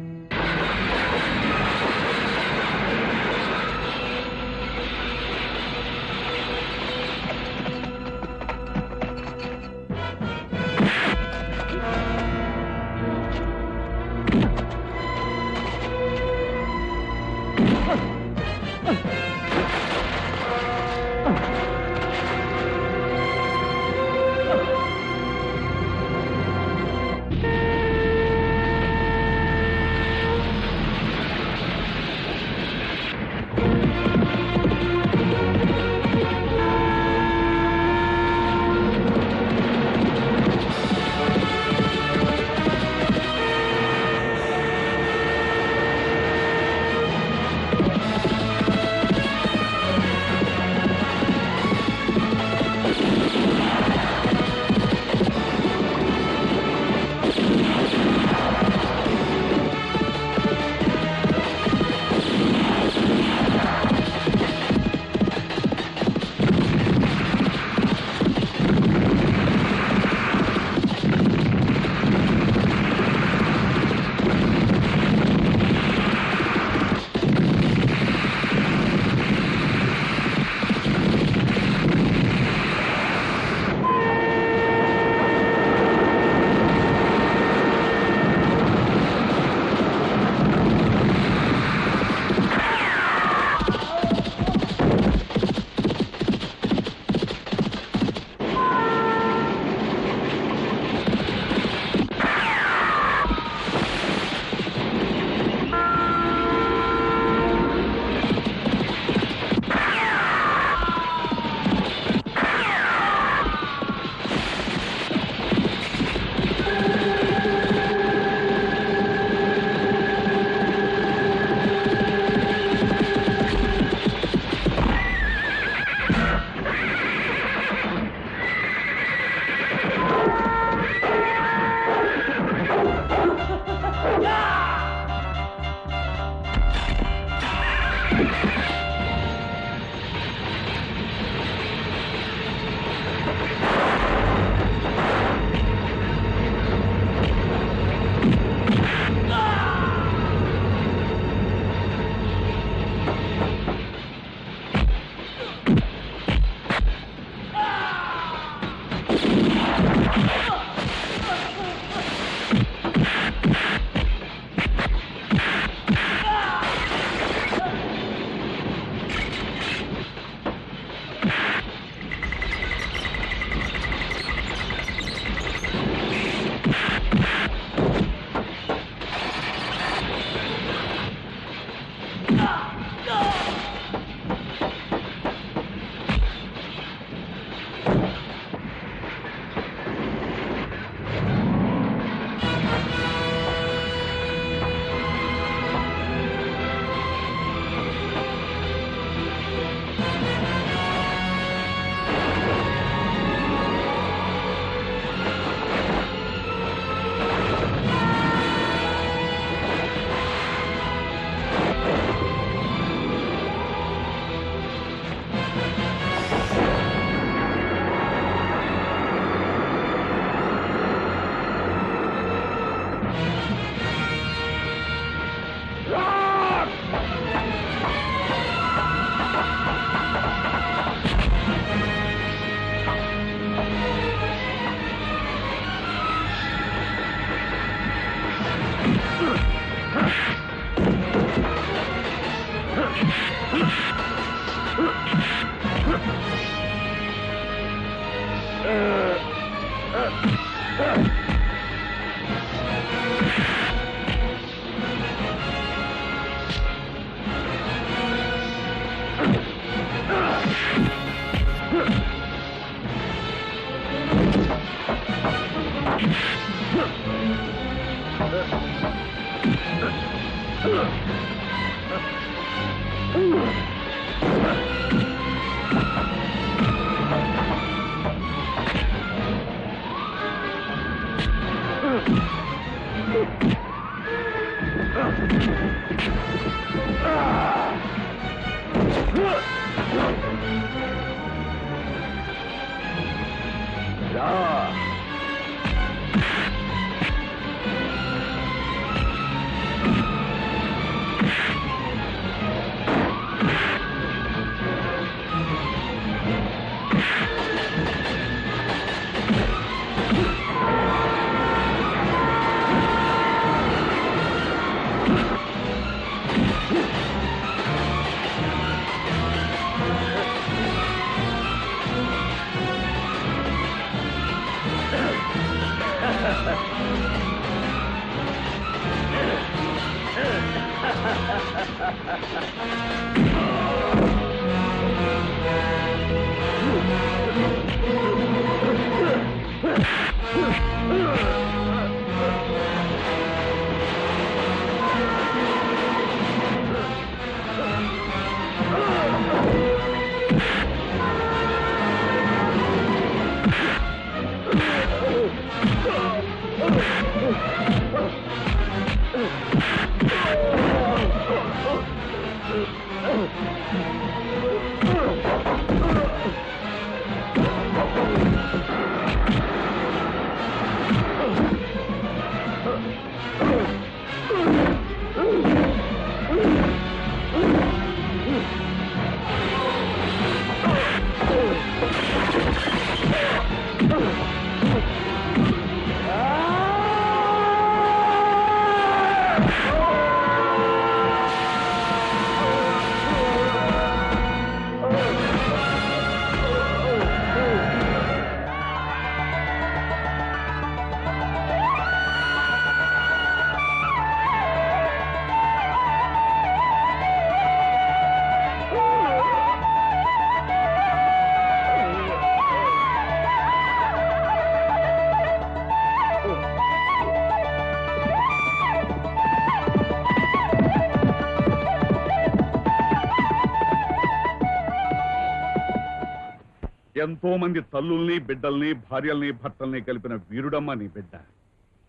Speaker 4: ఎంతో మంది తల్లుల్ని బిడ్డల్ని భార్యల్ని భర్తల్ని కలిపిన వీరుడమ్మా నీ బిడ్డ.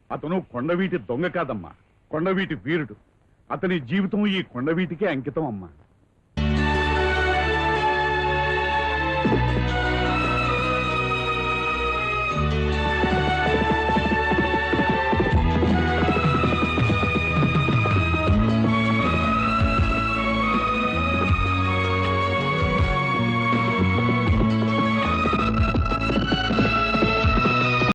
Speaker 4: అతను కొండవీటి దొంగ కాదమ్మా, కొండవీటి వీరుడు. అతని జీవితం ఈ కొండవీటికే అంకితం అమ్మా.